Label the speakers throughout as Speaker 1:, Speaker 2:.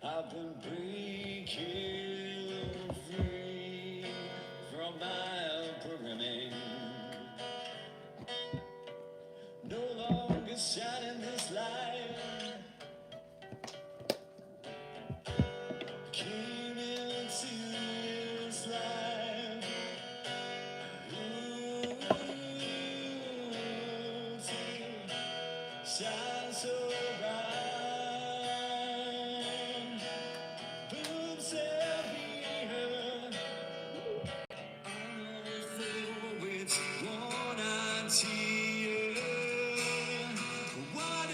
Speaker 1: I've been breaking free from my programming. No longer shining this light. Came into this life. Shine so bright. Boom, shall be heard. It's one I tear. What a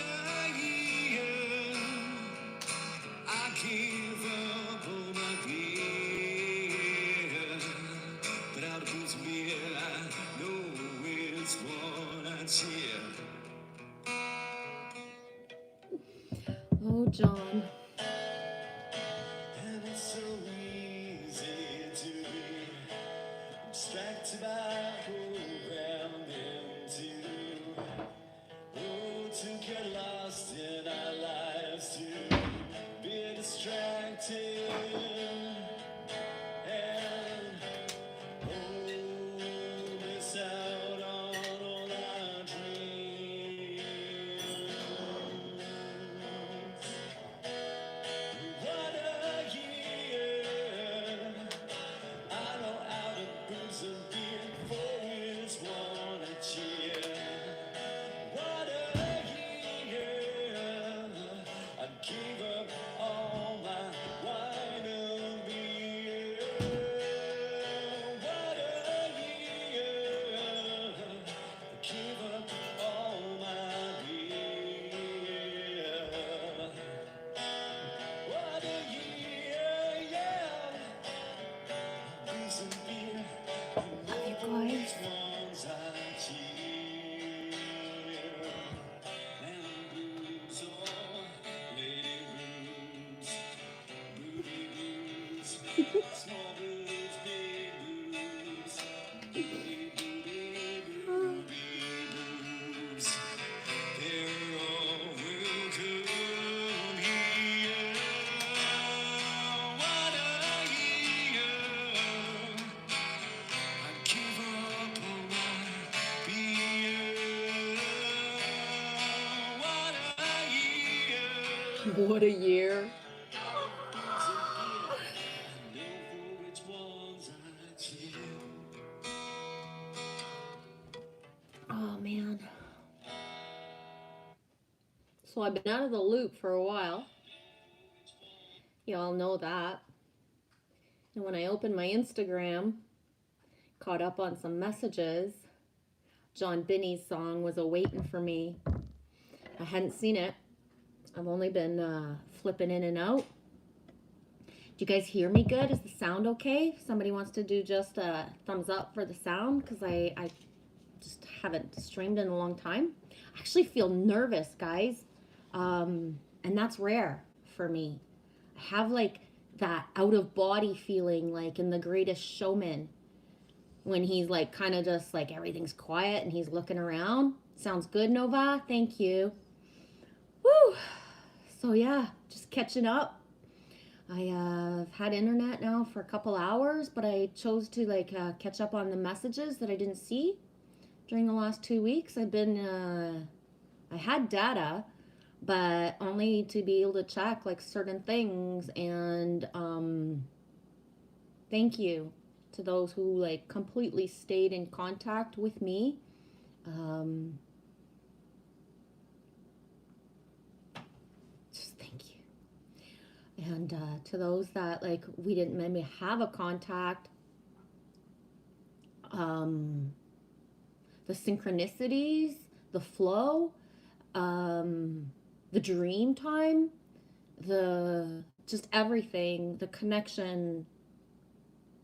Speaker 1: year. I give up on my beer. But out of boots and beer, I know it's one I cheer. Oh, John. And it's so easy to be distracted by programmed to get lost in our lives, to be distracted and miss out on all our dreams. What a year! I know out of booze and beer for it's one a cheer. What a year! I gave up all my wine and beer. What a year! I gave up all my beer. What a year, yeah. Booze and beer, you know which ones I cheer. And blues, oh, lady blues, booty blues, small blues, big blues, booty, booty, booty blues. They're all welcome here. What a year! I give up on my beer. What a year! What a year! Oh man. So I've been out of the loop for a while. You all know that. And when I opened my Instagram, caught up on some messages, John Binney's song was awaiting for me. I hadn't seen it. I've only been flipping in and out. Do you guys hear me good? Is the sound okay? If somebody wants to do just a thumbs up for the sound, because I just haven't streamed in a long time. I actually feel nervous, guys. And that's rare for me. I have like that out of body feeling, like in The Greatest Showman, when he's like kind of just like everything's quiet and he's looking around. Sounds good, Nova? Thank you. Woo! So yeah, just catching up. I've had internet now for a couple hours, but I chose to like catch up on the messages that I didn't see during the last 2 weeks. I had data, but only to be able to check like certain things. And thank you to those who like completely stayed in contact with me. Just thank you. And to those that like we didn't maybe have a contact, the synchronicities, the flow, the dream time, the just everything, the connection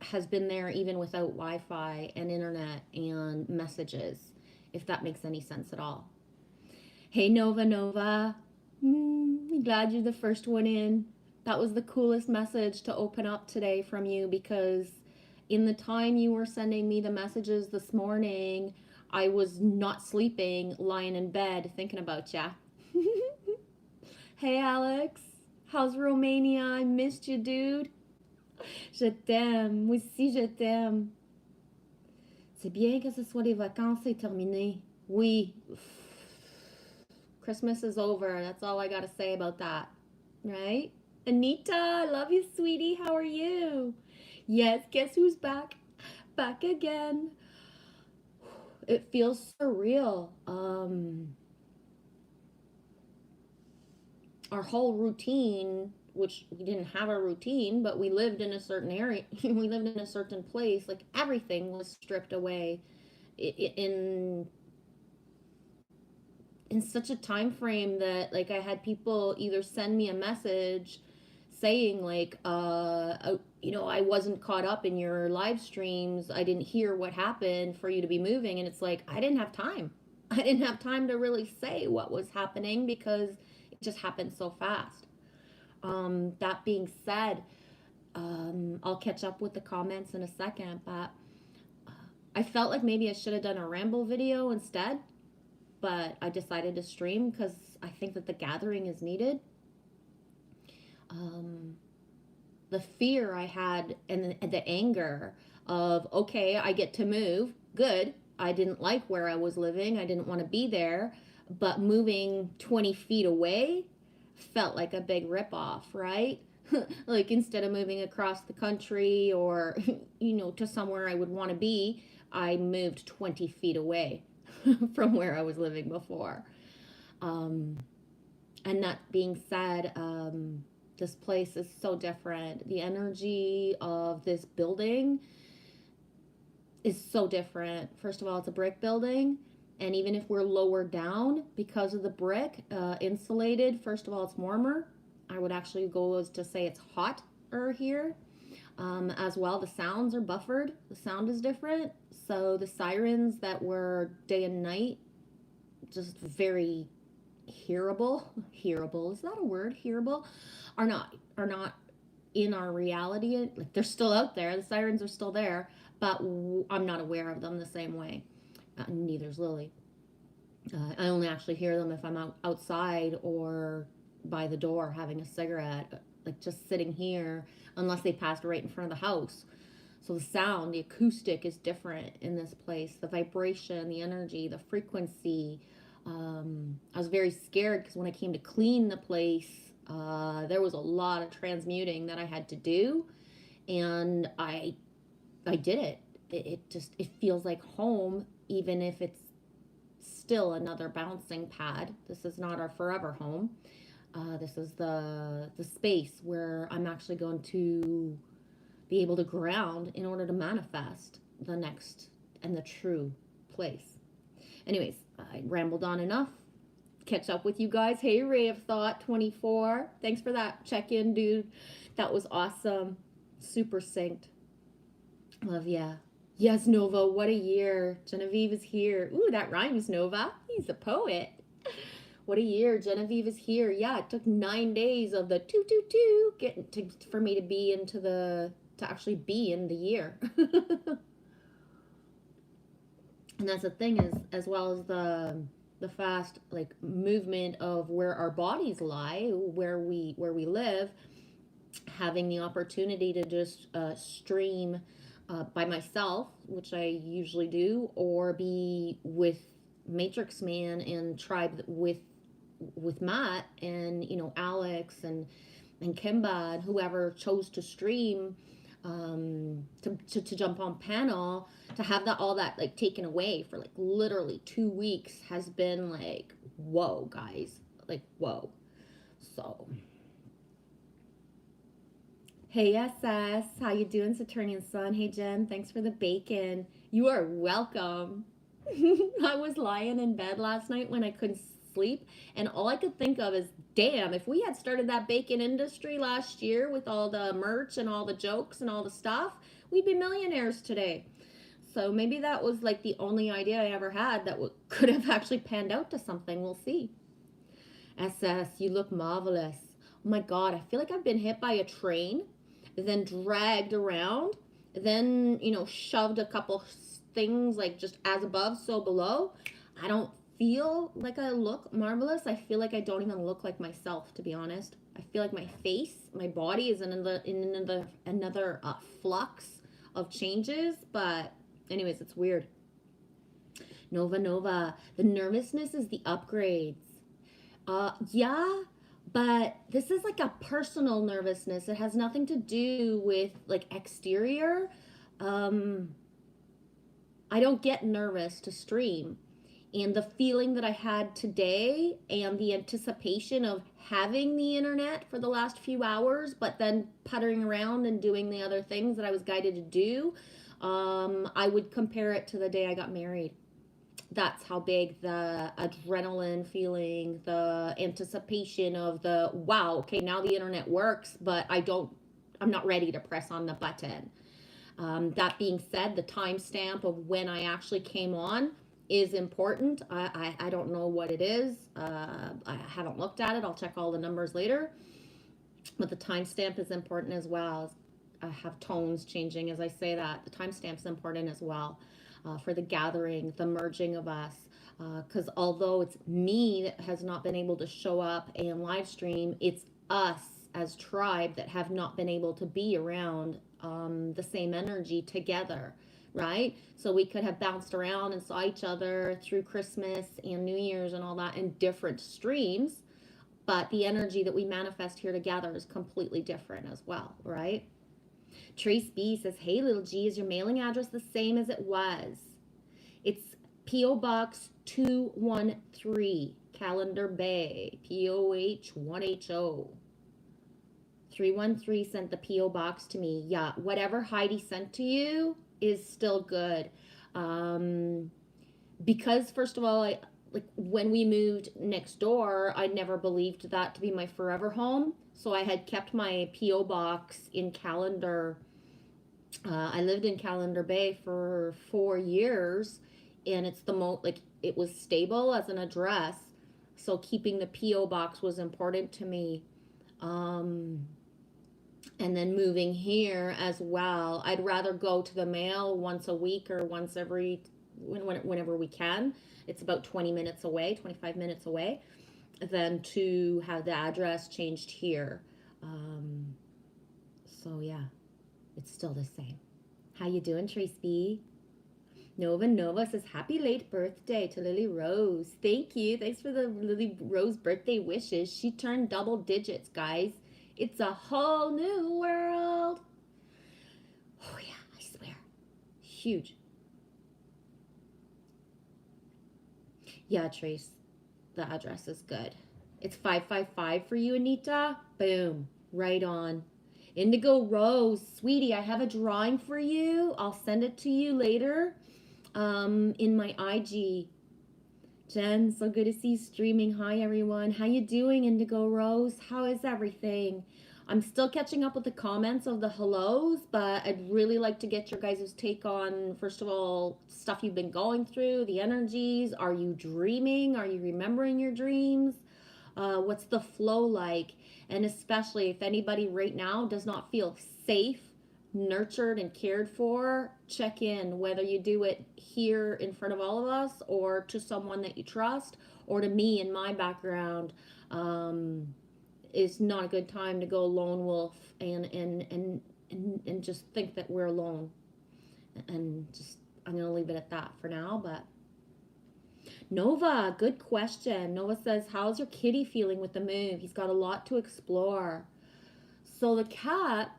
Speaker 1: has been there even without Wi-Fi and internet and messages, if that makes any sense at all. Hey, Nova Nova. Glad you're the first one in. That was the coolest message to open up today from you, because in the time you were sending me the messages this morning, I was not sleeping, lying in bed thinking about ya. Hey, Alex. How's Romania? I missed you, dude. Je t'aime. Moi aussi, je t'aime. C'est bien que ce soit les vacances, c'est terminé. Oui. Christmas is over. That's all I got to say about that. Right? Anita, I love you, sweetie. How are you? Yes, guess who's back? Back again. It feels surreal. Our whole routine, which we didn't have a routine, but we lived in a certain area, we lived in a certain place, like everything was stripped away in such a time frame that, like, I had people either send me a message saying, like, I wasn't caught up in your live streams, I didn't hear what happened for you to be moving. And it's like, I didn't have time to really say what was happening, because it just happened so fast. That being said, I'll catch up with the comments in a second, but I felt like maybe I should have done a ramble video instead, but I decided to stream because I think that the gathering is needed. The fear I had and the anger of, okay, I get to move, good. I didn't like where I was living. I didn't want to be there, but moving 20 feet away felt like a big ripoff, right? Like, instead of moving across the country or, to somewhere I would want to be, I moved 20 feet away from where I was living before. And that being said, this place is so different. The energy of this building is so different. First of all, it's a brick building. And even if we're lower down because of the brick, insulated, first of all, it's warmer. I would actually go as to say it's hotter here. As well, the sounds are buffered. The sound is different. So the sirens that were day and night, just very hearable. Hearable, is that a word? Hearable? Are not in our reality. Like, they're still out there. The sirens are still there, but I'm not aware of them the same way. Neither's Lily. I only actually hear them if I'm outside or by the door having a cigarette, like just sitting here, unless they passed right in front of the house. So the sound, the acoustic is different in this place. The vibration, the energy, the frequency. I was very scared because when I came to clean the place, there was a lot of transmuting that I had to do, and I did it. It feels like home, even if it's still another bouncing pad. This is not our forever home. This is the space where I'm actually going to be able to ground in order to manifest the next and the true place. Anyways, I rambled on enough. Catch up with you guys. Hey, Ray of Thought 24. Thanks for that check-in, dude. That was awesome. Super synced. Love ya. Yes, Nova, what a year. Genevieve is here. Ooh, that rhymes, Nova. He's a poet. What a year. Genevieve is here. Yeah, it took 9 days of the for me to be to actually be in the year. And that's the thing, is as well as the fast, like, movement of where our bodies lie, where we live, having the opportunity to just stream by myself, which I usually do, or be with Matrix Man and Tribe with Matt and Alex and Kimba and whoever chose to stream, to jump on panel, to have all that like taken away for like literally 2 weeks has been like, whoa, guys, like, whoa. So hey, SS, how you doing, Saturnian Sun? Hey, Jen, thanks for the bacon. You are welcome. I was lying in bed last night when I couldn't sleep. And all I could think of is, damn, if we had started that bacon industry last year with all the merch and all the jokes and all the stuff, we'd be millionaires today. So maybe that was like the only idea I ever had that could have actually panned out to something. We'll see. SS, you look marvelous. Oh my God, I feel like I've been hit by a train, then dragged around, then, shoved a couple things like just as above, so below. I don't feel like I look marvelous. I feel like I don't even look like myself, to be honest. I feel like my face, my body is in another flux of changes, but anyways, it's weird. Nova, the nervousness is the upgrades. Yeah, but this is like a personal nervousness. It has nothing to do with like exterior. I don't get nervous to stream. And the feeling that I had today and the anticipation of having the internet for the last few hours, but then puttering around and doing the other things that I was guided to do, I would compare it to the day I got married. That's how big the adrenaline feeling, the anticipation of the, wow, okay, now the internet works, but I'm not ready to press on the button. That being said, the timestamp of when I actually came on is important. I don't know what it is. I haven't looked at it. I'll check all the numbers later. But the timestamp is important as well. I have tones changing as I say that. The timestamp's important as well. For the gathering, the merging of us. Because although it's me that has not been able to show up and live stream, it's us as tribe that have not been able to be around the same energy together, right? So we could have bounced around and saw each other through Christmas and New Year's and all that in different streams, but the energy that we manifest here together is completely different as well, right? Trace B says, hey, little G, is your mailing address the same as it was? It's P.O. Box 213, Calendar Bay, POH 1HO. 313 sent the P.O. Box to me. Yeah, whatever Heidi sent to you is still good. Because, first of all, when we moved next door, I never believed that to be my forever home. So I had kept my P.O. Box in Calendar. I lived in Calendar Bay for 4 years, and it's it was stable as an address. So keeping the P.O. Box was important to me. And then moving here as well, I'd rather go to the mail once a week or once whenever we can. It's about 20 minutes away, 25 minutes away, than to have the address changed here. So yeah, it's still the same. How you doing, Trace B? Nova says, happy late birthday to Lily Rose. Thank you. Thanks for the Lily Rose birthday wishes. She turned double digits, guys. It's a whole new world. Oh yeah, I swear. Huge. Yeah, Trace, the address is good. It's 555 for you, Anita. Boom, right on. Indigo Rose, sweetie, I have a drawing for you. I'll send it to you later in my IG. Jen, so good to see you streaming. Hi, everyone. How you doing, Indigo Rose? How is everything? I'm still catching up with the comments of the hellos, but I'd really like to get your guys' take on, first of all, stuff you've been going through, the energies. Are you dreaming? Are you remembering your dreams? What's the flow like? And especially if anybody right now does not feel safe, nurtured, and cared for, check in, whether you do it here in front of all of us or to someone that you trust or to me in my background. Is not a good time to go lone wolf and just think that we're alone. And just, I'm going to leave it at that for now. But Nova, good question. Nova says, how's your kitty feeling with the move? He's got a lot to explore. So the cat,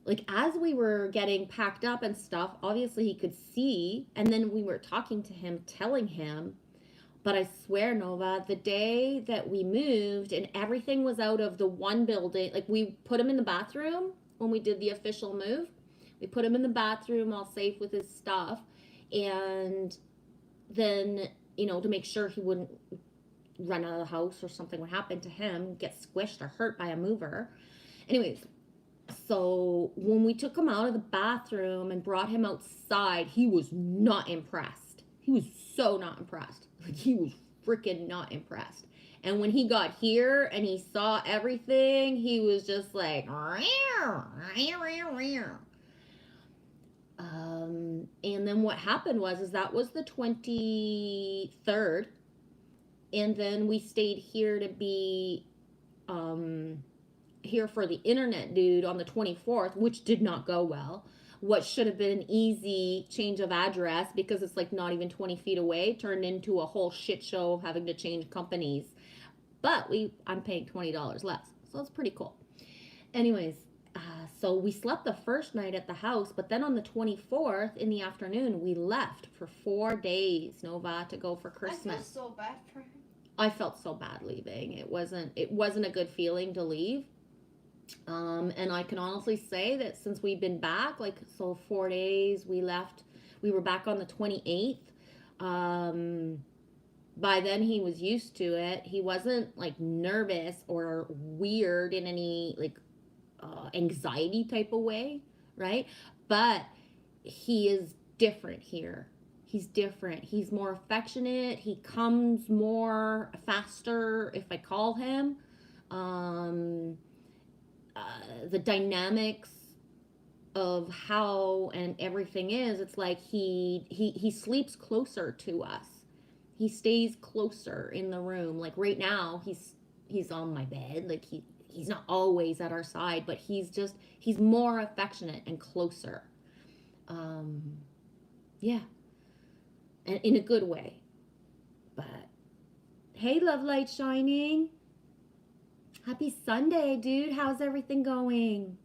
Speaker 1: like as we were getting packed up and stuff, obviously he could see, and then we were talking to him, telling him. But I swear, Nova, the day that we moved and everything was out of the one building, like we put him in the bathroom when we did the official move. We put him in the bathroom all safe with his stuff. And then to make sure he wouldn't run out of the house or something would happen to him, get squished or hurt by a mover. Anyways, so when we took him out of the bathroom and brought him outside, he was not impressed. He was so not impressed. Like, he was freaking not impressed. And when he got here and he saw everything, he was just like, and then what happened was that was the 23rd, and then we stayed here to be here for the internet dude on the 24th, which did not go well. What should have been an easy change of address, because it's like not even 20 feet away, turned into a whole shit show of having to change companies. But I'm paying $20 less, so it's pretty cool. Anyways, so we slept the first night at the house, but then on the 24th in the afternoon, we left for 4 days, Nova, to go for Christmas.
Speaker 2: I feel so bad for him.
Speaker 1: I felt so bad leaving. It wasn't a good feeling to leave. And I can honestly say that since we've been back, 4 days, we were back on the 28th. By then he was used to it. He wasn't nervous or weird in any anxiety type of way, right? But he is different here. He's different. He's more affectionate. He comes more faster if I call him. The dynamics of how and everything is, it's like he sleeps closer to us. He stays closer in the room. Like right now, he's on my bed. He's not always at our side, but he's more affectionate and closer. Yeah. And in a good way. But hey, Love Light Shining. Happy Sunday, dude. How's everything going?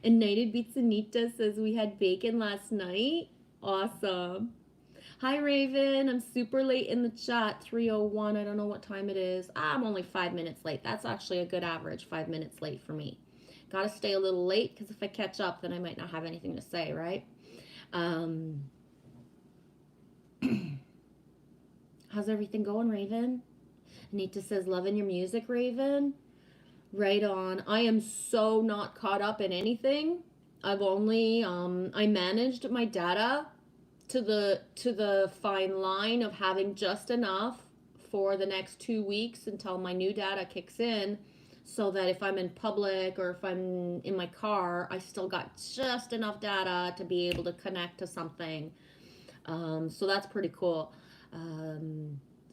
Speaker 1: And Nighted Beats Anita says we had bacon last night. Awesome. Hi, Raven. I'm super late in the chat. 3:01. I don't know what time it is. I'm only 5 minutes late. That's actually a good average, 5 minutes late for me. Gotta stay a little late, because if I catch up, then I might not have anything to say, right? How's everything going, Raven? Anita says, loving your music, Raven. Right on. I am so not caught up in anything. I've only, I managed my data to the fine line of having just enough for the next 2 weeks until my new data kicks in, so that if I'm in public or if I'm in my car, I still got just enough data to be able to connect to something. So that's pretty cool.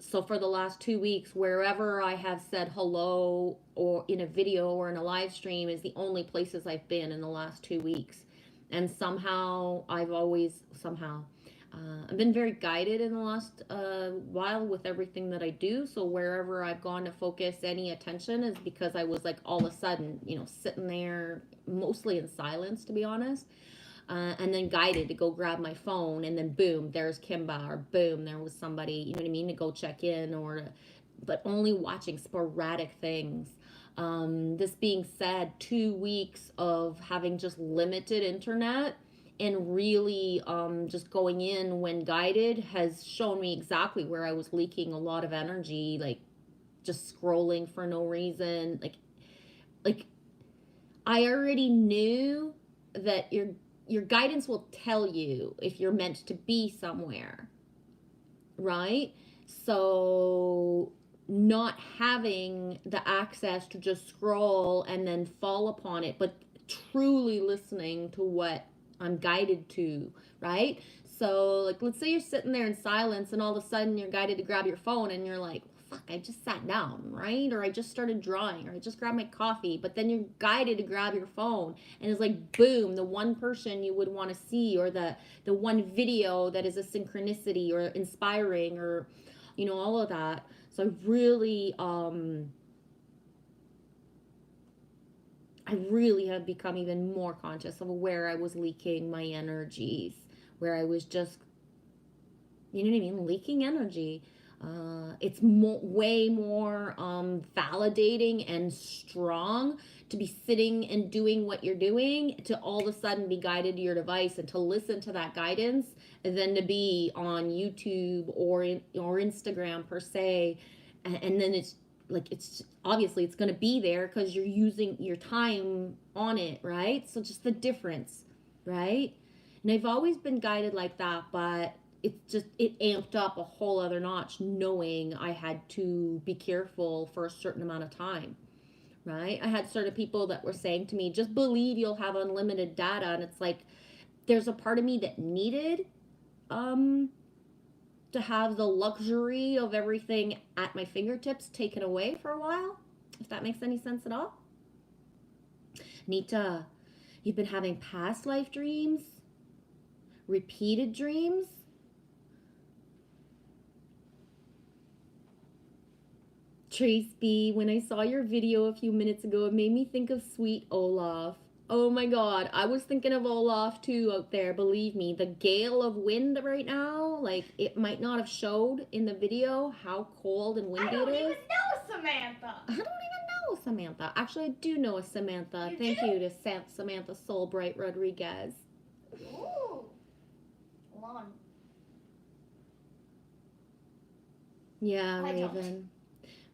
Speaker 1: So for the last 2 weeks, wherever I have said hello or in a video or in a live stream is the only places I've been in the last 2 weeks. And somehow I've been very guided in the last while with everything that I do. So wherever I've gone to focus any attention is because I was all of a sudden, sitting there mostly in silence, to be honest. And then guided to go grab my phone, and then boom, there's Kimba, or boom, there was somebody, you know what I mean, to go check in, but only watching sporadic things. This being said, 2 weeks of having just limited internet and really just going in when guided has shown me exactly where I was leaking a lot of energy, just scrolling for no reason. I already knew that your guidance will tell you if you're meant to be somewhere, right? So not having the access to just scroll and then fall upon it, but truly listening to what I'm guided to, right? So let's say you're sitting there in silence and all of a sudden you're guided to grab your phone and you're like, fuck, I just sat down, right? Or I just started drawing, or I just grabbed my coffee, but then you're guided to grab your phone and it's like, boom, the one person you would want to see, or the one video that is a synchronicity or inspiring, or, all of that. So I really have become even more conscious of where I was leaking my energies, where I was just, leaking energy. It's way more validating and strong to be sitting and doing what you're doing, to all of a sudden be guided to your device and to listen to that guidance, and then to be on YouTube or Instagram per se, and then it's like, it's obviously it's going to be there because you're using your time on it, right? So just the difference, right? And I've always been guided like that, but it amped up a whole other notch knowing I had to be careful for a certain amount of time, right? I had certain people that were saying to me, just believe you'll have unlimited data. And it's like, there's a part of me that needed to have the luxury of everything at my fingertips taken away for a while, if that makes any sense at all. Nita, you've been having past life dreams, repeated dreams. Trace B, when I saw your video a few minutes ago, it made me think of sweet Olaf. Oh my God, I was thinking of Olaf too out there, believe me. The gale of wind right now, like, it might not have showed in the video how cold and windy it is.
Speaker 2: I don't even know Samantha.
Speaker 1: I don't even know Samantha. Actually, I do know a Samantha. Thank you to Samantha Soulbright Rodriguez.
Speaker 2: Ooh. Hold on.
Speaker 1: Yeah, Raven.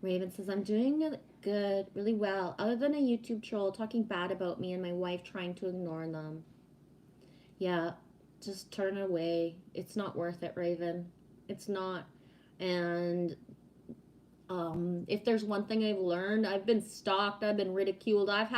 Speaker 1: Raven says, I'm doing good, really well, other than a YouTube troll talking bad about me and my wife trying to ignore them. Yeah, just turn it away. It's not worth it, Raven. It's not. And if there's one thing I've learned, I've been stalked, I've been ridiculed, I've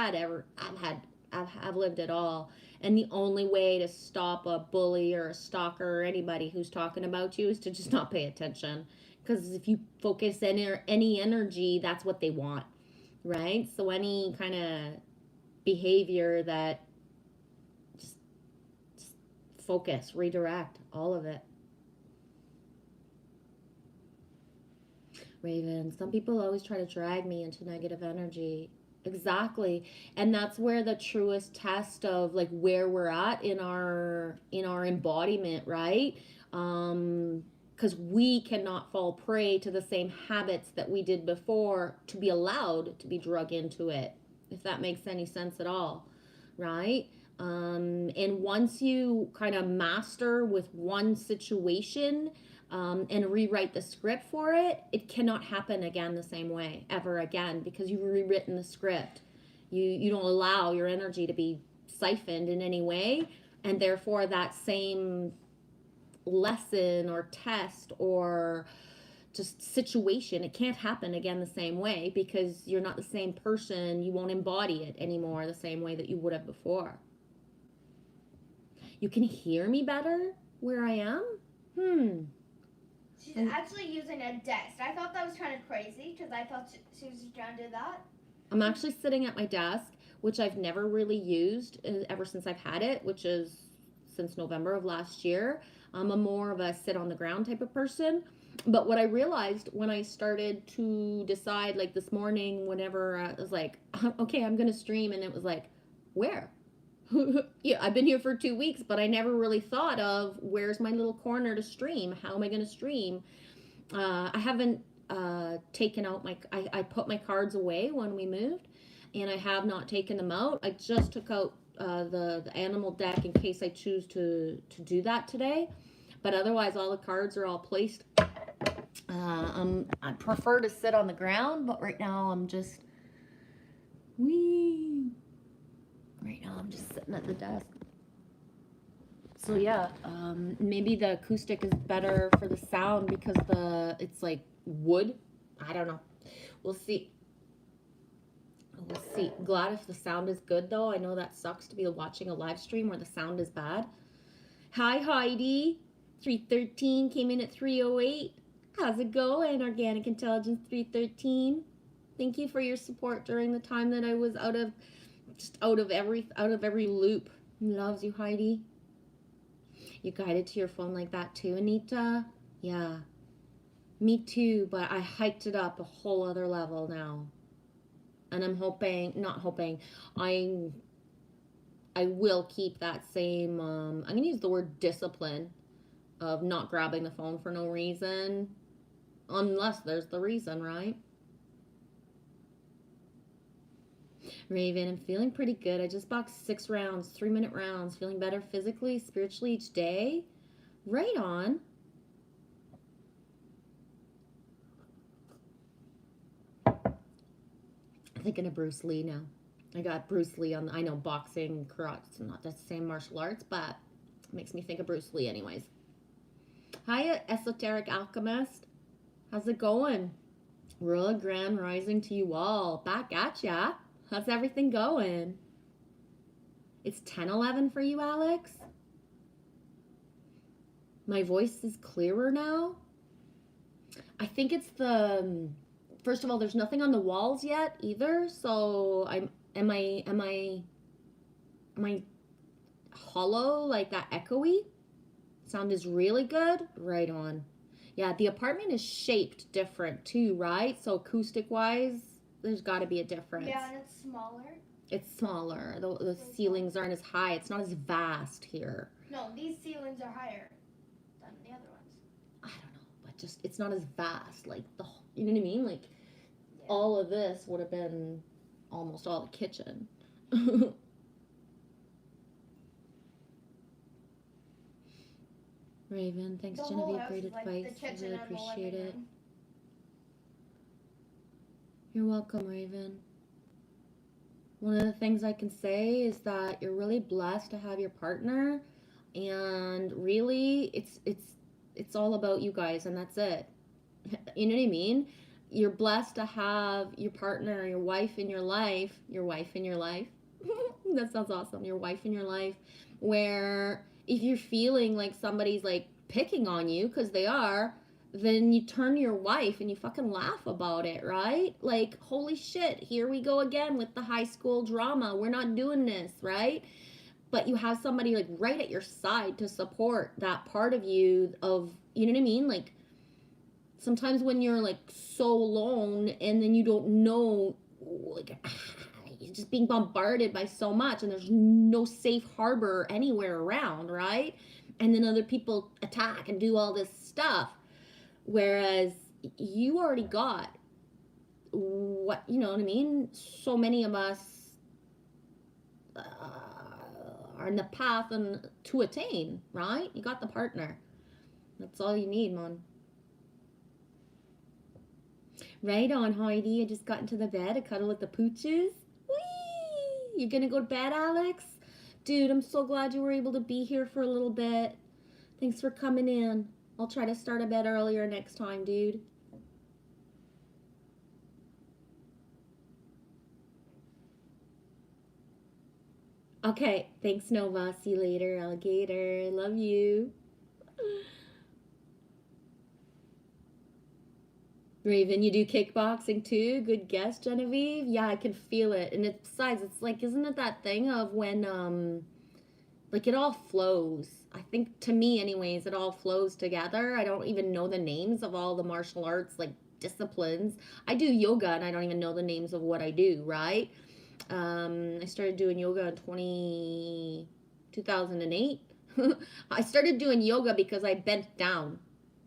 Speaker 1: lived it all. And the only way to stop a bully or a stalker or anybody who's talking about you is to just not pay attention. Because if you focus any energy, that's what they want, right? So any kind of behavior that just focus, redirect, all of it. Raven, some people always try to drag me into negative energy. Exactly. And that's where the truest test of like where we're at in our embodiment, right? Because we cannot fall prey to the same habits that we did before to be allowed to be drug into it, if that makes any sense at all, right? And once you kind of master with one situation and rewrite the script for it, it cannot happen again the same way ever again, because you've rewritten the script. You don't allow your energy to be siphoned in any way, and therefore that same lesson or test or just situation, it can't happen again the same way, because you're not the same person. You won't embody it anymore the same way that you would have before. You can hear me better where I am?
Speaker 2: She's actually using a desk. I thought that was kind of crazy, because I thought she was trying to do that.
Speaker 1: I'm actually sitting at my desk, which I've never really used ever since I've had it, which is since November of last year. I'm a more of a sit on the ground type of person. But what I realized when I started to decide, like this morning, whenever I was like, okay, I'm going to stream, and it was like, where? Yeah, I've been here for 2 weeks, but I never really thought of where's my little corner to stream? How am I going to stream? I haven't taken out I put my cards away when we moved, and I have not taken them out. I just took out the animal deck in case I choose to do that today. But otherwise, all the cards are all placed. I prefer to sit on the ground, but right now I'm just right now I'm just sitting at the desk. So yeah, maybe the acoustic is better for the sound because it's like wood. I don't know. We'll see. We'll see. Glad if the sound is good though. I know that sucks to be watching a live stream where the sound is bad. Hi Heidi. 313 came in at 308. How's it going, Organic Intelligence 313? Thank you for your support during the time that I was out of every loop. Loves you, Heidi. You guided to your phone like that too, Anita? Yeah. Me too, but I hiked it up a whole other level now. And I'm I will keep that same I'm going to use the word discipline of not grabbing the phone for no reason, unless there's the reason, right? Raven, I'm feeling pretty good. I just boxed 6 rounds, 3-minute rounds. Feeling better physically, spiritually each day. Right on. I'm thinking of Bruce Lee now. I got Bruce Lee on, I know boxing, karate, it's not the same martial arts, but it makes me think of Bruce Lee anyways. Hi, Esoteric Alchemist. How's it going? Royal Grand Rising to you all. Back at ya. How's everything going? It's 10:11 for you, Alex? My voice is clearer now? I think it's the... First of all, there's nothing on the walls yet either, so am I hollow, like that echoey? Sound is really good? Right on. Yeah, the apartment is shaped different too, right? So acoustic-wise, there's got to be a difference.
Speaker 2: Yeah, and it's smaller.
Speaker 1: It's smaller. The ceilings aren't as high. It's not as vast here.
Speaker 2: No, these ceilings are higher than the other ones.
Speaker 1: I don't know, but just it's not as vast. Like you know what I mean? Like all of this would have been almost all the kitchen. Raven, thanks
Speaker 2: The whole
Speaker 1: Genevieve,
Speaker 2: house
Speaker 1: great
Speaker 2: is like
Speaker 1: advice.
Speaker 2: the kitchen
Speaker 1: Really
Speaker 2: and the
Speaker 1: appreciate
Speaker 2: living
Speaker 1: it.
Speaker 2: room.
Speaker 1: You're welcome, Raven. One of the things I can say is that you're really blessed to have your partner, and really it's all about you guys, and that's it. You know what I mean? You're blessed to have your partner, your wife in your life, that sounds awesome. Your wife in your life, where if you're feeling like somebody's like picking on you, because they are, then you turn to your wife and you fucking laugh about it, right? Like, holy shit, here we go again with the high school drama. We're not doing this, right? But you have somebody like right at your side to support that part of you of, you know what I mean? Like, sometimes when you're like so alone and then you don't know, like, you're just being bombarded by so much and there's no safe harbor anywhere around, right? And then other people attack and do all this stuff. Whereas you already got what, you know what I mean? So many of us are in the path and to attain, right? You got the partner. That's all you need, man. Right on, Heidi. I just got into the bed. I cuddle with the pooches. Whee! You gonna go to bed, Alex? Dude, I'm so glad you were able to be here for a little bit. Thanks for coming in. I'll try to start a bit earlier next time, dude. Okay, thanks, Nova. See you later, alligator. Love you. Raven, you do kickboxing too? Good guess, Genevieve. Yeah, I can feel it. And besides, it's like, isn't it that thing of when, like it all flows. I think to me anyways, it all flows together. I don't even know the names of all the martial arts like disciplines. I do yoga and I don't even know the names of what I do, right? I started doing yoga in 2008. I started doing yoga because I bent down.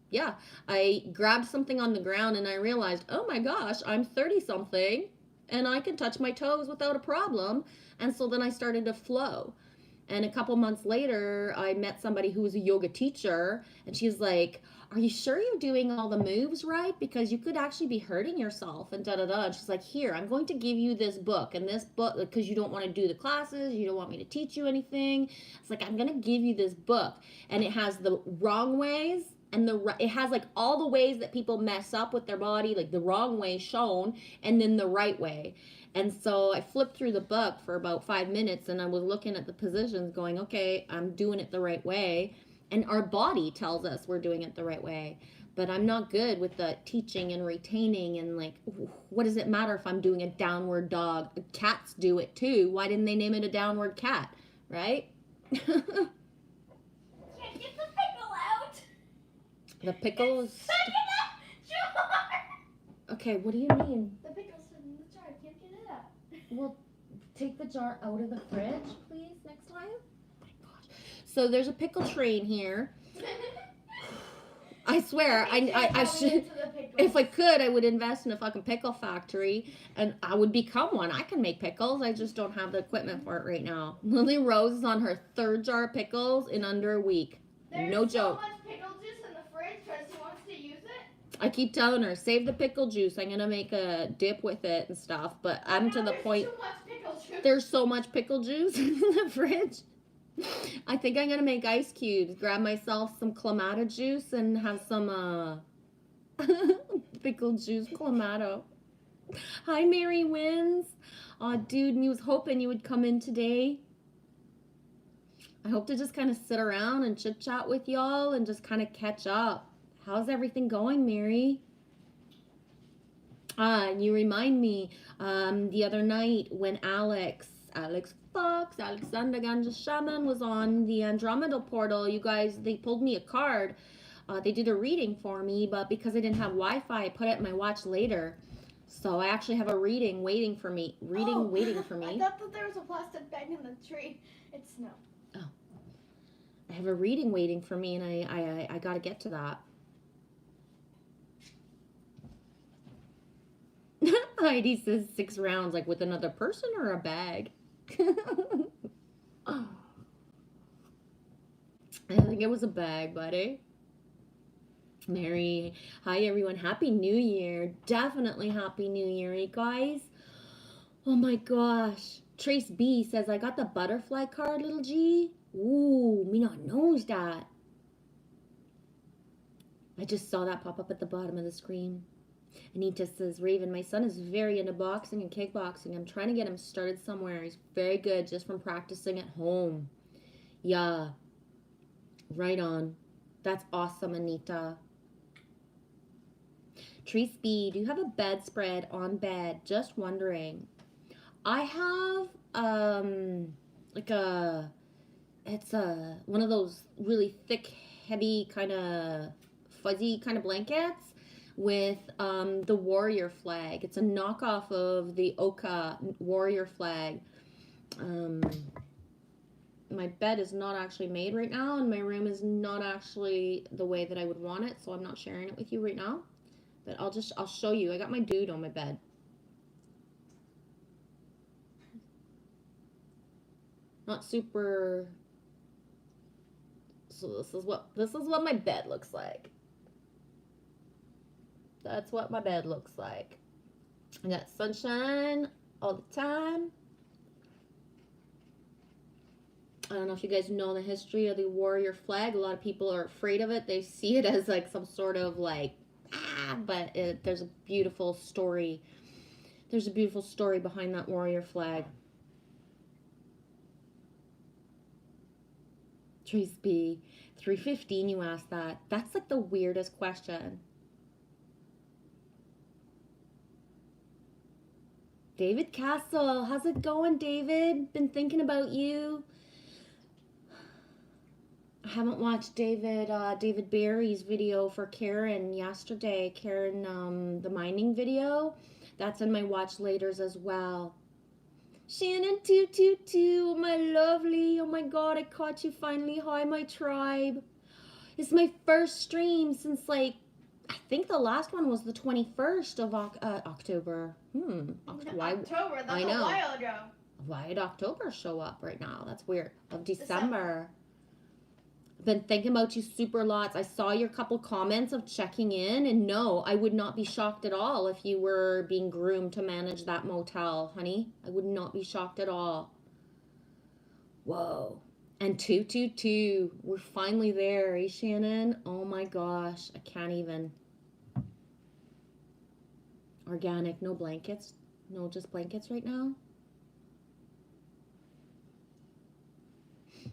Speaker 1: Yeah, I grabbed something on the ground and I realized, oh my gosh, I'm 30 something and I can touch my toes without a problem. And so then I started to flow. And a couple months later, I met somebody who was a yoga teacher, and she's like, are you sure you're doing all the moves right? Because you could actually be hurting yourself and da-da-da. And she's like, here, I'm going to give you this book. And this book, because you don't want to do the classes, you don't want me to teach you anything. It's like, I'm going to give you this book. And it has the wrong ways, and it has like all the ways that people mess up with their body, like the wrong way shown, and then the right way. And so I flipped through the book for about 5 minutes and I was looking at the positions going, okay, I'm doing it the right way. And our body tells us we're doing it the right way. But I'm not good with the teaching and retaining and like, what does it matter if I'm doing a downward dog? Cats do it too. Why didn't they name it a downward cat? Right?
Speaker 2: Can't get the pickle out.
Speaker 1: The pickle is...
Speaker 2: Stuck in the jar.
Speaker 1: Okay, what do you mean?
Speaker 2: The pickle's stuck in the jar. I can't get it out.
Speaker 1: Well, take the jar out of the fridge, please, next time. Oh my gosh. So there's a pickle tray in here. I swear, I should. If I could, I would invest in a fucking pickle factory, and I would become one. I can make pickles. I just don't have the equipment for it right now. Lily Rose is on her 3rd jar of pickles in under a week. No joke.
Speaker 2: There's so much pickle juice in the fridge because she wants to use it.
Speaker 1: I keep telling her, save the pickle juice. I'm gonna make a dip with it and stuff. But I'm to the point.
Speaker 2: Too much pickle juice.
Speaker 1: There's so much pickle juice in the fridge. I think I'm gonna make ice cubes. Grab myself some clamato juice and have some pickle juice clamato. Hi, Mary Wins. Aw, dude, and he was hoping you would come in today. I hope to just kind of sit around and chit chat with y'all and just kind of catch up. How's everything going, Mary? And you remind me, the other night when Alex Fox, Alexander Ganja Shaman was on the Andromeda portal, you guys, they pulled me a card. They did a reading for me, but because I didn't have Wi-Fi, I put it in my watch later. So I actually have a reading waiting for me. Waiting for me.
Speaker 2: I thought that there was a plastic bag in the tree. It's snow.
Speaker 1: Oh. I have a reading waiting for me, and I got to get to that. Heidi says 6 rounds, like with another person or a bag? Oh. I think it was a bag, buddy. Mary, hi everyone. Happy New Year. Definitely Happy New Year, you guys. Oh my gosh. Trace B says, I got the butterfly card, little G. Ooh, me not knows that. I just saw that pop up at the bottom of the screen. Anita says, Raven, my son is very into boxing and kickboxing. I'm trying to get him started somewhere. He's very good just from practicing at home. Yeah. Right on. That's awesome, Anita. Trace B, do you have a bedspread on bed? Just wondering. I have, it's one of those really thick, heavy, kind of fuzzy kind of blankets with the warrior flag. It's a knockoff of the Oka warrior flag. My bed is not actually made right now, and my room is not actually the way that I would want it, so I'm not sharing it with you right now. But I'll show you. I got my dude on my bed. Not super. So this is what my bed looks like. That's what my bed looks like. I got sunshine all the time. I don't know if you guys know the history of the warrior flag. A lot of people are afraid of it. They see it as like some sort of like, but there's a beautiful story. There's a beautiful story behind that warrior flag. Trace B, 315, you asked that. That's like the weirdest question. David Castle, how's it going, David? Been thinking about you. I haven't watched David Barry's video for Karen yesterday. Karen, the mining video. That's in my watch laters as well. Shannon 222, my lovely. Oh my god, I caught you finally. Hi, my tribe. It's my first stream since like, I think the last one was the 21st of October. Why?
Speaker 2: October, that's
Speaker 1: I know.
Speaker 2: a while ago.
Speaker 1: Why did October show up right now? That's weird. Of December. Been thinking about you super lots. I saw your couple comments of checking in, and no, I would not be shocked at all if you were being groomed to manage that motel, honey. I would not be shocked at all. Whoa. And 222, we're finally there, eh, Shannon? Oh my gosh, I can't even. Organic, no blankets. No, just blankets right now.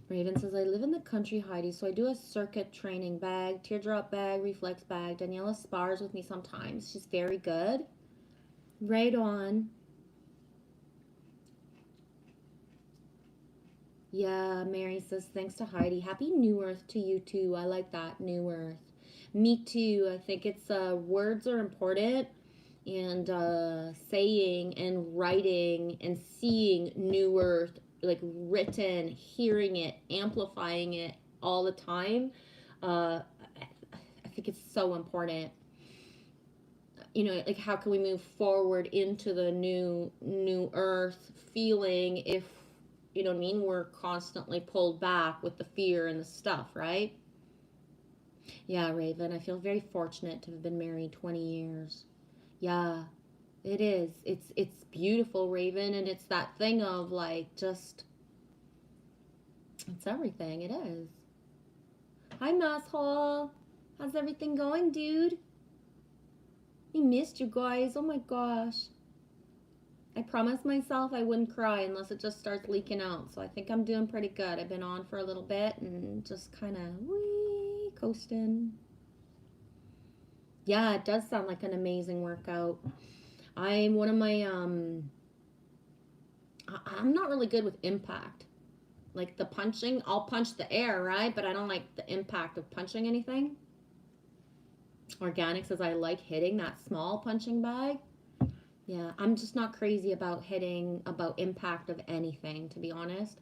Speaker 1: Raven says, I live in the country, Heidi, so I do a circuit training bag, teardrop bag, reflex bag. Daniela spars with me sometimes. She's very good. Right on. Yeah, Mary says, thanks to Heidi. Happy New Earth to you too. I like that, New Earth. Me too. I think it's, words are important. And saying and writing and seeing New Earth, like written, hearing it, amplifying it all the time. I think it's so important. You know, like how can we move forward into the new earth feeling if, you know what I mean, we're constantly pulled back with the fear and the stuff, right? Yeah, Raven, I feel very fortunate to have been married 20 years. Yeah, it is. It's beautiful, Raven, and it's that thing of like just it's everything. It is. Hi, Masshole. How's everything going, dude? I missed you guys. Oh my gosh. I promised myself I wouldn't cry unless it just starts leaking out. So I think I'm doing pretty good. I've been on for a little bit and just kind of wee coasting. Yeah, it does sound like an amazing workout. I'm one of my I'm not really good with impact. Like the punching, I'll punch the air, right? But I don't like the impact of punching anything. Organic says I like hitting that small punching bag. Yeah, I'm just not crazy about hitting, about impact of anything, to be honest.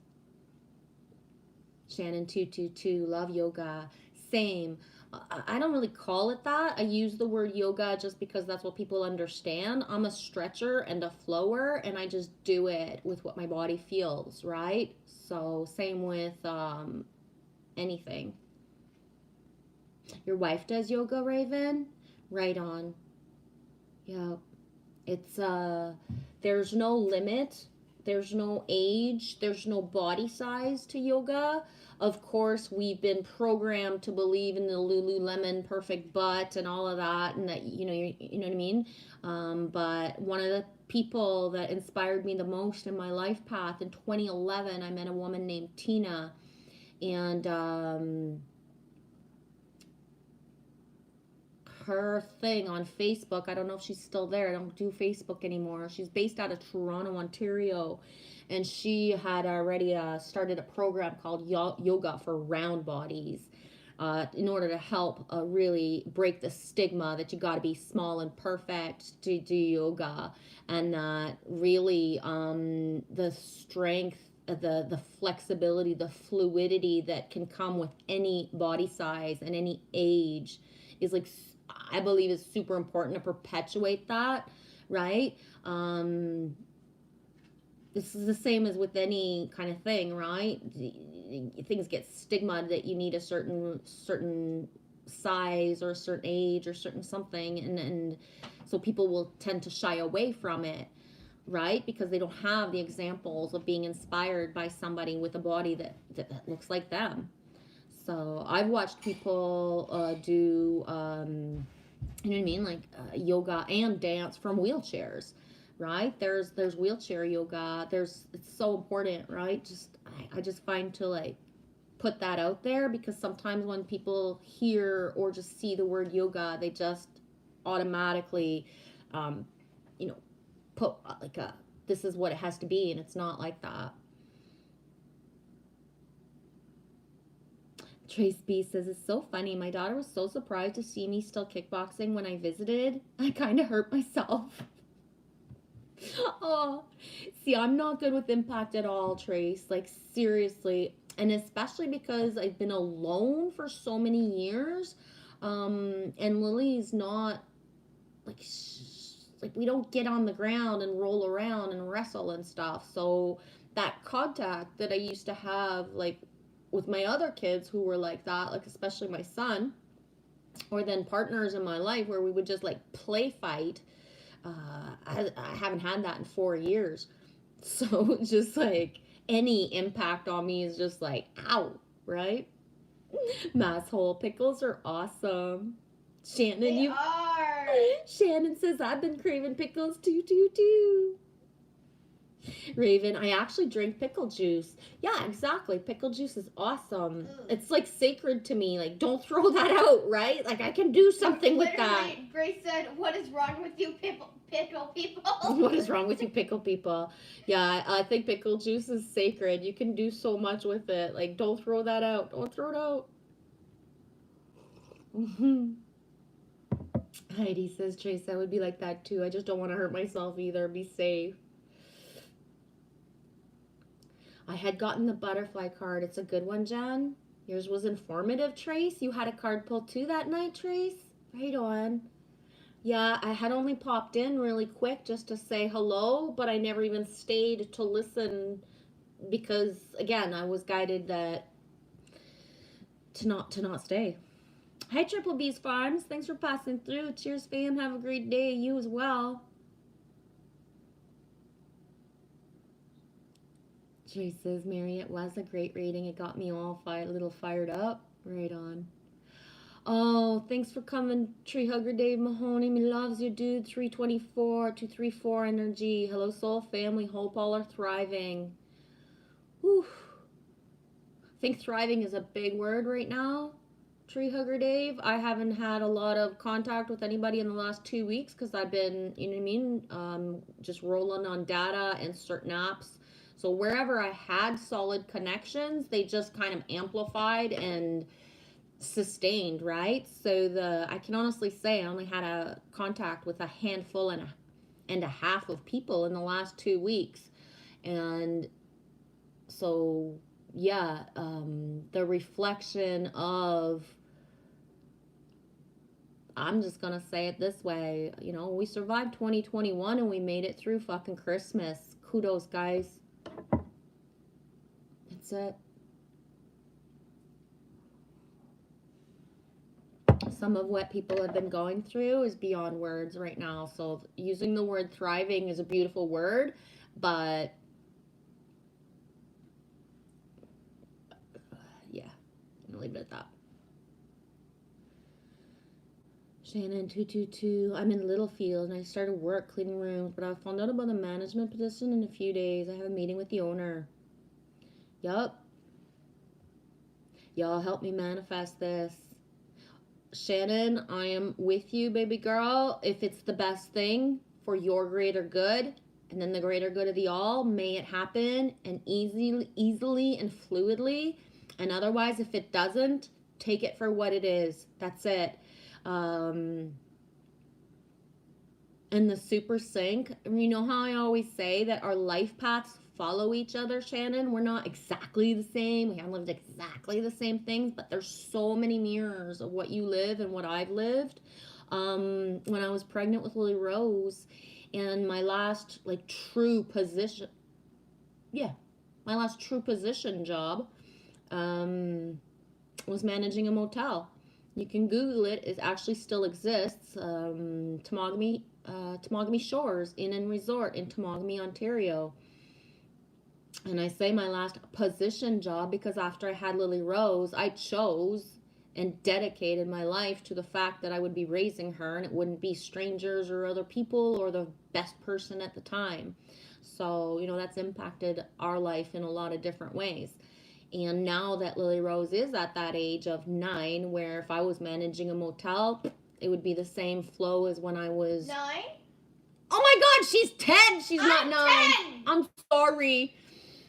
Speaker 1: Shannon 222, love yoga. Same. I don't really call it that. I use the word yoga just because that's what people understand. I'm a stretcher and a flower, and I just do it with what my body feels, right? So, same with anything. Your wife does yoga, Raven? Right on. Yeah. It's there's no limit, there's no age, there's no body size to yoga. Of course, we've been programmed to believe in the Lululemon perfect butt and all of that, and that you know what I mean. But one of the people that inspired me the most in my life path in 2011, I met a woman named Tina, and her thing on Facebook. I don't know if she's still there. I don't do Facebook anymore. She's based out of Toronto, Ontario, and she had already started a program called Yoga for Round Bodies. In order to help really break the stigma that you got to be small and perfect to do yoga, and really the strength, the flexibility, the fluidity that can come with any body size and any age is like I believe is super important to perpetuate that, right? This is the same as with any kind of thing, right? Things get stigmatized that you need a certain size or a certain age or certain something, and so people will tend to shy away from it, right? Because they don't have the examples of being inspired by somebody with a body that looks like them. So I've watched people do, you know what I mean, like yoga and dance from wheelchairs, right? There's wheelchair yoga. It's so important, right? I just find to like put that out there because sometimes when people hear or just see the word yoga, they just automatically, you know, put like this is what it has to be, and it's not like that. Trace B says, it's so funny. My daughter was so surprised to see me still kickboxing when I visited. I kind of hurt myself. Oh, see, I'm not good with impact at all, Trace. Like, seriously. And especially because I've been alone for so many years. And Lily's not, like, like, we don't get on the ground and roll around and wrestle and stuff. So that contact that I used to have, like, with my other kids who were like that, like especially my son, or then partners in my life where we would just like play fight. I haven't had that in 4 years, so just like any impact on me is just like ow, right? Masshole, pickles are awesome.
Speaker 2: They are.
Speaker 1: Shannon says I've been craving pickles too. Raven, I actually drink pickle juice. Yeah, exactly. Pickle juice is awesome. It's like sacred to me. Like, don't throw that out, right? Like, I can do something with that.
Speaker 2: Grace said, "What is wrong with you, pickle people?"
Speaker 1: What is wrong with you, pickle people? Yeah, I think pickle juice is sacred. You can do so much with it. Like, don't throw that out. Don't throw it out. Heidi says, Trace, I would be like that too. I just don't want to hurt myself either. Be safe. I had gotten the butterfly card. It's a good one, Jen. Yours was informative, Trace. You had a card pull too that night, Trace. Right on. Yeah, I had only popped in really quick just to say hello, but I never even stayed to listen because again, I was guided that to not stay. Hi, Triple B's Farms. Thanks for passing through. Cheers, fam. Have a great day. You as well. Trace says, Mary, it was a great reading. It got me all a little fired up. Right on. Oh, thanks for coming, Tree Hugger Dave Mahoney. Me loves you, dude. 324, 234 energy. Hello, soul family. Hope all are thriving. Whew. I think thriving is a big word right now. Tree Hugger Dave. I haven't had a lot of contact with anybody in the last 2 weeks because I've been, you know what I mean, just rolling on data and certain apps. So wherever I had solid connections, they just kind of amplified and sustained, right? So I can honestly say I only had a contact with a handful and a half of people in the last 2 weeks. And so yeah, the reflection of, I'm just gonna say it this way, you know, we survived 2021 and we made it through fucking Christmas. Kudos, guys. That's it. Some of what people have been going through is beyond words right now. So using the word thriving is a beautiful word, but yeah, I'm gonna leave it at that. Shannon 222. I'm in Littlefield and I started work cleaning rooms, but I found out about the management position in a few days. I have a meeting with the owner. Yup. Y'all help me manifest this. Shannon, I am with you, baby girl. If it's the best thing for your greater good and then the greater good of the all, may it happen and easily and fluidly. And otherwise, if it doesn't, take it for what it is. That's it. And the super sync, you know how I always say that our life paths follow each other, Shannon? We're not exactly the same. We haven't lived exactly the same things, but there's so many mirrors of what you live and what I've lived. When I was pregnant with Lily Rose, and my last true position job was managing a motel. You can Google it. It actually still exists. Temagami Shores Inn and Resort in Temagami, Ontario. And I say my last position job because after I had Lily Rose, I chose and dedicated my life to the fact that I would be raising her and it wouldn't be strangers or other people or the best person at the time. So, you know, that's impacted our life in a lot of different ways. And now that Lily Rose is at that age of 9, where if I was managing a motel, it would be the same flow as when I was
Speaker 2: 9.
Speaker 1: Oh my God, she's 10. She's not 9.
Speaker 2: 10.
Speaker 1: I'm sorry.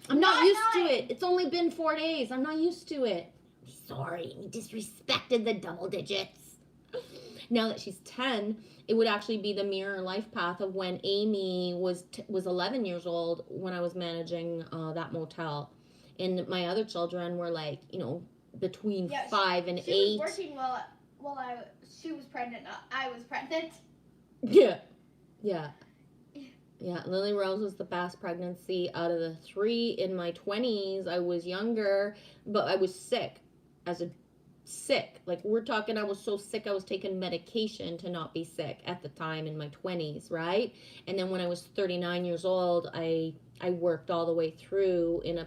Speaker 1: I'm not used
Speaker 2: 9.
Speaker 1: to it. It's only been 4 days. I'm not used to it. I'm sorry. We disrespected the double digits. Now that she's 10, it would actually be the mirror life path of when Amy was 11 years old when I was managing that motel. And my other children were between 5 and 8.
Speaker 2: She was working while she was pregnant. I was pregnant.
Speaker 1: Yeah. Lily Rose was the best pregnancy out of the 3. In my 20s, I was younger, but I was sick. We're talking, I was so sick I was taking medication to not be sick at the time in my 20s, right? And then when I was 39 years old, I worked all the way through in a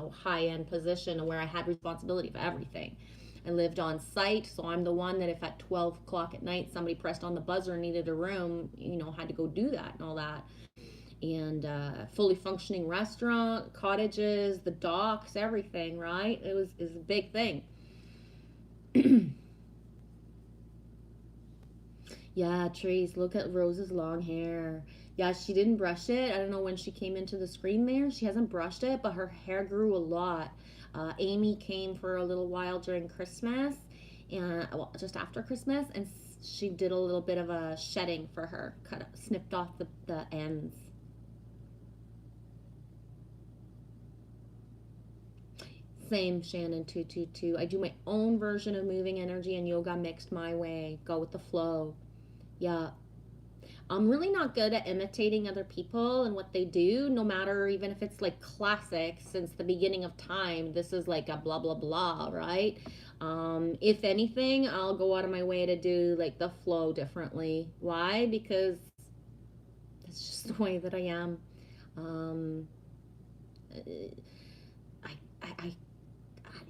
Speaker 1: high-end position where I had responsibility for everything. I lived on site, so I'm the one that if at 12 o'clock at night somebody pressed on the buzzer and needed a room, had to go do that and all that. And fully functioning restaurant, cottages, the docks, everything, right? It was a big thing. Yeah, Trace, look at Rose's long hair. Yeah, she didn't brush it. I don't know when she came into the screen there. She hasn't brushed it, but her hair grew a lot. Amy came for a little while during Christmas, and just after Christmas, and she did a little bit of a shedding for her, snipped off the ends. Same, Shannon 222. I do my own version of moving energy and yoga mixed my way. Go with the flow. Yeah. I'm really not good at imitating other people and what they do, no matter even if it's like classic since the beginning of time. This is like a blah, blah, blah, right? If anything, I'll go out of my way to do like the flow differently. Why? Because that's just the way that I am. Um, I, I, I,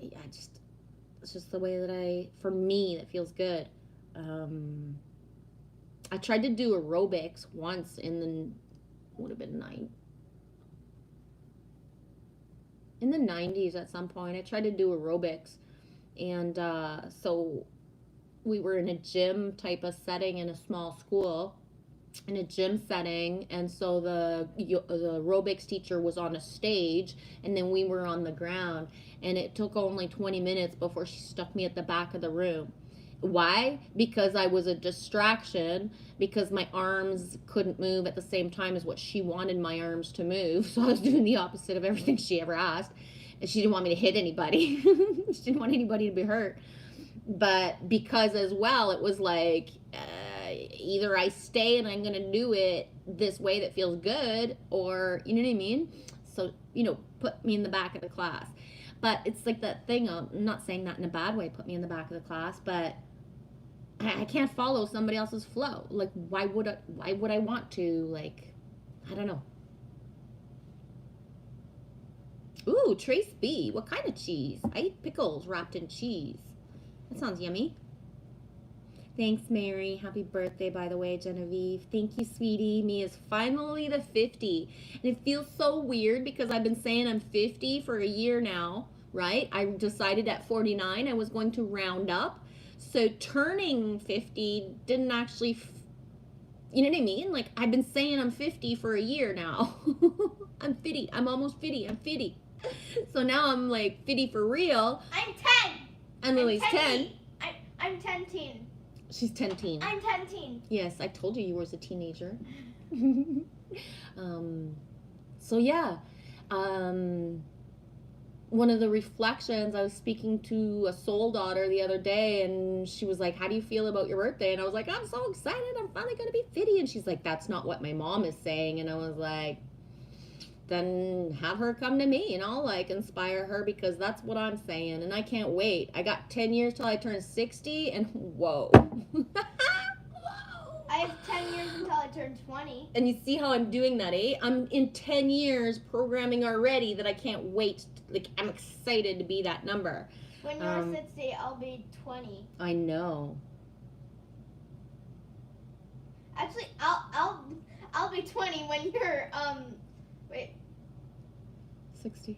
Speaker 1: I just, it's just the way that for me, that feels good. I tried to do aerobics once in the, would have been in the 90s at some point. I tried to do aerobics. And so we were in a gym type of setting in a small school, in a gym setting. And so the aerobics teacher was on a stage, and then we were on the ground. And it took only 20 minutes before she stuck me at the back of the room. Why? Because I was a distraction, because my arms couldn't move at the same time as what she wanted my arms to move. So I was doing the opposite of everything she ever asked. And she didn't want me to hit anybody. She didn't want anybody to be hurt. But because as well, it was like, either I stay and I'm going to do it this way that feels good, or, you know what I mean? So, put me in the back of the class. But it's like that thing, I'm not saying that in a bad way, put me in the back of the class, but I can't follow somebody else's flow. Like, why would I want to? Like, I don't know. Ooh, Trace B. What kind of cheese? I eat pickles wrapped in cheese. That sounds yummy. Thanks, Mary. Happy birthday, by the way, Genevieve. Thank you, sweetie. Me is finally the 50. And it feels so weird because I've been saying I'm 50 for a year now, right? I decided at 49 I was going to round up. So turning 50 didn't actually, you know what I mean? Like, I've been saying I'm 50 for a year now. I'm 50. I'm almost 50. I'm 50. So now I'm like 50 for real.
Speaker 2: I'm 10.
Speaker 1: And Lily's 10.
Speaker 2: I'm 10-teen.
Speaker 1: She's 10-teen.
Speaker 2: I'm 10-teen.
Speaker 1: Yes, I told you was a teenager. So yeah. One of the reflections, I was speaking to a soul daughter the other day, and she was like, how do you feel about your birthday? And I was like, I'm so excited. I'm finally going to be 50. And she's like, that's not what my mom is saying. And I was like, then have her come to me and I'll like inspire her, because that's what I'm saying. And I can't wait. I got 10 years till I turn 60, and whoa.
Speaker 2: I have 10 years until I turn 20.
Speaker 1: And you see how I'm doing that, eh? I'm in 10 years programming already that I can't wait. Like, I'm excited to be that number.
Speaker 2: When you're 60, I'll be 20.
Speaker 1: I know.
Speaker 2: Actually, I'll be 20 when you're wait.
Speaker 1: 60.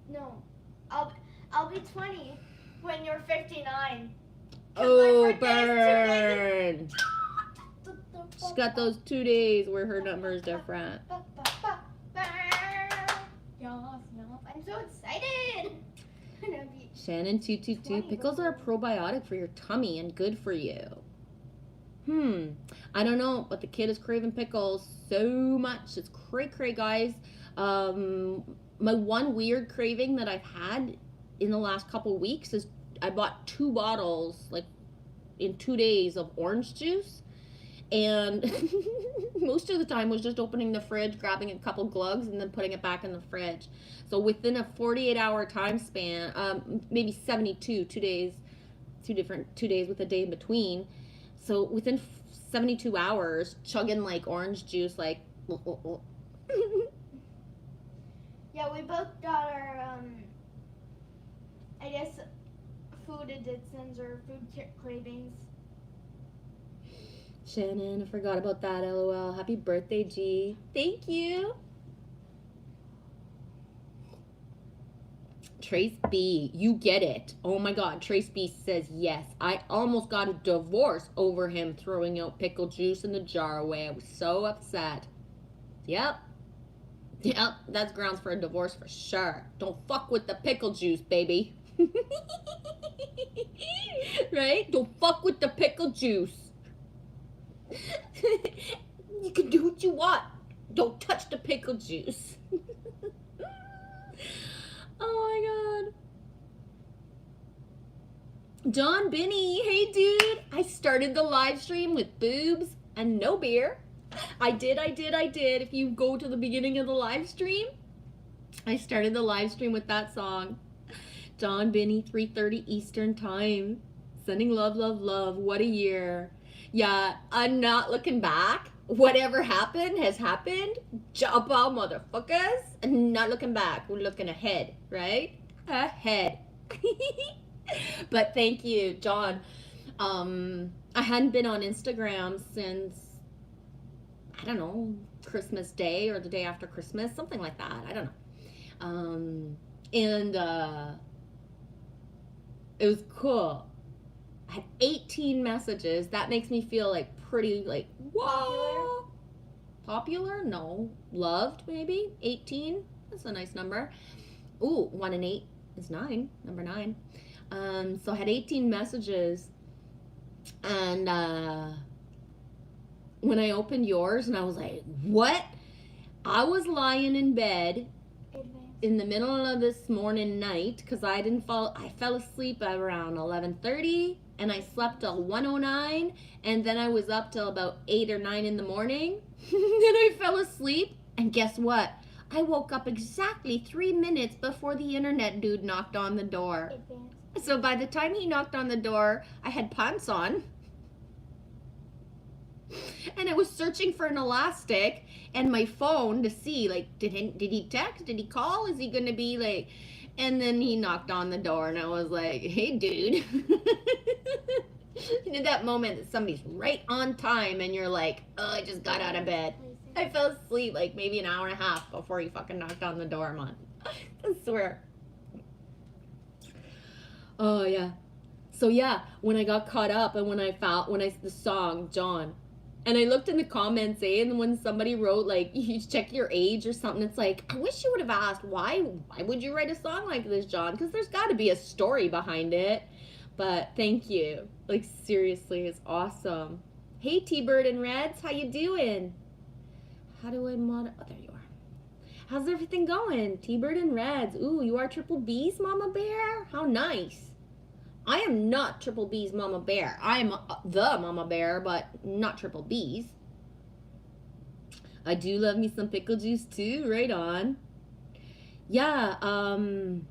Speaker 2: No, I'll be 20 when you're 59.
Speaker 1: Oh, burn! She's got those 2 days where her number is different.
Speaker 2: I'm so excited.
Speaker 1: Shannon 222. Pickles are a probiotic for your tummy and good for you. I don't know, but the kid is craving pickles so much. It's cray, guys. My one weird craving that I've had in the last couple weeks is I bought 2 bottles, like, in 2 days of orange juice. And most of the time was just opening the fridge, grabbing a couple glugs, and then putting it back in the fridge. So within a 48-hour time span, maybe 72, 2 days, 2 days with a day in between. So within 72 hours, chugging like orange juice, like.
Speaker 2: Yeah, we both got our, I guess, food addictions or food cravings.
Speaker 1: Shannon, I forgot about that, LOL. Happy birthday, G. Thank you. Trace B, you get it. Oh my God, Trace B says yes. I almost got a divorce over him throwing out pickle juice in the jar away. I was so upset. Yep, that's grounds for a divorce for sure. Don't fuck with the pickle juice, baby. Right? Don't fuck with the pickle juice. You can do what you want. Don't touch the pickle juice. Oh my John Binney, hey dude. I started the live stream with boobs and no beer. I did. If you go to the beginning of the live stream, I started the live stream with that song. John Binney, 3:30 Eastern Time. Sending love, love, love. What a year. Yeah, I'm not looking back. Whatever happened has happened. Jump out, motherfuckers. And not looking back. We're looking ahead, right? Ahead. But thank you, John. I hadn't been on Instagram since, I don't know, Christmas Day or the day after Christmas, something like that. I don't know. And it was cool. I had 18 messages. That makes me feel like pretty, like, whoa. Popular? No. Loved, maybe? 18? That's a nice number. Ooh, 1 and 8 is 9. Number 9. So I had 18 messages. And when I opened yours, and I was like, what? I was lying in bed in the middle of this morning night because I fell asleep at around 11:30 and I slept till 1:09 and then I was up till about 8 or 9 in the morning. Then I fell asleep and guess what? I woke up exactly 3 minutes before the internet dude knocked on the door. So by the time he knocked on the door, I had pants on. And I was searching for an elastic and my phone to see, like, did he text? Did he call? Is he going to be like... And then he knocked on the door and I was like, hey, dude. You know that moment that somebody's right on time and you're like, oh, I just got out of bed. I fell asleep like maybe an hour and a half before he fucking knocked on the door, man. I swear. Oh, yeah. So, yeah, when I got caught up and the song, John, and I looked in the comments, and when somebody wrote, like, you check your age or something, it's like, I wish you would have asked, why would you write a song like this, John? Because there's got to be a story behind it. But thank you. Like, seriously, it's awesome. Hey, T-Bird and Reds, how you doing? How do I mod... Oh, there you are. How's everything going? T-Bird and Reds. Ooh, you are Triple B's MommA BeaR? How nice. I am not Triple B's MommA BeaR. I am the MommA BeaR, but not Triple B's. I do love me some pickle juice too. Right on. Yeah, I've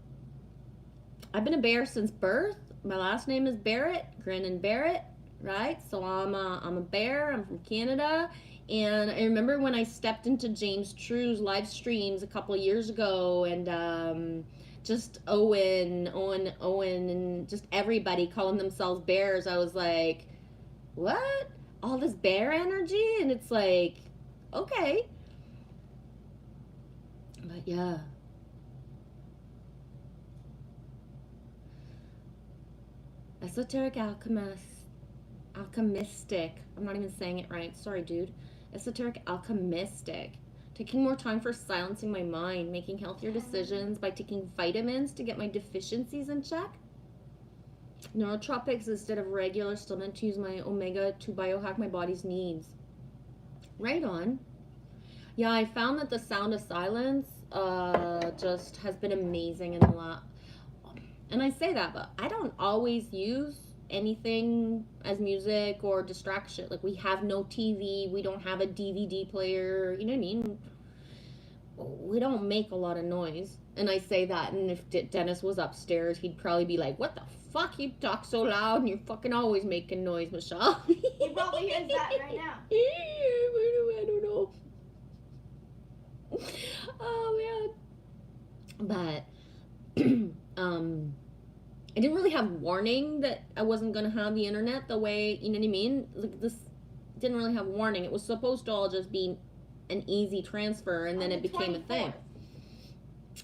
Speaker 1: been a bear since birth. My last name is Barrett, Grannon Barrett, right? So I'm a bear. I'm from Canada. And I remember when I stepped into James True's live streams a couple of years ago, and just Owen, and just everybody calling themselves bears. I was like, what? All this bear energy? And it's like, okay. But yeah. Esoteric alchemistic. I'm not even saying it right. Sorry, dude. Esoteric alchemistic. Taking more time for silencing my mind, making healthier decisions by taking vitamins to get my deficiencies in check. Neurotropics instead of regular, still meant to use my omega to biohack my body's needs. Right on. Yeah, I found that the sound of silence just has been amazing in the last... And I say that, but I don't always use anything as music or distraction. Like, we have no TV, we don't have a DVD player, you know what I mean? We don't make a lot of noise. And I say that, and if Dennis was upstairs, he'd probably be like, what the fuck, you talk so loud and you're fucking always making noise, Michelle.
Speaker 2: He probably hears that right now.
Speaker 1: I don't know. Oh, man. But, I didn't really have warning that I wasn't going to have the internet the way, you know what I mean? Like, this didn't really have warning. It was supposed to all just be an easy transfer, and then it became a thing.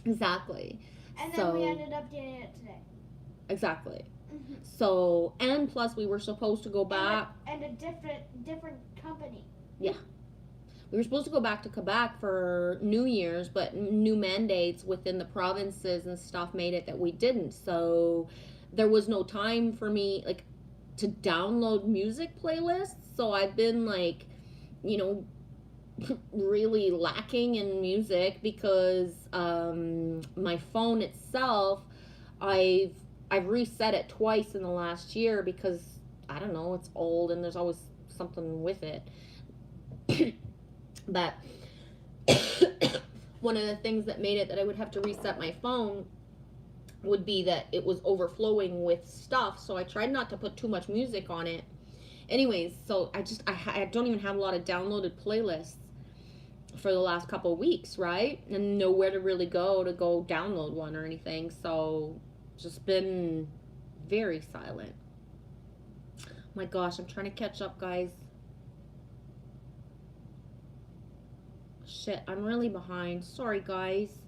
Speaker 1: Exactly.
Speaker 2: And then we ended up getting it today.
Speaker 1: Exactly. Mm-hmm. So, and plus we were supposed to go back.
Speaker 2: And a different company.
Speaker 1: Yeah. We were supposed to go back to Quebec for New Year's, but new mandates within the provinces and stuff made it that we didn't. So there was no time for me, like, to download music playlists. So I've been, like, you know, really lacking in music because my phone itself, I've I've reset it twice in the last year because I don't know, it's old and there's always something with it. But one of the things that made it that I would have to reset my phone would be that it was overflowing with stuff, so I tried not to put too much music on it. Anyways, so I don't even have a lot of downloaded playlists for the last couple of weeks, right? And nowhere to really go download one or anything. So just been very silent. My gosh, I'm trying to catch up, guys. Shit, I'm really behind. Sorry, guys.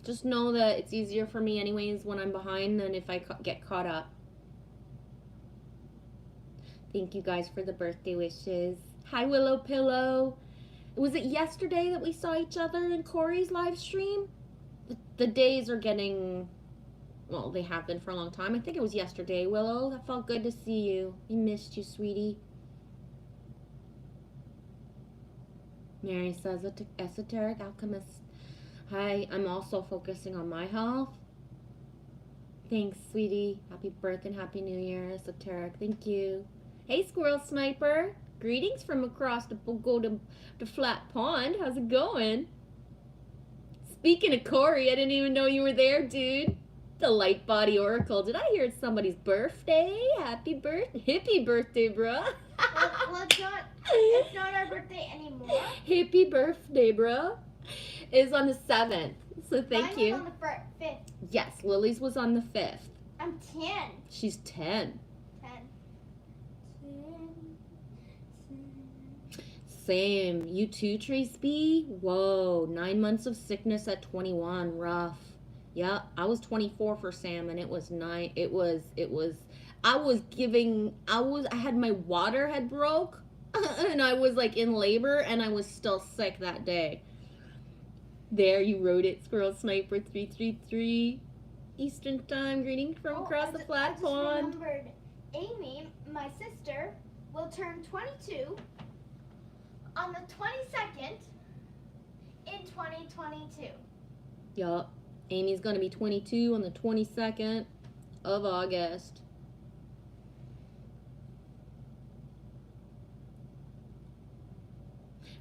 Speaker 1: Just know that it's easier for me anyways when I'm behind than if I get caught up. Thank you guys for the birthday wishes. Hi, Willow Pillow. Was it yesterday that we saw each other in Corey's live stream? The days are getting, well, they have been for a long time. I think it was yesterday, Willow. That felt good to see you. I missed you, sweetie. Mary says, esoteric alchemist. Hi, I'm also focusing on my health. Thanks, sweetie. Happy birthday and Happy New Year, esoteric. Thank you. Hey, Squirrel Sniper. Greetings from across the Flat Pond. How's it going? Speaking of Corey, I didn't even know you were there, dude. The Light Body Oracle. Did I hear it's somebody's birthday? Happy birthday. Hippie birthday, bruh.
Speaker 2: Well, it's not our birthday anymore.
Speaker 1: Hippie birthday, bruh. It is on the 7th. So thank you.
Speaker 2: Mine was on the 5th.
Speaker 1: Yes, Lily's was on the 5th.
Speaker 2: I'm 10.
Speaker 1: She's 10.
Speaker 2: 10.
Speaker 1: Same. You too, Trace B? Whoa, 9 months of sickness at 21. Rough. Yeah, I was 24 for Sam, and it was I had my water had broke, and I was like in labor, and I was still sick that day. There, you wrote it, Squirrel Sniper 333 Eastern Time. Greetings from across the flat pond.
Speaker 2: I just remembered Amy, my sister, will turn 22 on the 22nd in 2022.
Speaker 1: Yup. Amy's going to be 22 on the 22nd of August.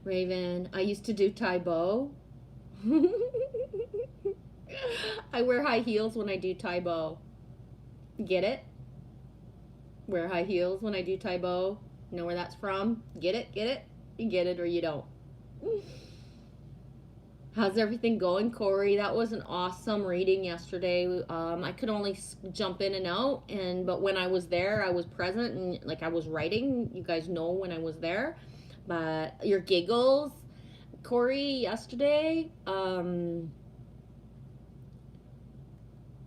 Speaker 1: Raven, I used to do Tai Bo. I wear high heels when I do Tai Bo. Get it? Wear high heels when I do Tai Bo. You know where that's from? Get it? Get it? You get it or you don't. How's everything going, Corey? That was an awesome reading yesterday. I could only jump in and out, but when I was there, I was present and like I was writing. You guys know when I was there. But your giggles, Corey, yesterday,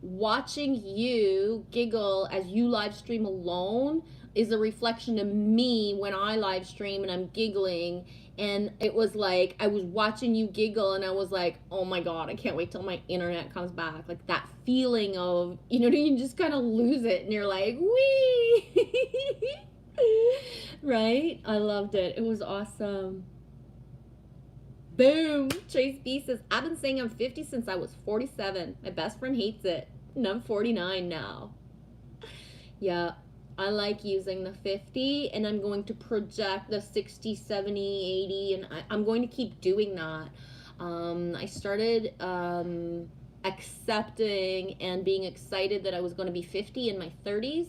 Speaker 1: watching you giggle as you live stream alone is a reflection of me when I live stream and I'm giggling. And it was like, I was watching you giggle and I was like, oh my God, I can't wait till my internet comes back. Like that feeling of, you just kind of lose it and you're like, wee. Right? I loved it. It was awesome. Boom. Trace B says, I've been saying I'm 50 since I was 47. My best friend hates it. And I'm 49 now. Yeah. I like using the 50 and I'm going to project the 60, 70, 80 and I'm going to keep doing that. I started accepting and being excited that I was going to be 50 in my 30s.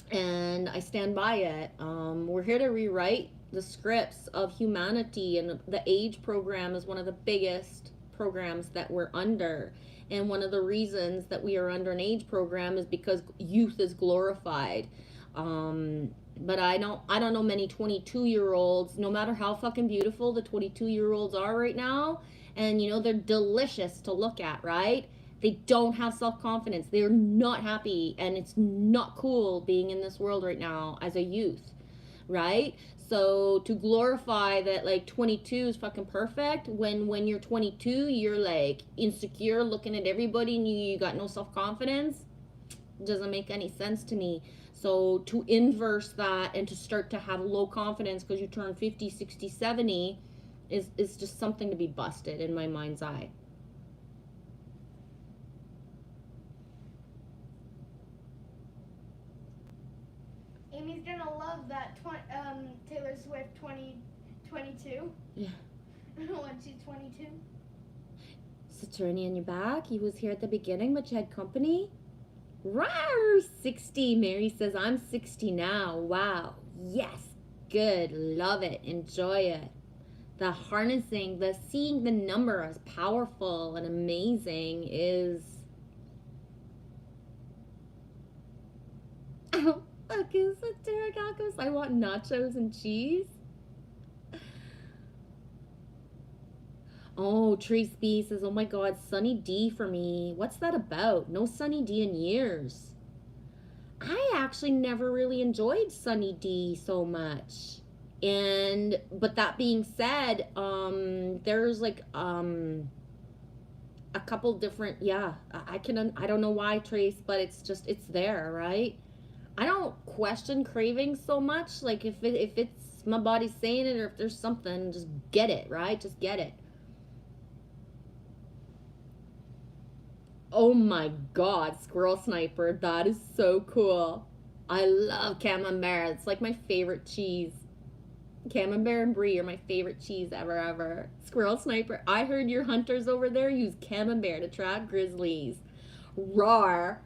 Speaker 1: And I stand by it. We're here to rewrite the scripts of humanity, and the age program is one of the biggest programs that we're under. And one of the reasons that we are under an age program is because youth is glorified. But I don't know many 22-year-olds, no matter how fucking beautiful the 22-year-olds are right now, and they're delicious to look at, right? They don't have self-confidence. They're not happy, and it's not cool being in this world right now as a youth, right? So to glorify that like 22 is fucking perfect when you're 22, you're like insecure looking at everybody and you got no self-confidence, doesn't make any sense to me. So to inverse that and to start to have low confidence because you turn 50, 60, 70 is just something to be busted in my mind's eye.
Speaker 2: Swift 2022.
Speaker 1: Yeah.
Speaker 2: When she's 22.
Speaker 1: Saturnian, you're back. You was here at the beginning, but you had company. Rawr, 60. Mary says, I'm 60 now. Wow. Yes. Good. Love it. Enjoy it. The harnessing, the seeing the number as powerful and amazing is... Oh, okay, Saturicacos. I want nachos and cheese. Oh, Trace B says, oh my god, Sunny D for me. What's that about? No Sunny D in years. I actually never really enjoyed Sunny D so much. But that being said, there's like a couple different, I don't know why, Trace, but it's there, right? I don't question cravings so much. Like if it's my body saying it, or if there's something, just get it, right? Just get it. Oh my god, Squirrel Sniper, that is so cool. I love Camembert. It's like my favorite cheese. Camembert and Brie are my favorite cheese ever. Squirrel Sniper, I heard your hunters over there use Camembert to trap grizzlies. Roar.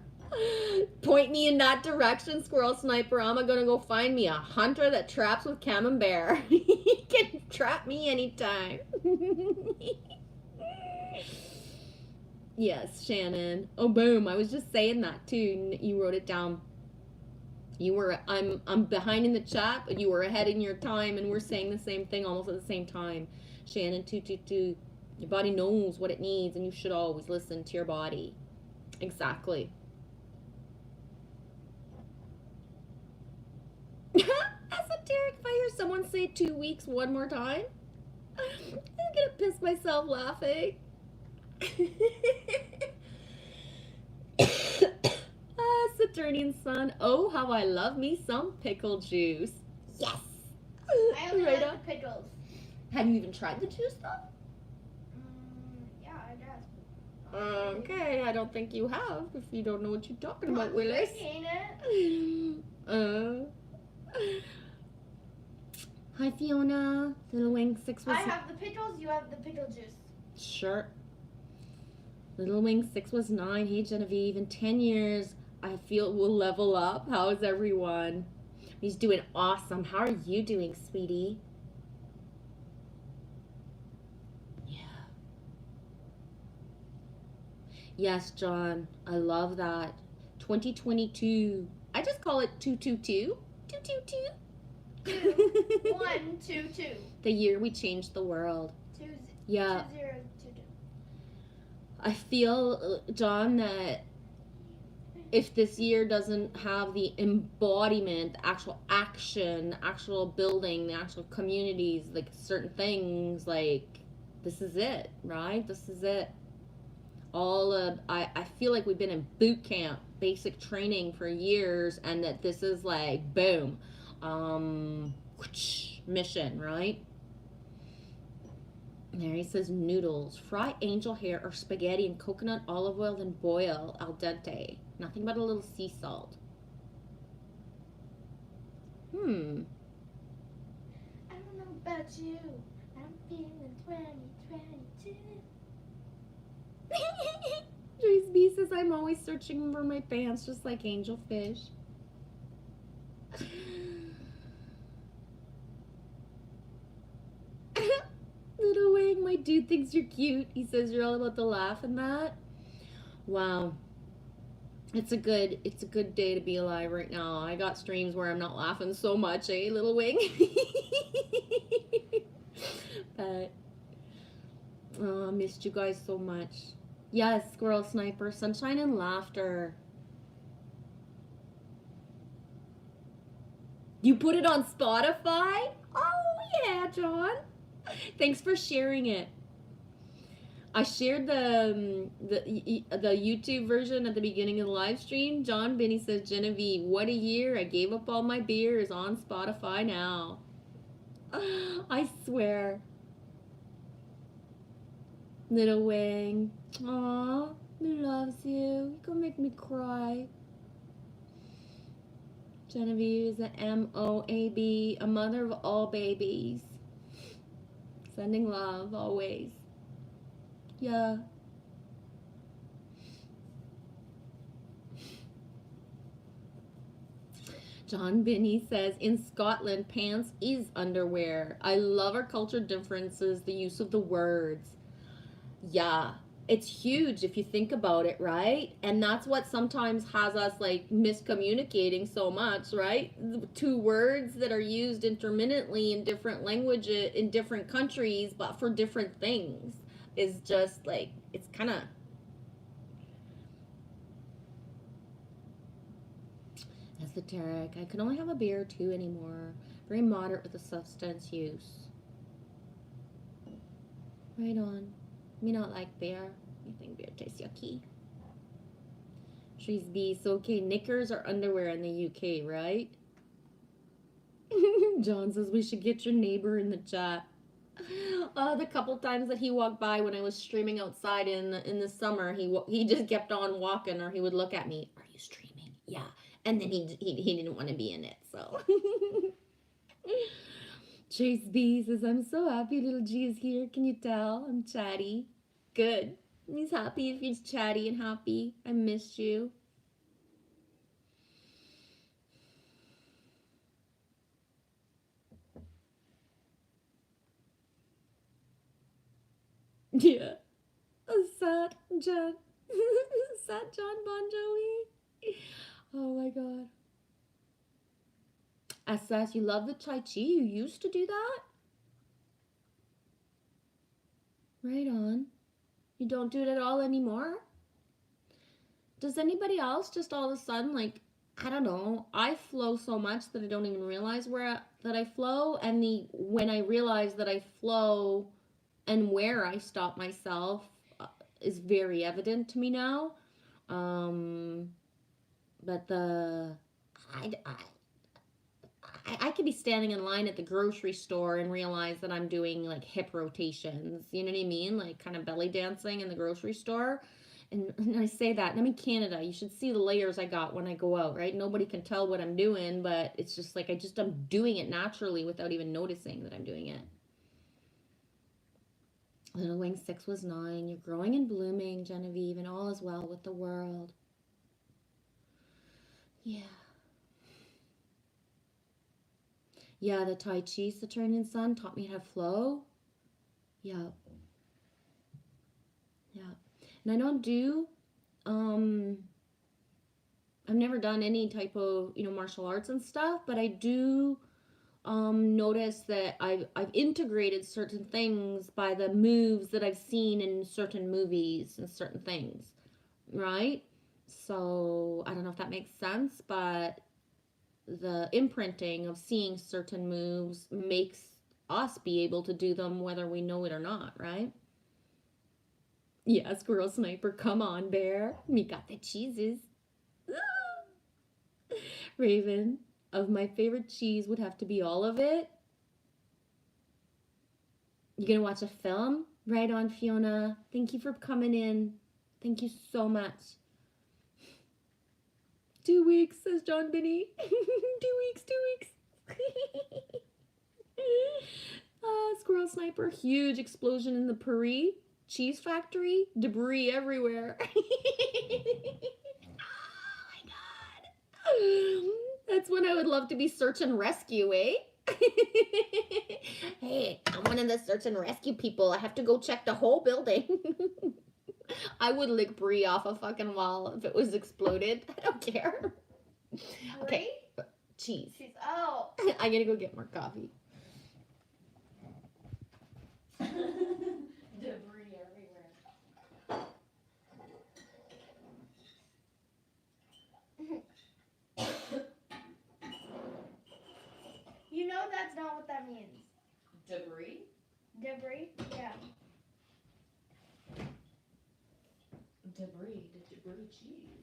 Speaker 1: Point me in that direction, Squirrel Sniper. I'm gonna go find me a hunter that traps with Camembert. He can trap me anytime. Yes, Shannon. Oh, boom. I was just saying that too. You wrote it down. I'm behind in the chat, but you were ahead in your time, and we're saying the same thing almost at the same time. Shannon 222. Your body knows what it needs, and you should always listen to your body. Exactly. Esoteric, if I hear someone say 2 weeks one more time, I'm gonna piss myself laughing. Saturnian Sun. Oh, how I love me some pickle juice. Yes.
Speaker 2: I only
Speaker 1: Right
Speaker 2: like
Speaker 1: on.
Speaker 2: the pickles.
Speaker 1: Have you even tried the juice though?
Speaker 2: Yeah, I guess.
Speaker 1: Okay, I don't think you have. If you don't know what you're talking about,
Speaker 2: I'm
Speaker 1: Willis.
Speaker 2: drinking it.
Speaker 1: Hi Fiona. Little Wing 6 was.
Speaker 2: I have the pickles. You have the pickle juice.
Speaker 1: Sure. Little Wing 6 was 9. Hey Genevieve. In 10 years, I feel we'll level up. How's everyone? He's doing awesome. How are you doing, sweetie? Yeah. Yes, John. I love that. 2022. I just call it 222. 222.
Speaker 2: 1, 2, 2.
Speaker 1: The year we changed the world. Yeah.
Speaker 2: 2, 0, 2, 2.
Speaker 1: I feel, John, that if this year doesn't have the embodiment, the actual action, actual building, the actual communities, like certain things, like this is it, right? This is it. I feel like we've been in boot camp, basic training for years, and that this is like, boom, mission, right? Mary says noodles, fry angel hair or spaghetti in coconut, olive oil, then boil al dente. Nothing but a little sea salt.
Speaker 2: I don't know about you. I'm feeling 2022.
Speaker 1: Joyce B says I'm always searching for my pants just like angel fish. Little Wing, my dude thinks you're cute. He says you're all about the laugh and that. Wow. It's a good day to be alive right now. I got streams where I'm not laughing so much, eh, Little Wing? But oh, I missed you guys so much. Yes, Squirrel Sniper, sunshine and laughter. You put it on Spotify? Oh yeah, John. Thanks for sharing it. I shared the YouTube version at the beginning of the live stream. John Binney says, Genevieve, what a year. I gave up all my beer is on Spotify now. I swear. Little Wing. Aw, he loves you. You gonna make me cry. Genevieve is a MoAB, a mother of all babies. Sending love always. Yeah. John Binney says, in Scotland, pants is underwear. I love our culture differences, the use of the words. Yeah, it's huge if you think about it, right? And that's what sometimes has us like miscommunicating so much, right? The two words that are used intermittently in different languages in different countries, but for different things is just like, it's kind of esoteric. I can only have a beer or two anymore. Very moderate with the substance use. Right on. Me not like beer. I think beer tastes yucky. Trees B. So okay, knickers are underwear in the UK, right? John says we should get your neighbor in the chat. The couple times that he walked by when I was streaming outside in the summer, he just kept on walking, or he would look at me. Are you streaming? Yeah. And then he didn't want to be in it, so. Chase B says, I'm so happy little G is here. Can you tell? I'm chatty. Good. He's happy if he's chatty and happy. I missed you. Yeah. Sad John. Sad John Bon Jovi. Oh my god. SS, you love the Tai Chi? You used to do that? Right on. You don't do it at all anymore? Does anybody else just all of a sudden, like, I don't know, I flow so much that I don't even realize that I flow, and when I realize that I flow and where I stop myself is very evident to me now. But I could be standing in line at the grocery store and realize that I'm doing like hip rotations. You know what I mean? Like kind of belly dancing in the grocery store. And I say that, and I'm in Canada. You should see the layers I got when I go out, right? Nobody can tell what I'm doing, but it's just like I'm doing it naturally without even noticing that I'm doing it. Little Wing 6 was 9. You're growing and blooming, Genevieve, and all is well with the world. Yeah. Yeah, the Tai Chi Saturnian Sun taught me how to flow. Yeah. Yeah. And I don't do, I've never done any type of, martial arts and stuff, but I do notice that I've integrated certain things by the moves that I've seen in certain movies and certain things, right? So I don't know if that makes sense, but the imprinting of seeing certain moves makes us be able to do them whether we know it or not, right? Yeah, Squirrel Sniper, come on, bear. Me got the cheeses. Raven, of my favorite cheese would have to be all of it. You gonna watch a film? Right on, Fiona. Thank you for coming in. Thank you so much. 2 weeks, says John Binney. 2 weeks. Squirrel Sniper, huge explosion in the Paris cheese factory. Debris everywhere. Oh my god. That's when I would love to be search and rescue, eh? Hey, I'm one of the search and rescue people. I have to go check the whole building. I would lick Brie off a fucking wall if it was exploded. I don't care. Okay, cheese.
Speaker 2: Oh.
Speaker 1: I gotta go get more coffee.
Speaker 2: Debris everywhere. You know that's not what that means.
Speaker 1: Debris?
Speaker 2: Debris? Yeah.
Speaker 1: Debris cheese.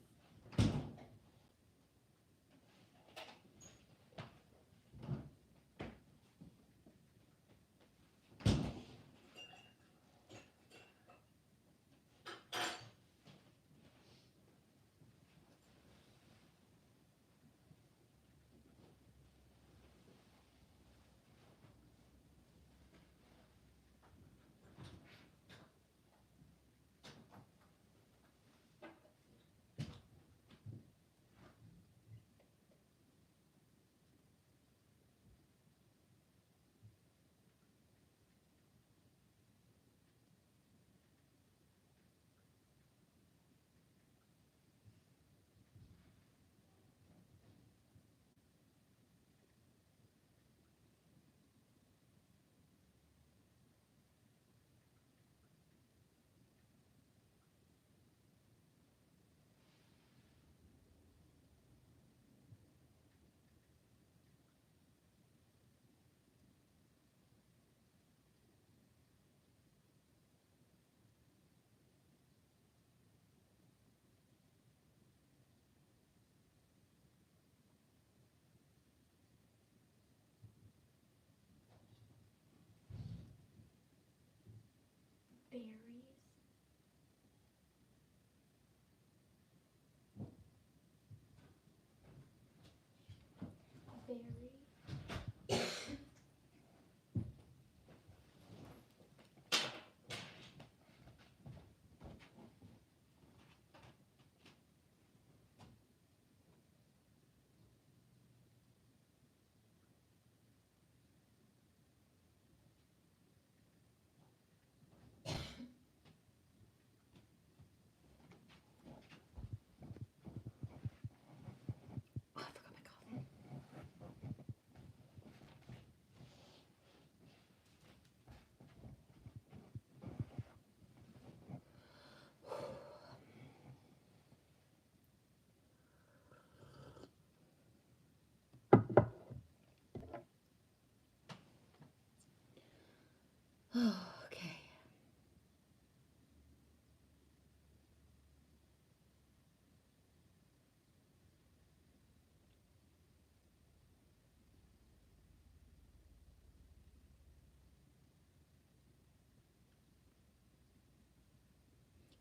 Speaker 1: Okay.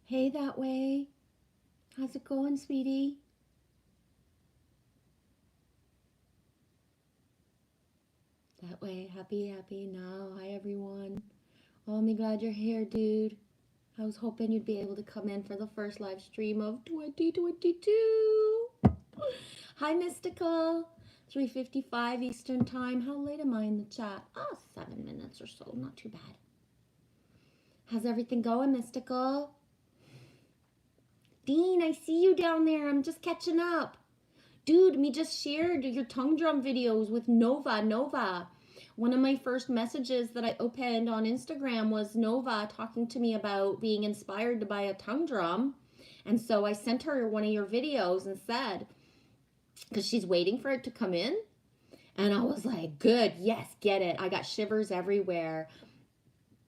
Speaker 1: Hey, that way. How's it going, sweetie? That way. Happy, happy now. Hi, everyone. Oh, me glad you're here, dude. I was hoping you'd be able to come in for the first live stream of 2022. Hi, Mystical. 3:55 Eastern Time. How late am I in the chat? Oh, 7 minutes or so. Not too bad. How's everything going, Mystical? Dean, I see you down there. I'm just catching up. Dude, me just shared your tongue drum videos with Nova. One of my first messages that I opened on Instagram was Nova talking to me about being inspired to buy a tongue drum. And so I sent her one of your videos and said, because she's waiting for it to come in. And I was like, good, yes, get it. I got shivers everywhere.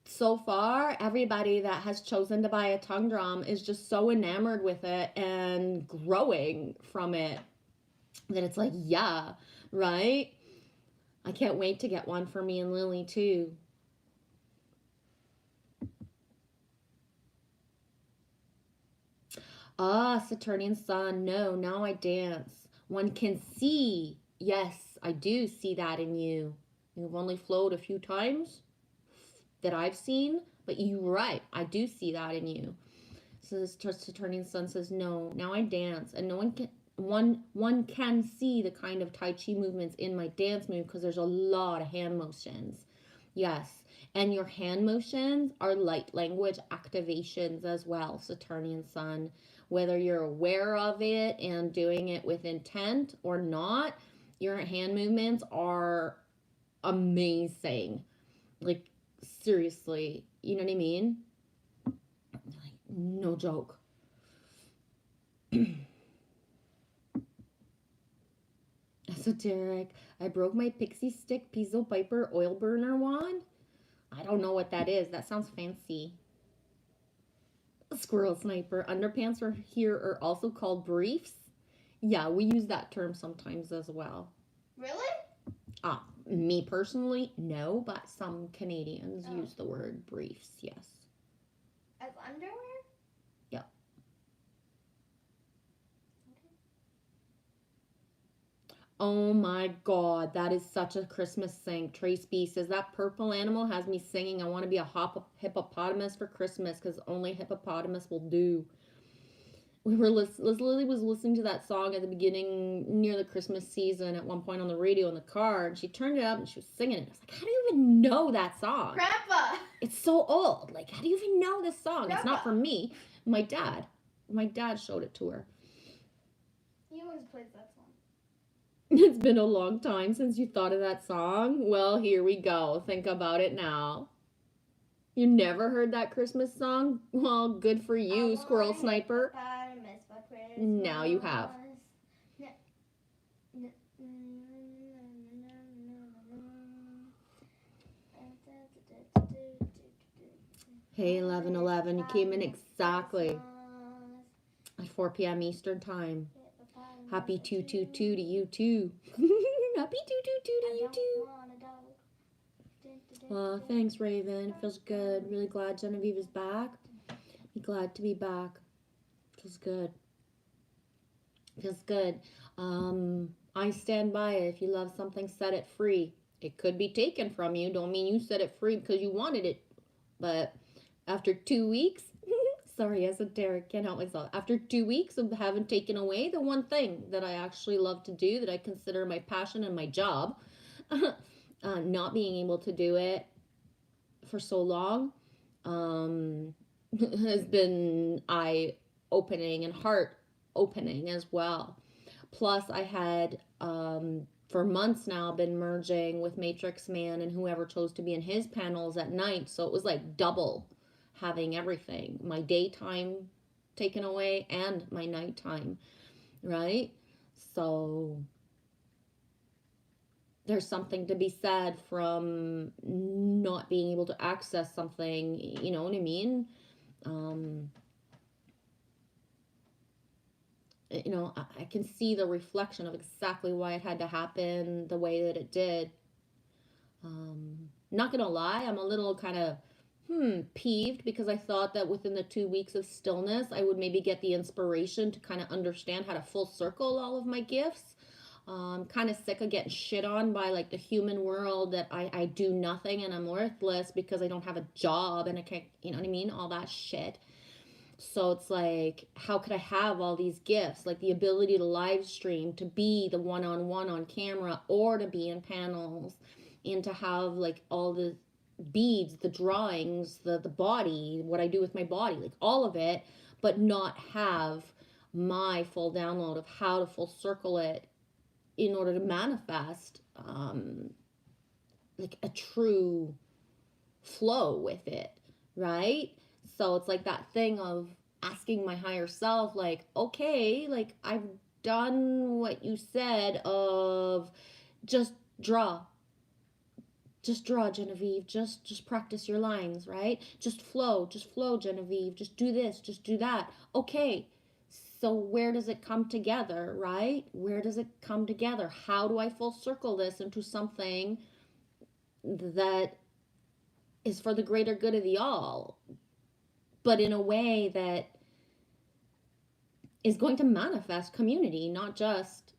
Speaker 1: So far, everybody that has chosen to buy a tongue drum is just so enamored with it and growing from it that it's like, yeah, right? I can't wait to get one for me and Lily too. Ah, Saturnian Sun, no, now I dance. One can see, yes, I do see that in you. You've only flowed a few times that I've seen, but you're right, I do see that in you. So this Saturnian Sun says, no, now I dance, and no one can, one can see the kind of Tai Chi movements in my dance move because there's a lot of hand motions. Yes, and your hand motions are light language activations as well, Saturnian Sun. Whether you're aware of it and doing it with intent or not, your hand movements are amazing. Like, seriously, you know what I mean? Like, no joke. Esoteric. I broke my pixie stick piezo piper oil burner wand. I don't know what that is. That sounds fancy. Squirrel sniper. Underpants are here are also called briefs. Yeah, we use that term sometimes as well.
Speaker 2: Really?
Speaker 1: Me personally, no, but some Canadians use the word briefs, yes.
Speaker 2: As underwear?
Speaker 1: Yep. Oh my god, that is such a Christmas thing. Trace B says that purple animal has me singing. I want to be a hippopotamus for Christmas because only hippopotamus will do. Lily was listening to that song at the beginning near the Christmas season at one point on the radio in the car, and she turned it up and she was singing it. I was like, how do you even know that song?
Speaker 2: Grandpa!
Speaker 1: It's so old. Like, how do you even know this song?
Speaker 2: Grandpa.
Speaker 1: It's not for me. My dad showed it to her.
Speaker 2: He always plays that song.
Speaker 1: It's been a long time since you thought of that song. Well, here we go. Think about it now. You never heard that Christmas song? Well, good for you, Squirrel Sniper. Now you have. Hey, 11:11. You came in exactly at 4 p.m. Eastern Time. Happy 222 to you too. Happy 222 to you too. Well, thanks, Raven. Feels good. Really glad Genevieve is back. Be glad to be back. Feels good. Feels good. I stand by it. If you love something, set it free. It could be taken from you. Don't mean you set it free because you wanted it. But after 2 weeks, sorry, esoteric, can't help myself. After 2 weeks of having taken away the one thing that I actually love to do, that I consider my passion and my job, not being able to do it for so long has been eye-opening and heart-opening as well. Plus, I had, for months now, been merging with Matrix Man and whoever chose to be in his panels at night, so it was like double having everything, my daytime taken away and my nighttime, right? So there's something to be said from not being able to access something, you know what I mean? Um, I can see the reflection of exactly why it had to happen the way that it did. Not gonna lie, I'm a little kind of peeved because I thought that within the 2 weeks of stillness, I would maybe get the inspiration to kind of understand how to full circle all of my gifts. Kind of sick of getting shit on by like the human world that I do nothing and I'm worthless because I don't have a job and I can't, you know what I mean? All that shit. So it's like, how could I have all these gifts? Like the ability to live stream, to be the one on one on camera, or to be in panels, and to have like all the beads, the drawings, the body, what I do with my body, like all of it, but not have my full download of how to full circle it in order to manifest like a true flow with it, right? So it's like that thing of asking my higher self, like, okay, like I've done what you said of just draw. Just draw, Genevieve. Just practice your lines, right? Just flow, Genevieve. Just do this, just do that. Okay. So where does it come together, right? Where does it come together? How do I full circle this into something that is for the greater good of the all, but in a way that is going to manifest community, not just,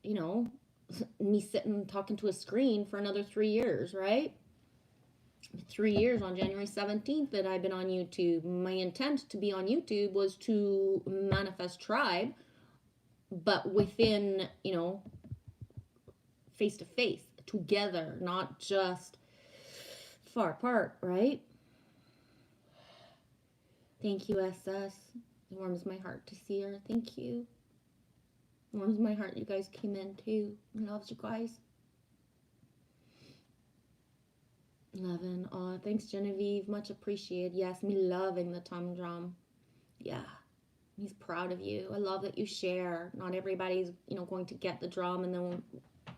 Speaker 1: me sitting talking to a screen for another 3 years, right? 3 years on January 17th that I've been on YouTube. My intent to be on YouTube was to manifest tribe, but within, face to face, together, not just far apart, right? Thank you, SS. It warms my heart to see her. Thank you. It warms my heart you guys came in too. Loves you guys. 11. Oh, thanks, Genevieve. Much appreciated. Yes, me loving the Tom Drum. Yeah. He's proud of you. I love that you share. Not everybody's, going to get the drum, and then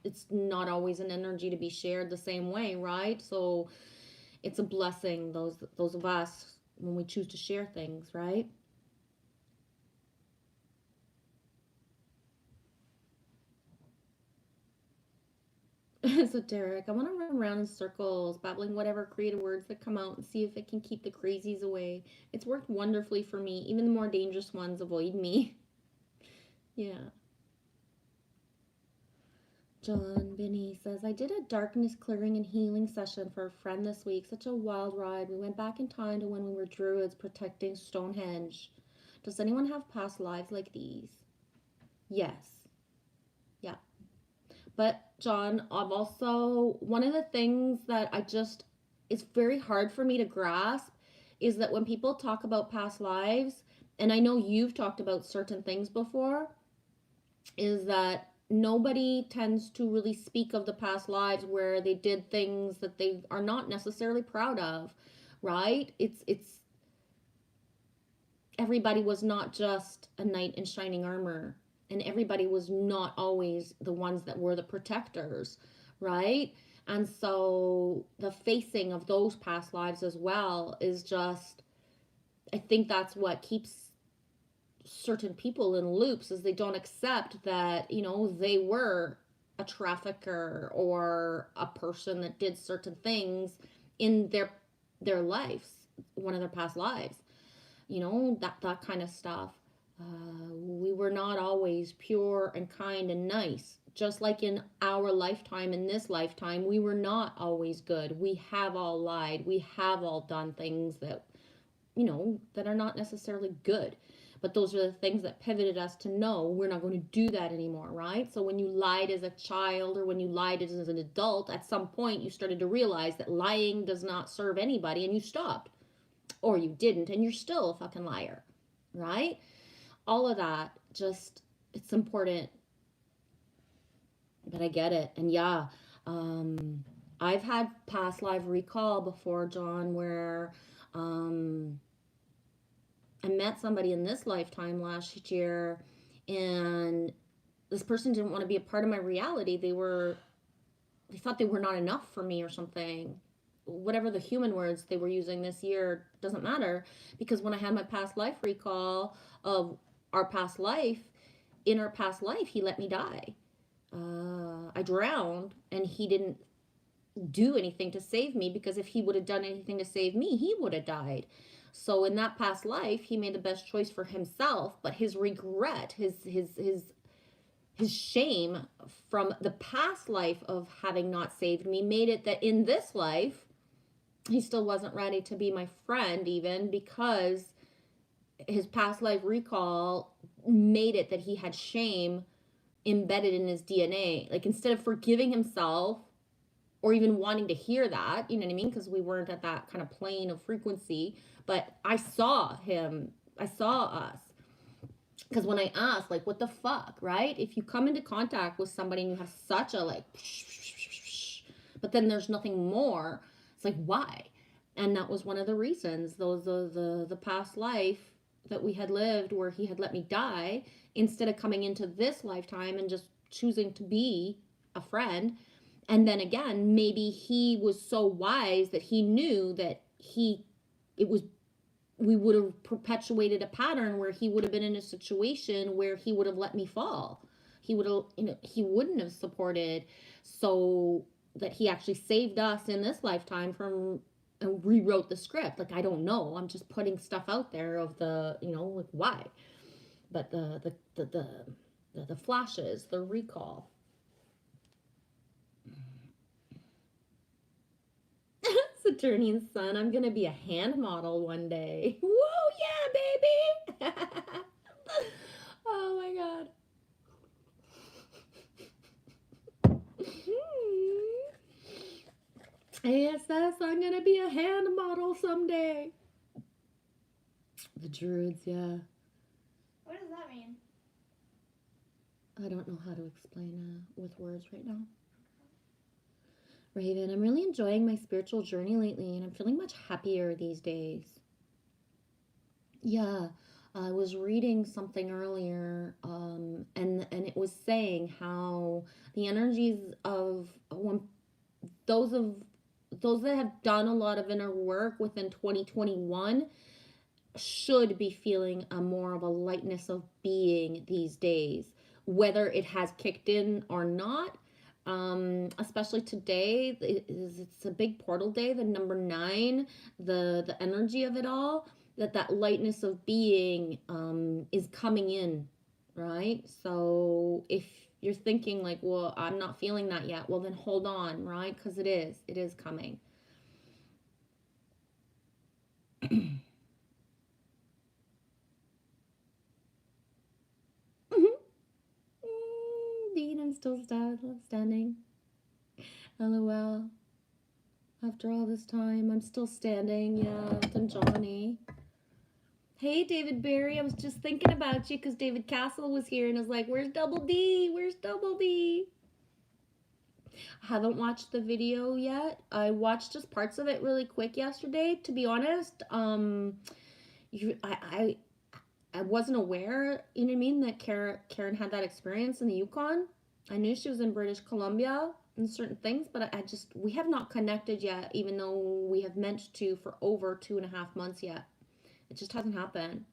Speaker 1: it's not always an energy to be shared the same way, right? So it's a blessing, those of us, when we choose to share things, right? Esoteric. I want to run around in circles, babbling whatever creative words that come out and see if it can keep the crazies away. It's worked wonderfully for me. Even the more dangerous ones avoid me. Yeah. John Binney says, I did a darkness clearing and healing session for a friend this week. Such a wild ride. We went back in time to when we were druids protecting Stonehenge. Does anyone have past lives like these? Yes. Yeah. But John, I've also, one of the things that it's very hard for me to grasp is that when people talk about past lives, and I know you've talked about certain things before, is that nobody tends to really speak of the past lives where they did things that they are not necessarily proud of, right? It's everybody was not just a knight in shining armor, and everybody was not always the ones that were the protectors, right? And so the facing of those past lives as well is just, I think that's what keeps certain people in loops, is they don't accept that, they were a trafficker or a person that did certain things in their lives, one of their past lives, that kind of stuff. We were not always pure and kind and nice. Just like in our lifetime, in this lifetime, we were not always good. We have all lied. We have all done things that, that are not necessarily good. But those are the things that pivoted us to know we're not going to do that anymore, right? So when you lied as a child or when you lied as an adult, at some point you started to realize that lying does not serve anybody and you stopped. Or you didn't and you're still a fucking liar, right? All of that, just, it's important. But I get it. And yeah, I've had past live recall before, John, where I met somebody in this lifetime last year, and this person didn't want to be a part of my reality. They were they thought they were not enough for me or something. Whatever the human words they were using this year doesn't matter, because when I had my past life recall of our past life, in our past life, he let me die. I drowned, and he didn't do anything to save me, because if he would have done anything to save me, he would have died. So in that past life, he made the best choice for himself, but his regret, his shame from the past life of having not saved me made it that in this life he still wasn't ready to be my friend, even because his past life recall made it that he had shame embedded in his DNA. Like, instead of forgiving himself or even wanting to hear that, you know what I mean? Because we weren't at that kind of plane of frequency. But I saw him, I saw us. Because when I asked, like, what the fuck, right? If you come into contact with somebody and you have such a, like, but then there's nothing more, it's like, why? And that was one of the reasons. Those the past life that we had lived where he had let me die, instead of coming into this lifetime and just choosing to be a friend. And then again, maybe he was so wise that he knew that it was, we would have perpetuated a pattern where he would have been in a situation where he would have let me fall. He would have, he wouldn't have supported, so that he actually saved us in this lifetime from, and rewrote the script. Like, I don't know. I'm just putting stuff out there of the, like, why. But the flashes, the recall. Saturnian sun, I'm gonna be a hand model one day. Whoa, yeah, baby! Oh my god. ASS, I'm gonna be a hand model someday. The druids, yeah.
Speaker 2: What does that mean?
Speaker 1: I don't know how to explain with words right now. Raven, I'm really enjoying my spiritual journey lately, and I'm feeling much happier these days. Yeah, I was reading something earlier, and it was saying how the energies of when those of those that have done a lot of inner work within 2021 should be feeling a more of a lightness of being these days, whether it has kicked in or not. Especially today, it's a big portal day, the number 9, the energy of it all, that lightness of being is coming in, right? So if you're thinking like, well, I'm not feeling that yet, well, then hold on, right? Because it is coming. Dean, I'm still standing. LOL. After all this time, I'm still standing. Yeah, I'm Johnny. Hey, David Barry, I was just thinking about you because David Castle was here and I was like, where's Double D? Where's Double D? I haven't watched the video yet. I watched just parts of it really quick yesterday, to be honest. I wasn't aware, you know what I mean, that Karen had that experience in the Yukon. I knew she was in British Columbia and certain things, but we have not connected yet, even though we have meant to for over 2.5 months yet. It just hasn't happened.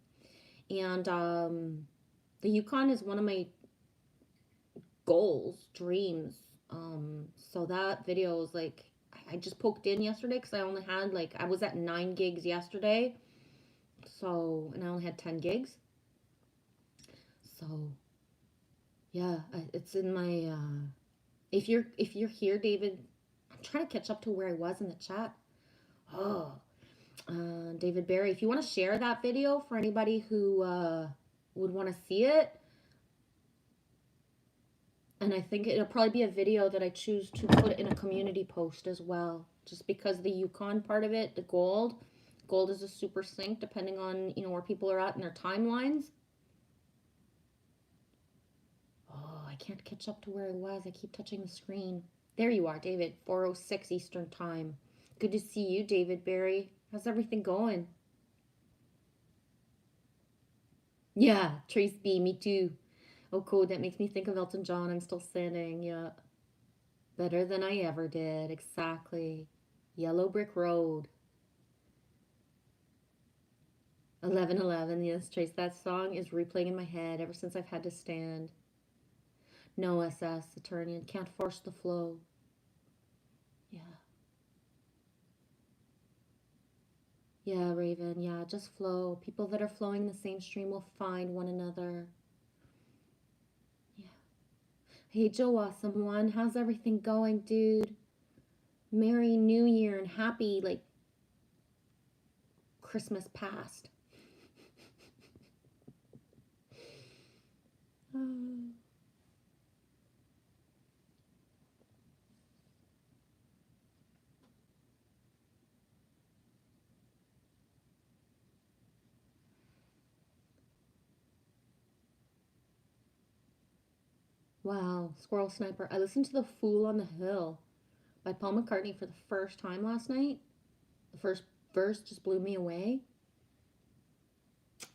Speaker 1: And the Yukon is one of my goals, dreams. So that video is like, I just poked in yesterday because I only had I was at 9 gigs yesterday. So, and I only had 10 gigs. So, yeah, it's in my, if you're here, David, I'm trying to catch up to where I was in the chat. Oh, David Barry, if you want to share that video for anybody who would want to see it, and I think it'll probably be a video that I choose to put in a community post as well, just because the Yukon part of it, the gold is a super sync depending on, where people are at in their timelines. Oh, I can't catch up to where I was. I keep touching the screen. There you are, David, 4:06 Eastern Time. Good to see you, David Barry. How's everything going? Yeah, Trace B, me too. Oh, cool. That makes me think of Elton John. I'm still standing. Yeah. Better than I ever did. Exactly. Yellow Brick Road. 11:11. Yes, Trace. That song is replaying in my head ever since I've had to stand. No SS, attorney. Can't force the flow. Yeah. Yeah, Raven. Yeah, just flow. People that are flowing the same stream will find one another. Yeah. Hey, Joe, awesome one. How's everything going, dude? Merry New Year and happy, like, Christmas past. Wow, Squirrel Sniper. I listened to The Fool on the Hill by Paul McCartney for the first time last night. The first verse just blew me away.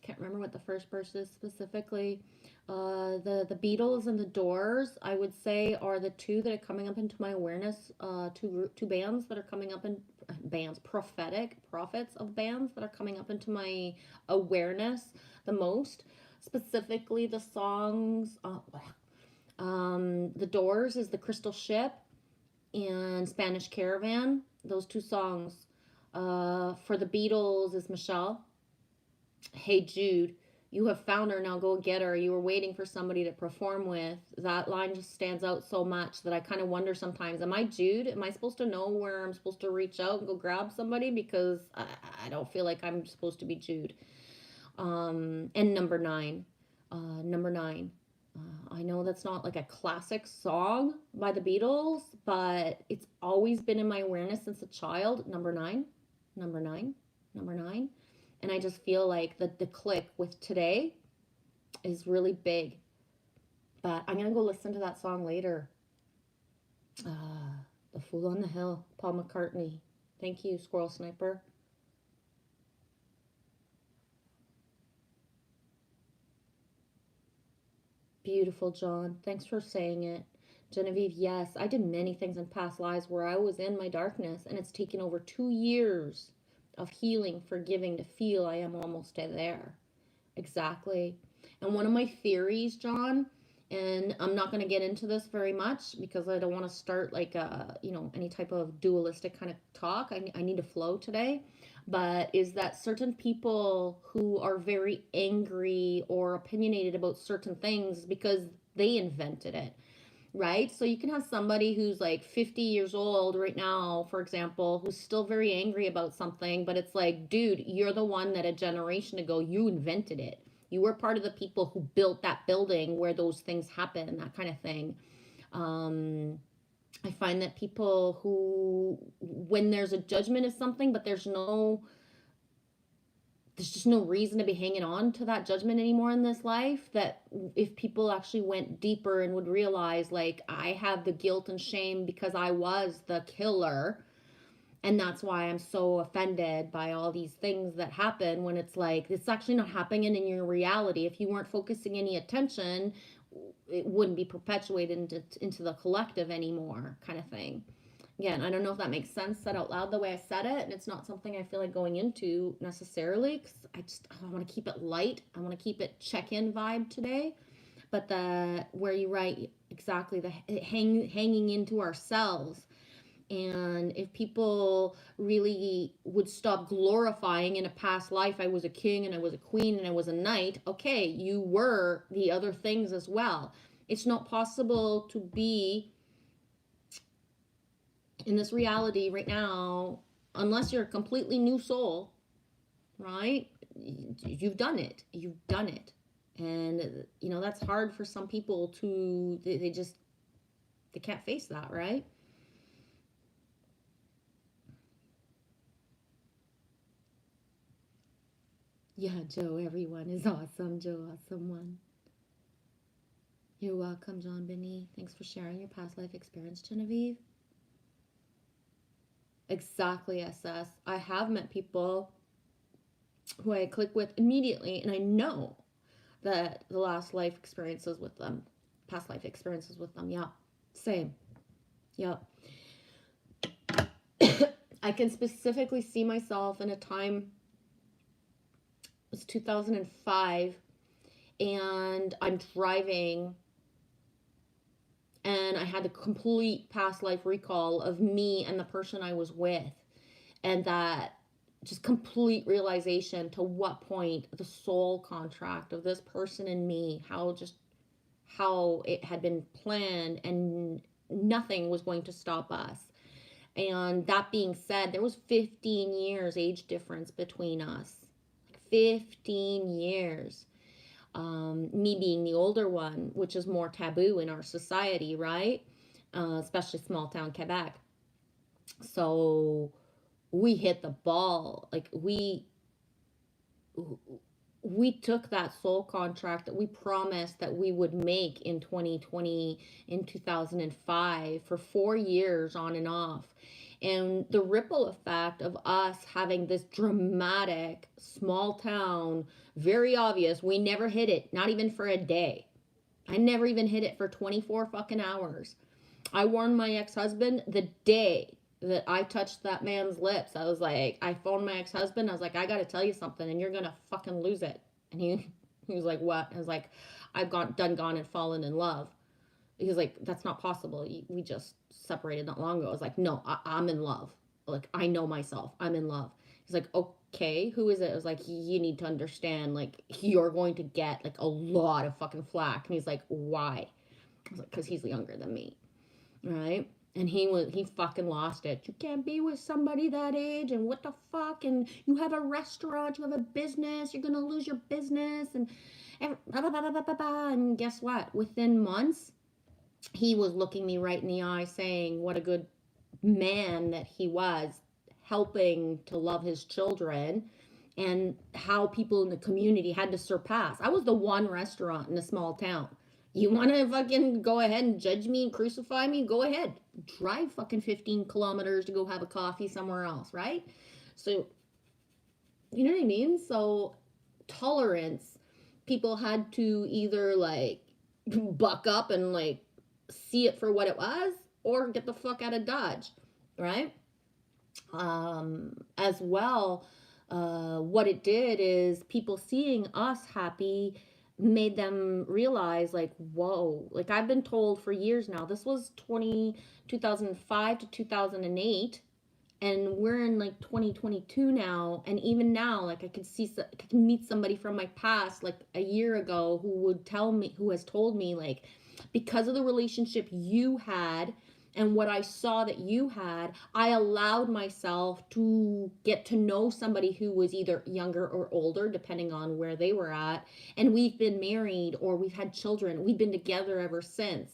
Speaker 1: Can't remember what the first verse is specifically. The Beatles and the Doors, I would say, are the two that are coming up into my awareness. Two bands that are coming up in bands, prophetic prophets of bands that are coming up into my awareness the most. Specifically, the songs. The Doors is the Crystal Ship and Spanish Caravan. Those two songs. For the Beatles is Michelle. Hey Jude, you have found her, now go get her. You were waiting for somebody to perform with. That line just stands out so much that I kind of wonder sometimes, am I Jude? Am I supposed to know where I'm supposed to reach out and go grab somebody? Because I don't feel like I'm supposed to be Jude. And number nine. Number nine. I know that's not like a classic song by the Beatles, but it's always been in my awareness since a child. Number nine. Number nine. Number nine. And I just feel like the click with today is really big. But I'm going to go listen to that song later. The Fool on the Hill, Paul McCartney. Thank you, Squirrel Sniper. Beautiful, John. Thanks for saying it. Genevieve, yes, I did many things in past lives where I was in my darkness, and it's taken over 2 years of healing, forgiving to feel I am almost there. Exactly. And one of my theories, John, and I'm not going to get into this very much because I don't want to start like any type of dualistic kind of talk. I need to flow today. But is that certain people who are very angry or opinionated about certain things because they invented it, right? So you can have somebody who's like 50 years old right now, for example, who's still very angry about something, but it's like, dude, you're the one that a generation ago, you invented it. You were part of the people who built that building where those things happen, that kind of thing. I find that people who, when there's a judgment of something, but there's just no reason to be hanging on to that judgment anymore in this life, that if people actually went deeper and would realize, like, I have the guilt and shame because I was the killer, and that's why I'm so offended by all these things that happen, when it's like it's actually not happening in your reality. If you weren't focusing any attention, it wouldn't be perpetuated into the collective anymore, kind of thing. Again, I don't know if that makes sense said out loud the way I said it, and it's not something I feel like going into necessarily, because I want to keep it light. I want to keep it check-in vibe today. But where you write exactly, the hanging into ourselves. And if people really would stop glorifying in a past life, I was a king and I was a queen and I was a knight. Okay, you were the other things as well. It's not possible to be in this reality right now unless you're a completely new soul, right? You've done it. You've done it. And that's hard for some people to, they can't face that, right? Yeah, Joe, everyone is awesome. Joe, awesome one. You're welcome, John Benny. Thanks for sharing your past life experience, Genevieve. Exactly, SS. I have met people who I click with immediately, and I know that the last life experiences with them, past life experiences with them. Yeah, same. Yep. I can specifically see myself in a time, it was 2005, and I'm driving, and I had a complete past life recall of me and the person I was with, and that just complete realization to what point the soul contract of this person and me, how it had been planned and nothing was going to stop us. And that being said, there was 15 years age difference between us. 15 years. Me being the older one, which is more taboo in our society, right? Especially small town Quebec. So we hit the ball. Like we took that soul contract that we promised that we would make in 2020, in 2005, for 4 years on and off. And the ripple effect of us having this dramatic small town, very obvious, we never hit it, not even for a day. I never even hit it for 24 fucking hours. I warned my ex-husband the day that I touched that man's lips. I phoned my ex-husband. I was like, I got to tell you something, and you're going to fucking lose it. And he was like, what? I was like, I've gone and fallen in love. He was like, that's not possible. We just separated not long ago. I was like, no, I'm in love. Like, I know myself. I'm in love. He's like, okay, who is it? I was like, you need to understand, like, you're going to get, like, a lot of fucking flack. And he's like, why? I was like, because he's younger than me. Right? And he fucking lost it. You can't be with somebody that age, and what the fuck, and you have a restaurant, you have a business, you're gonna lose your business, and blah, blah, blah, blah, blah, blah. And guess what? Within months, he was looking me right in the eye saying what a good man that he was, helping to love his children, and how people in the community had to surpass. I was the one restaurant in a small town. You want to fucking go ahead and judge me and crucify me? Go ahead. Drive fucking 15 kilometers to go have a coffee somewhere else, right? So, you know what I mean? So, tolerance, people had to either like buck up and like see it for what it was, or get the fuck out of Dodge, right? As well, what it did is people seeing us happy made them realize, like, whoa, like I've been told for years now, this was 2005 to 2008, and we're in like 2022 now, and even now, like I could meet somebody from my past like a year ago who has told me, like, because of the relationship you had and what I saw that you had, I allowed myself to get to know somebody who was either younger or older, depending on where they were at. And we've been married or we've had children. We've been together ever since.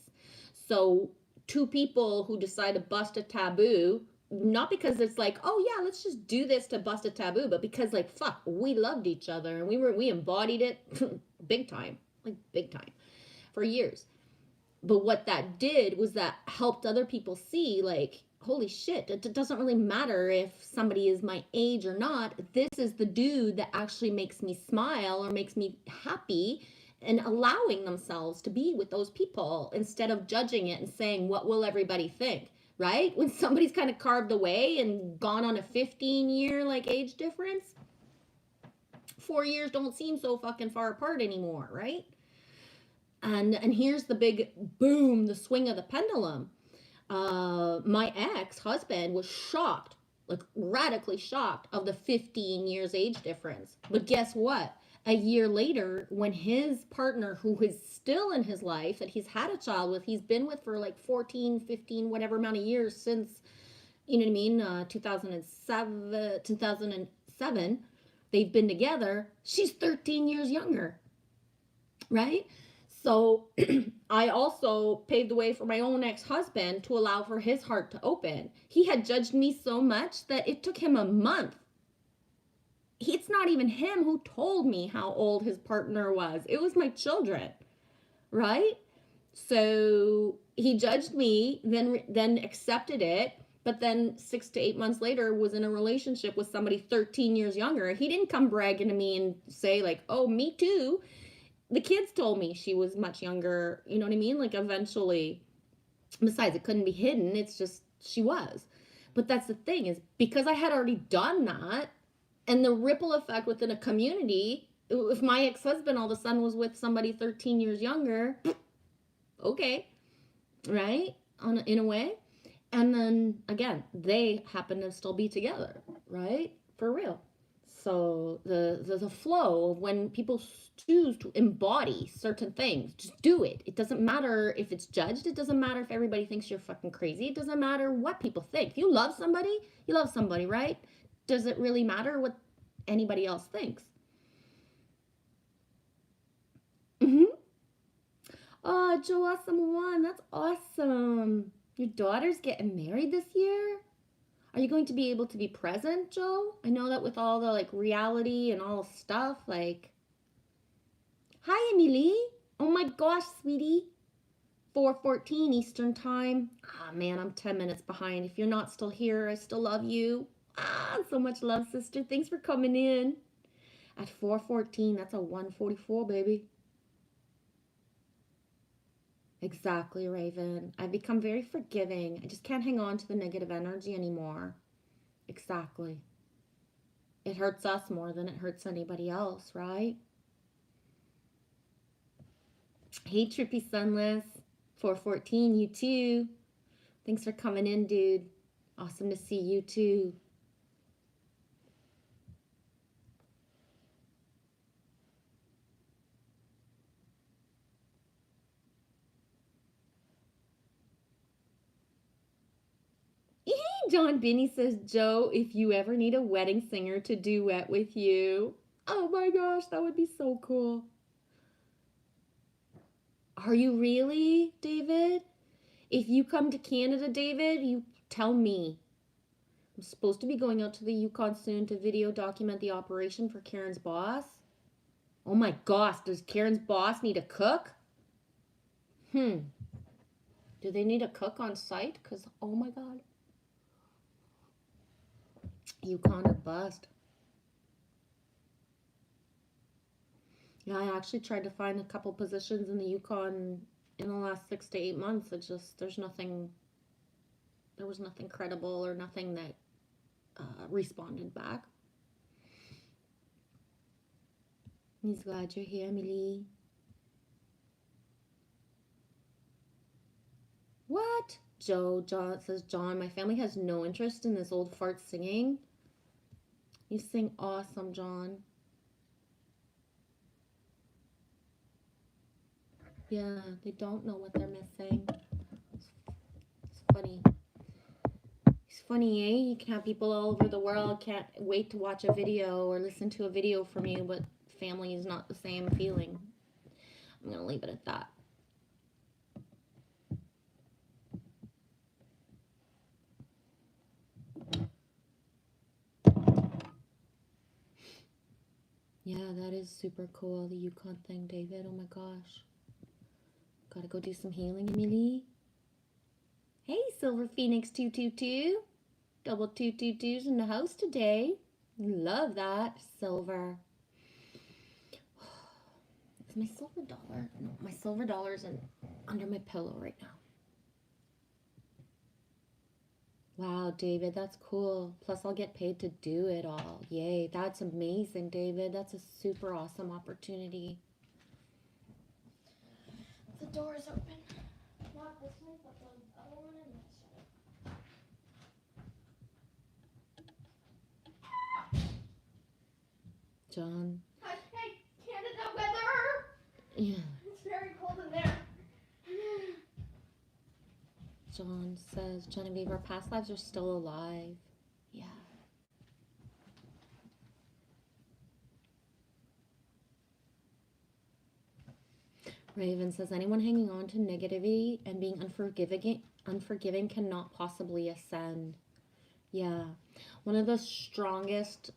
Speaker 1: So, two people who decide to bust a taboo, not because it's like, oh yeah, let's just do this to bust a taboo, but because, like, fuck, we loved each other and we embodied it big time, like big time, for years. But what that did was that helped other people see, like, holy shit, it doesn't really matter if somebody is my age or not. This is the dude that actually makes me smile or makes me happy, and allowing themselves to be with those people instead of judging it and saying, what will everybody think? Right? When somebody's kind of carved away and gone on a 15-year like age difference, 4 years don't seem so fucking far apart anymore, right? And here's the big boom, the swing of the pendulum. My ex-husband was shocked, like radically shocked, of the 15 years age difference. But guess what? A year later, when his partner, who is still in his life, that he's had a child with, he's been with for like 14, 15, whatever amount of years since, you know what I mean, 2007, they've been together, she's 13 years younger, right? So I also paved the way for my own ex-husband to allow for his heart to open. He had judged me so much that it took him a month. It's not even him who told me how old his partner was. It was my children, right? So he judged me, then accepted it, but then 6 to 8 months later was in a relationship with somebody 13 years younger. He didn't come bragging to me and say, like, oh, me too. The kids told me she was much younger, you know what I mean? Like, eventually. Besides, it couldn't be hidden. It's just she was. But that's the thing, is because I had already done that, and the ripple effect within a community, if my ex-husband all of a sudden was with somebody 13 years younger, okay, right? In a way. And then again, they happen to still be together, right? For real. So the flow of when people choose to embody certain things, just do it. It doesn't matter if it's judged. It doesn't matter if everybody thinks you're fucking crazy. It doesn't matter what people think. If you love somebody, right? Does it really matter what anybody else thinks? Mm-hmm. Oh, Joe Awesome One, that's awesome. Your daughter's getting married this year? Are you going to be able to be present, Joe? I know that with all the like reality and all stuff, like. Hi, Emily. Oh my gosh, sweetie. 4:14 Eastern time. Ah, man, I'm 10 minutes behind. If you're not still here, I still love you. Ah, so much love, sister. Thanks for coming in. At 4:14, that's a 1:44, baby. Exactly, Raven. I've become very forgiving. I just can't hang on to the negative energy anymore. Exactly. It hurts us more than it hurts anybody else, right? Hey, Trippy Sunless. 4:14, you too. Thanks for coming in, dude. Awesome to see you too. John Binney says, Joe, if you ever need a wedding singer to duet with you. Oh my gosh, that would be so cool. Are you really, David? If you come to Canada, David, you tell me. I'm supposed to be going out to the Yukon soon to video document the operation for Karen's boss. Oh my gosh, does Karen's boss need a cook? Do they need a cook on site? Because, oh my god. Yukon or bust. Yeah, I actually tried to find a couple positions in the Yukon in the last 6 to 8 months. It just, there was nothing credible or nothing that responded back. He's glad you're here, Emily. What? John says, John, my family has no interest in this old fart singing. You sing awesome, John. Yeah, they don't know what they're missing. It's funny. It's funny, eh? You can have people all over the world can't wait to watch a video or listen to a video from you, but family is not the same feeling. I'm gonna leave it at that. Yeah, that is super cool, the Yukon thing, David. Oh my gosh. Gotta go do some healing, Emily. Hey, Silver Phoenix 222. Double 222s in the house today. Love that, Silver. Is my silver dollar? No, my silver dollar's under my pillow right now. Wow, David, that's cool. Plus, I'll get paid to do it all. Yay, that's amazing, David. That's a super awesome opportunity.
Speaker 2: The door is open. Not this one, but the other one and this one.
Speaker 1: John.
Speaker 2: Hey, Canada weather!
Speaker 1: Yeah.
Speaker 2: It's very cold in there.
Speaker 1: John says, Genevieve, our past lives are still alive. Yeah. Raven says, anyone hanging on to negativity and being unforgiving cannot possibly ascend. Yeah. One of the strongest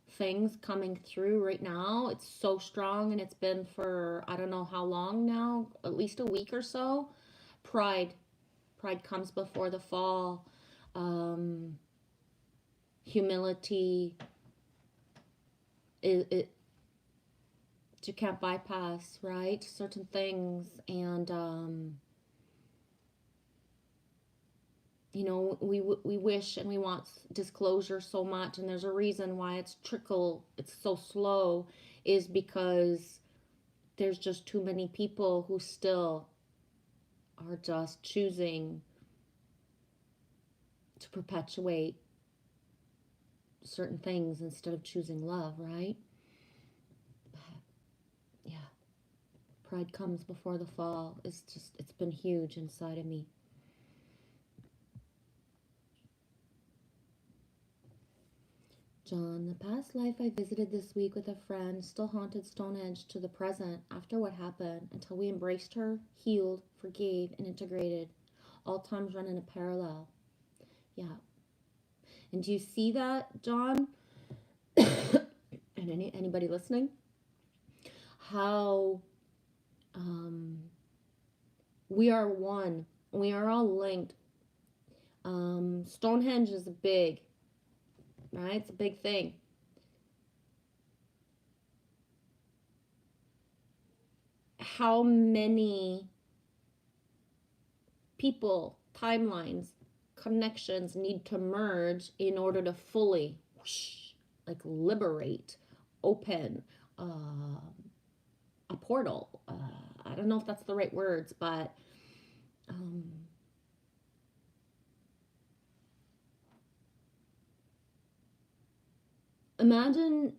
Speaker 1: things coming through right now, it's so strong, and it's been for I don't know how long now, at least a week or so. Pride comes before the fall. Humility, it you can't bypass, right, certain things. And you know, we wish and we want disclosure so much, and there's a reason why it's so slow, is because there's just too many people who still are just choosing to perpetuate certain things instead of choosing love, right? Yeah, pride comes before the fall. It's been huge inside of me. John, the past life I visited this week with a friend still haunted Stonehenge to the present after what happened until we embraced her, healed, forgave, and integrated. All times run in a parallel. Yeah. And do you see that, John? And anybody listening? How we are one. We are all linked. Stonehenge is big, right? It's a big thing. How many people, timelines, connections need to merge in order to fully, whoosh, like liberate, open a portal? I don't know if that's the right words, but um, imagine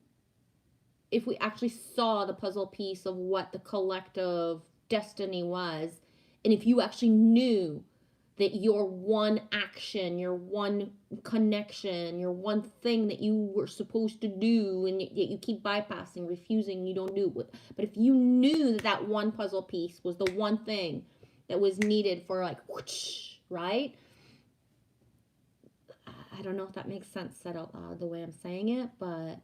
Speaker 1: if we actually saw the puzzle piece of what the collective destiny was, and if you actually knew that your one action, your one connection, your one thing that you were supposed to do, and yet you keep bypassing, refusing, you don't do it. But if you knew that that one puzzle piece was the one thing that was needed for like, whoosh, right? I don't know if that makes sense said out loud the way I'm saying it, but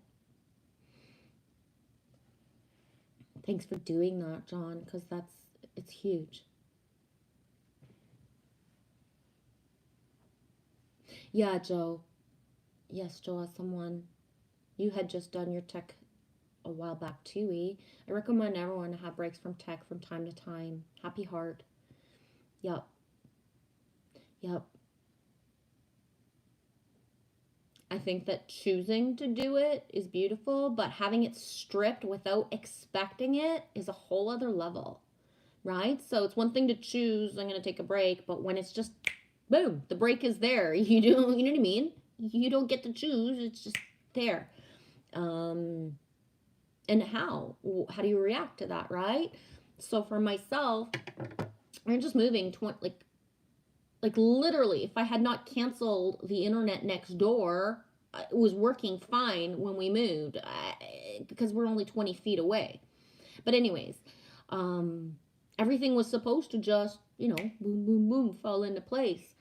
Speaker 1: thanks for doing that, John, because it's huge. Yeah, Joe. Yes, Joe, as someone, you had just done your tech a while back too, I recommend everyone to have breaks from tech from time to time. Happy heart. Yep. Yep. I think that choosing to do it is beautiful, but having it stripped without expecting it is a whole other level, right? So it's one thing to choose, I'm going to take a break, but when it's just boom, the break is there. You know what I mean? You don't get to choose, it's just there. Um, and how do you react to that, right? So for myself, I'm just moving 20, like literally, if I had not canceled the internet next door, it was working fine when we moved, because we're only 20 feet away. But anyways, um, everything was supposed to just, boom, boom, boom, fall into place.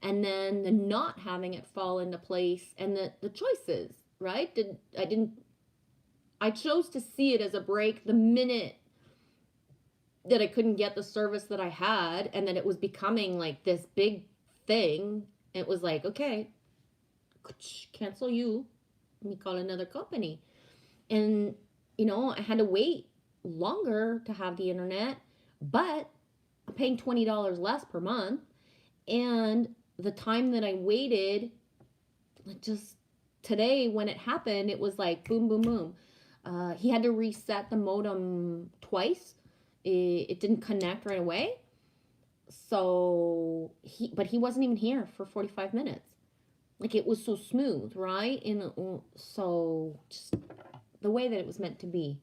Speaker 1: And then the not having it fall into place, and the choices, right? I chose to see it as a break the minute that I couldn't get the service that I had, and that it was becoming like this big thing. It was like, okay, cancel you. Let me call another company. And, I had to wait longer to have the internet, but I'm paying $20 less per month. And the time that I waited, like just today when it happened, it was like boom, boom, boom. He had to reset the modem twice. It didn't connect right away. But he wasn't even here for 45 minutes. Like it was so smooth, right? And so just the way that it was meant to be.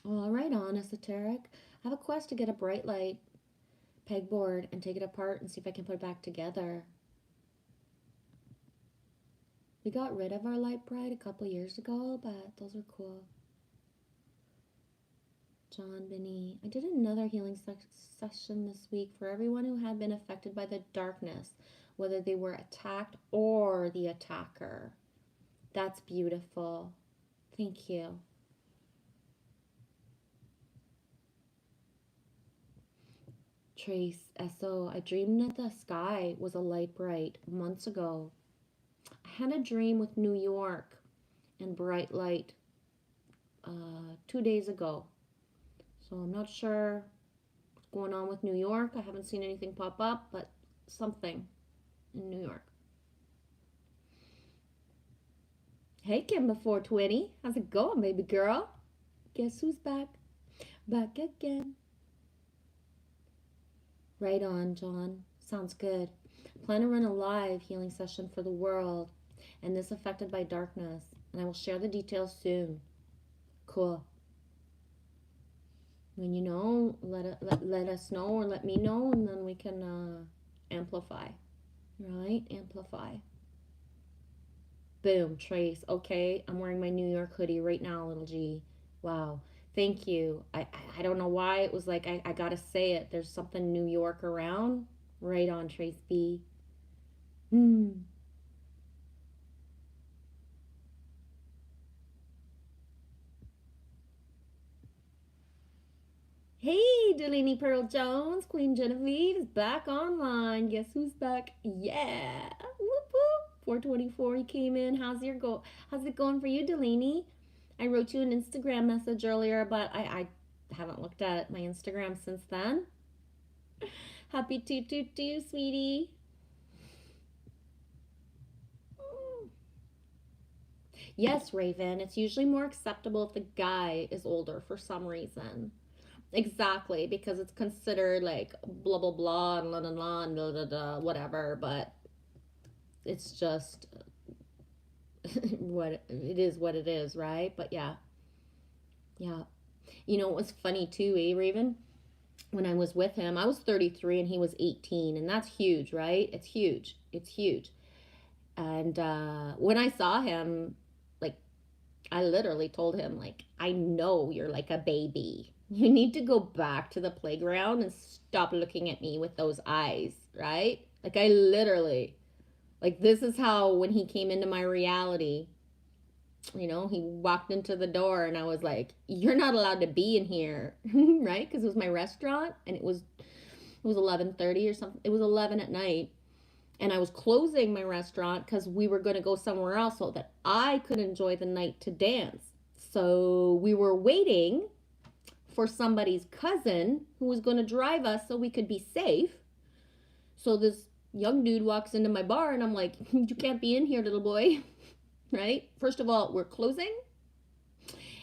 Speaker 1: All right, on esoteric. I have a quest to get a bright light pegboard and take it apart and see if I can put it back together. We got rid of our light bright a couple years ago, but those are cool. John Binney. I did another healing session this week for everyone who had been affected by the darkness, whether they were attacked or the attacker. That's beautiful. Thank you. Trace S.O. I dreamed that the sky was a light bright months ago. I had a dream with New York and bright light 2 days ago. So I'm not sure what's going on with New York. I haven't seen anything pop up, but something in New York. Hey, Kimba 420. How's it going, baby girl? Guess who's back? Back again. Right on, John. Sounds good. Plan to run a live healing session for the world and this affected by darkness, and I will share the details soon. Cool. When you know, let us know or let me know, and then we can amplify. Right? Amplify. Boom, Trace. Okay, I'm wearing my New York hoodie right now, little G. Wow. Thank you. I don't know why it was like I gotta say it. There's something New York around. Right on, Trace B. Hmm. Hey, Delaney Pearl Jones, Queen Genevieve is back online. Guess who's back? Yeah. Whoop whoop. 424 you came in. How's it going for you, Delaney? I wrote you an Instagram message earlier, but I haven't looked at my Instagram since then. Happy toot, sweetie. Yes, Raven. It's usually more acceptable if the guy is older for some reason. Exactly, because it's considered like blah blah blah and blah blah blah and blah blah blah whatever, but it's just what it is, right? But yeah, yeah. You know, it was funny too, Raven? When I was with him, I was 33 and he was 18, and that's huge, right? It's huge. It's huge. And when I saw him, like, I literally told him, like, I know you're like a baby. You need to go back to the playground and stop looking at me with those eyes, right? Like, I literally, like, this is how when he came into my reality, he walked into the door and I was like, you're not allowed to be in here, right? Because it was my restaurant and it was 11:30 or something. It was 11 at night. And I was closing my restaurant because we were going to go somewhere else so that I could enjoy the night to dance. So we were waiting for somebody's cousin who was going to drive us so we could be safe. So this young dude walks into my bar and I'm like, you can't be in here, little boy. Right? First of all, we're closing.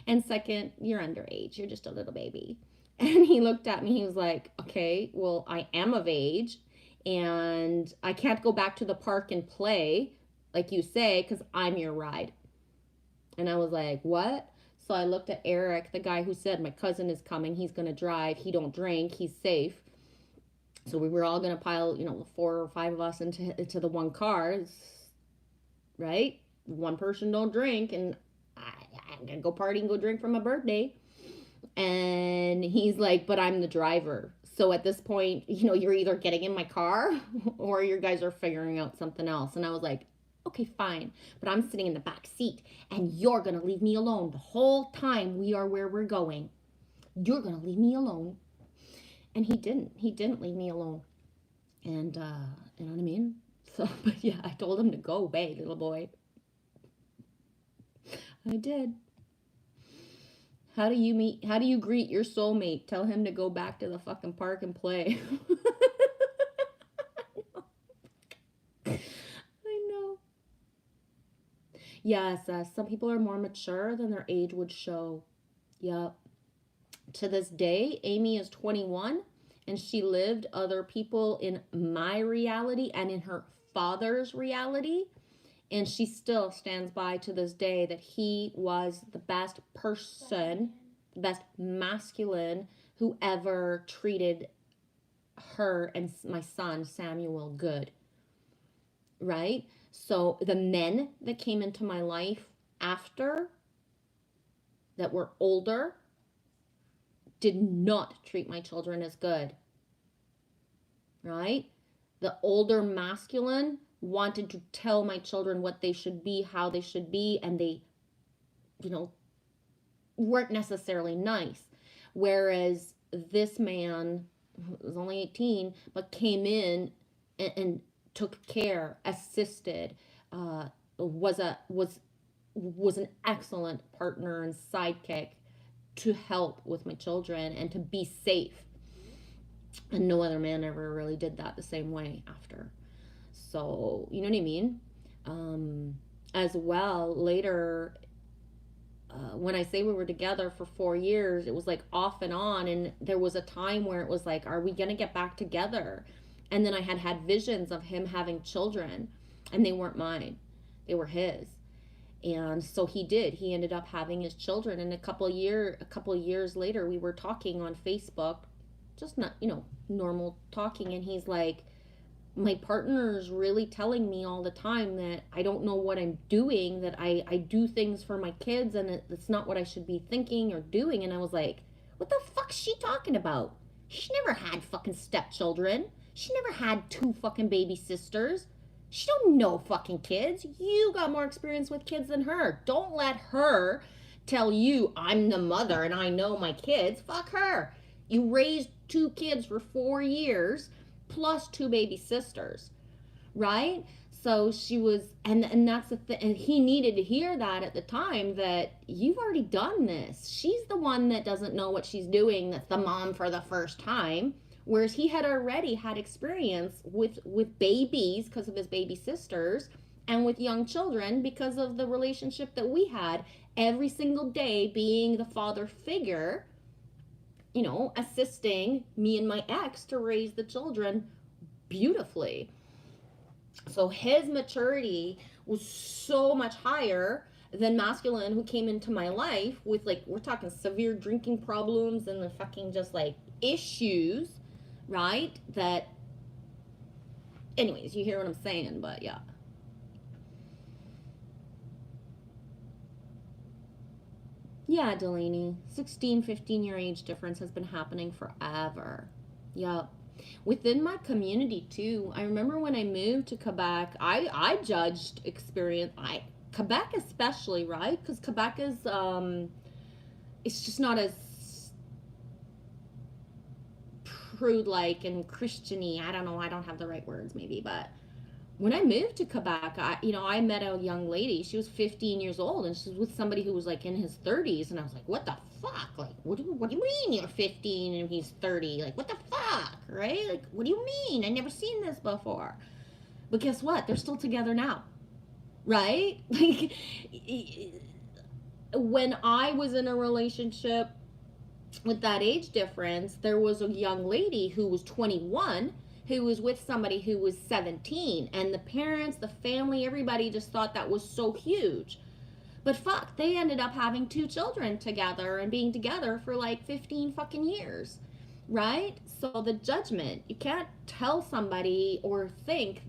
Speaker 1: And second, you're underage. You're just a little baby. And he looked at me. He was like, okay, well, I am of age and I can't go back to the park and play like you say because I'm your ride. And I was like, what? So I looked at Eric, the guy who said, my cousin is coming. He's going to drive. He don't drink. He's safe. So we were all going to pile, 4 or 5 of us into the one car, right? One person don't drink, and I'm going to go party and go drink for my birthday. And he's like, but I'm the driver. So at this point, you're either getting in my car or you guys are figuring out something else. And I was like, okay, fine. But I'm sitting in the back seat and you're going to leave me alone the whole time we are where we're going. You're going to leave me alone. And he didn't. He didn't leave me alone. And, you know what I mean? So, but yeah, I told him to go away, little boy. I did. How do you greet your soulmate? Tell him to go back to the fucking park and play. I know. Yes, some people are more mature than their age would show. Yep. To this day, Amy is 21 and she lived other people in my reality and in her father's reality. And she still stands by to this day that he was the best person, the best masculine who ever treated her and my son, Samuel, good. Right? So the men that came into my life after that were older did not treat my children as good. Right? The older masculine wanted to tell my children what they should be, how they should be, and they, weren't necessarily nice. Whereas this man was only 18, but came in and took care, assisted, was an excellent partner and sidekick, to help with my children and to be safe. And no other man ever really did that the same way after. So, you know what I mean? Um, as well, later, when I say we were together for 4 years, it was like off and on. And there was a time where it was like, are we going to get back together? And then I had visions of him having children, and they weren't mine, they were his. And so he did. He ended up having his children. And a couple of years later, we were talking on Facebook, just not, normal talking. And he's like, my partner's really telling me all the time that I don't know what I'm doing, that I do things for my kids and it's not what I should be thinking or doing. And I was like, what the fuck's she talking about? She never had fucking stepchildren. She never had two fucking baby sisters. She don't know fucking kids. You got more experience with kids than her. Don't let her tell you I'm the mother and I know my kids. Fuck her. You raised two kids for 4 years plus two baby sisters, right? So she was, and that's the thing, and he needed to hear that at the time, that you've already done this. She's the one that doesn't know what she's doing, that's the mom for the first time, whereas he had already had experience with babies because of his baby sisters, and with young children because of the relationship that we had every single day, being the father figure, assisting me and my ex to raise the children beautifully. So his maturity was so much higher than masculine, who came into my life with, like, we're talking severe drinking problems and the fucking just like issues, right? That, anyways, you hear what I'm saying, but yeah. Yeah, Delaney, 16, 15-year age difference has been happening forever. Yep. Within my community too, I remember when I moved to Quebec, I judged experience, Quebec especially, right? Because Quebec is, it's just not as prude-like and Christian-y. I don't know, I don't have the right words maybe, but when I moved to Quebec, I met a young lady. She was 15 years old, and she was with somebody who was like in his 30s, and I was like, "What the fuck? Like, what do you mean you're 15 and he's 30? Like, what the fuck, right? Like, what do you mean? I never seen this before." But guess what? They're still together now, right? Like, when I was in a relationship with that age difference, there was a young lady who was 21 who was with somebody who was 17, and the parents, the family, everybody just thought that was so huge. But fuck, they ended up having two children together and being together for like 15 fucking years, right? So the judgment, you can't tell somebody or think,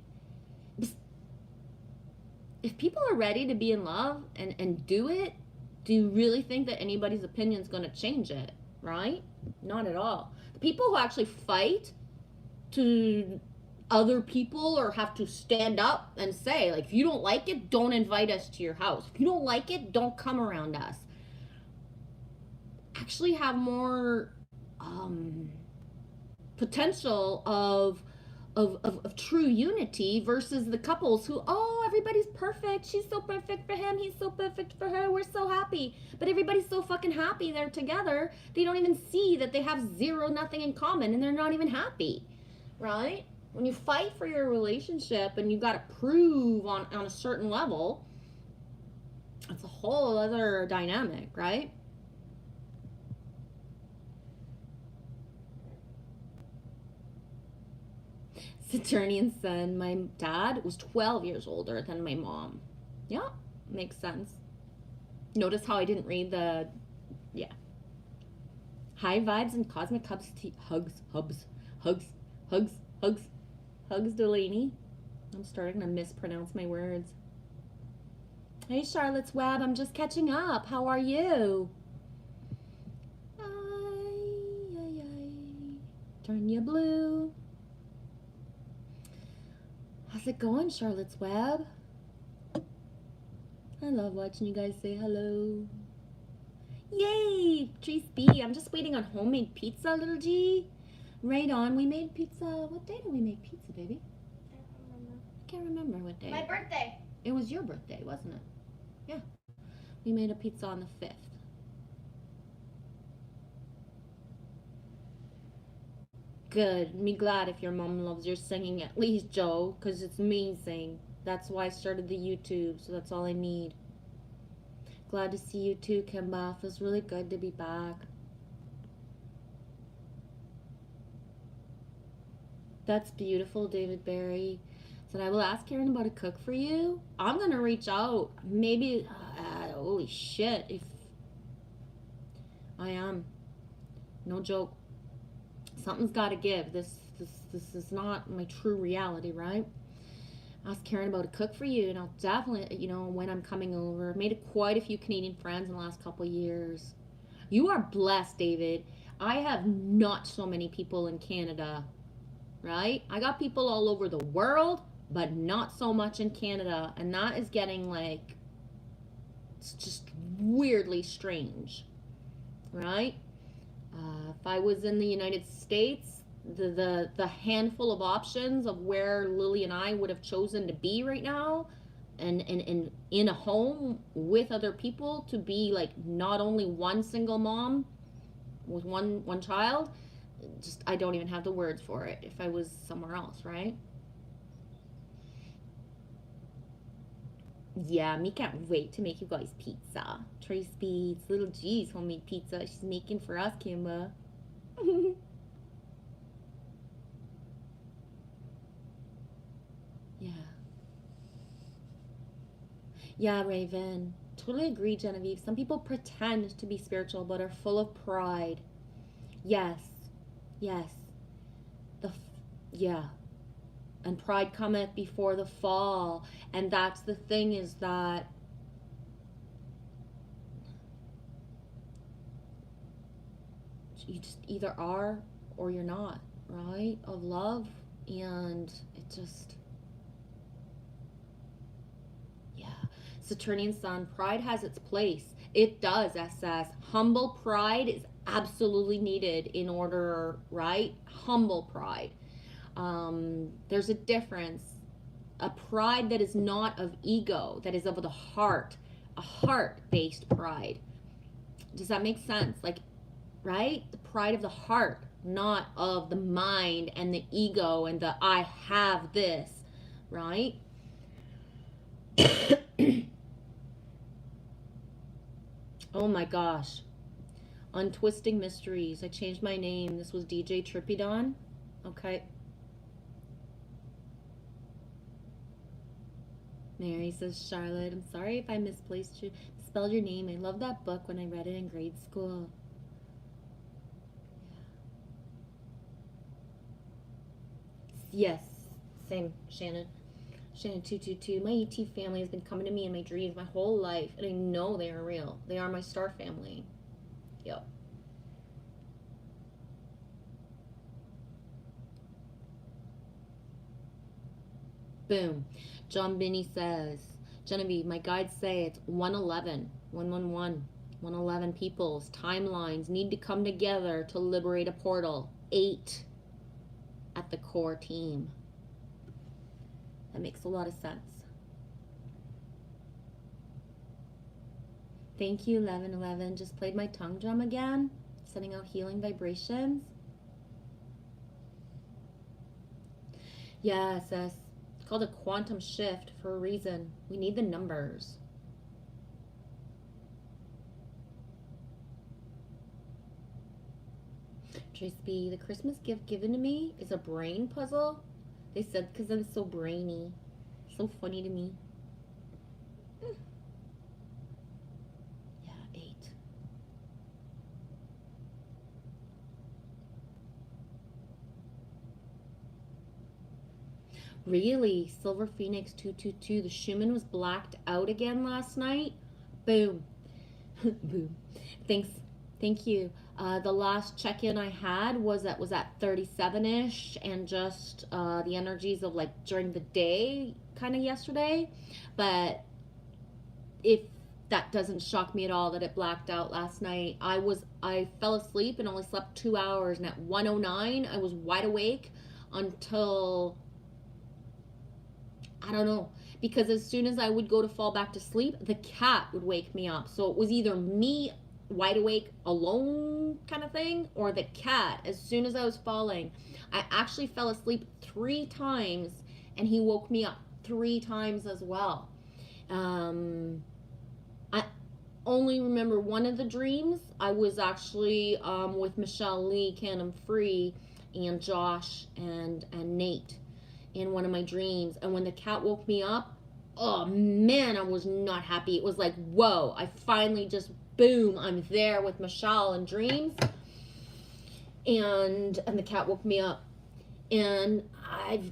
Speaker 1: if people are ready to be in love and do it, do you really think that anybody's opinion is going to change it, right? Not at all. The people who actually fight to other people or have to stand up and say, like, if you don't like it, don't invite us to your house. If you don't like it, don't come around us. Actually have more potential of true unity versus the couples who, oh, everybody's perfect. She's so perfect for him. He's so perfect for her. We're so happy. But everybody's so fucking happy they're together. They don't even see that they have nothing in common, and they're not even happy. Right? When you fight for your relationship and you got to prove on a certain level, it's a whole other dynamic, right? Saturnian son, my dad was 12 years older than my mom. Yeah, makes sense. Notice how I didn't read the, yeah. High vibes and cosmic hugs, hugs, Delaney. I'm starting to mispronounce my words. Hey, Charlotte's Web, I'm just catching up. How are you? Turn you blue. How's it going, Charlotte's Web? I love watching you guys say hello. Yay! Patrice B. I'm just waiting on homemade pizza, little G. Right on. We made pizza. What day did we make pizza, baby? I can't remember what day.
Speaker 2: My birthday.
Speaker 1: It was your birthday, wasn't it? Yeah. We made a pizza on the 5th. Good. Me glad if your mom loves your singing at least, Joe, because it's amazing. That's why I started the YouTube, so that's all I need. Glad to see you too, Kimba. Feels really good to be back. That's beautiful, David Barry. Said I will ask Karen about a cook for you. I'm gonna reach out. Maybe. Holy shit! If I am, no joke. Something's got to give. This is not my true reality, right? Ask Karen about a cook for you, and I'll definitely, when I'm coming over. Made quite a few Canadian friends in the last couple of years. You are blessed, David. I have not so many people in Canada, right? I got people all over the world, but not so much in Canada, and that is getting like, it's just weirdly strange, right? If I was in the United States, the handful of options of where Lily and I would have chosen to be right now, and in a home with other people, to be like not only one single mom with one child, just I don't even have the words for it if I was somewhere else, right? Yeah, me can't wait to make you guys pizza. Trace Beats, Little G's homemade pizza she's making for us, Kimba. Yeah. Yeah, Raven. Totally agree, Genevieve. Some people pretend to be spiritual but are full of pride. Yes. Yes. Yeah. And pride cometh before the fall. And that's the thing, is that you just either are or you're not, right? Of love. And it just, yeah. Saturnian Sun, pride has its place. It does, SS. Humble pride is absolutely needed in order, right? Humble pride. There's a difference. A pride that is not of ego, that is of the heart, a heart-based pride. Does that make sense? Like, right? The pride of the heart, not of the mind and the ego and the I have this, right? Oh my gosh. Untwisting Mysteries. I changed my name. This was DJ Trippydon. Okay. Mary says, Charlotte, I'm sorry if I misplaced you, spelled your name. I love that book when I read it in grade school. Yes, same, Shannon. Shannon 222. My ET family has been coming to me in my dreams my whole life, and I know they are real. They are my star family. Yep. Boom. John Binney says, Genevieve, my guides say it's 111, 111, 111 peoples, timelines need to come together to liberate a portal. 8 at the core team. That makes a lot of sense. Thank you, 1111. Just played my tongue drum again, sending out healing vibrations. Yes, it's called a quantum shift for a reason. We need the numbers. Trace B, the Christmas gift given to me is a brain puzzle. They said because I'm so brainy. So funny to me. Yeah, 8. Really? Silver Phoenix 222. The Schumann was blacked out again last night? Boom. Boom. Thanks. Thank you. The last check-in I had was at 37-ish, and just the energies of like during the day kind of yesterday. But if that doesn't shock me at all that it blacked out last night. I fell asleep and only slept 2 hours, and at 1:09 I was wide awake until, I don't know, because as soon as I would go to fall back to sleep, the cat would wake me up. So it was either me wide awake alone kind of thing, or the cat as soon as I was falling. I actually fell asleep 3 times, and he woke me up 3 times as well. I only remember one of the dreams. I was actually with Michelle Lee, Canem Free, and Josh and Nate in one of my dreams. And when the cat woke me up, oh man, I was not happy. It was like, whoa, I finally just, boom, I'm there with Michelle in dreams. And the cat woke me up. And I've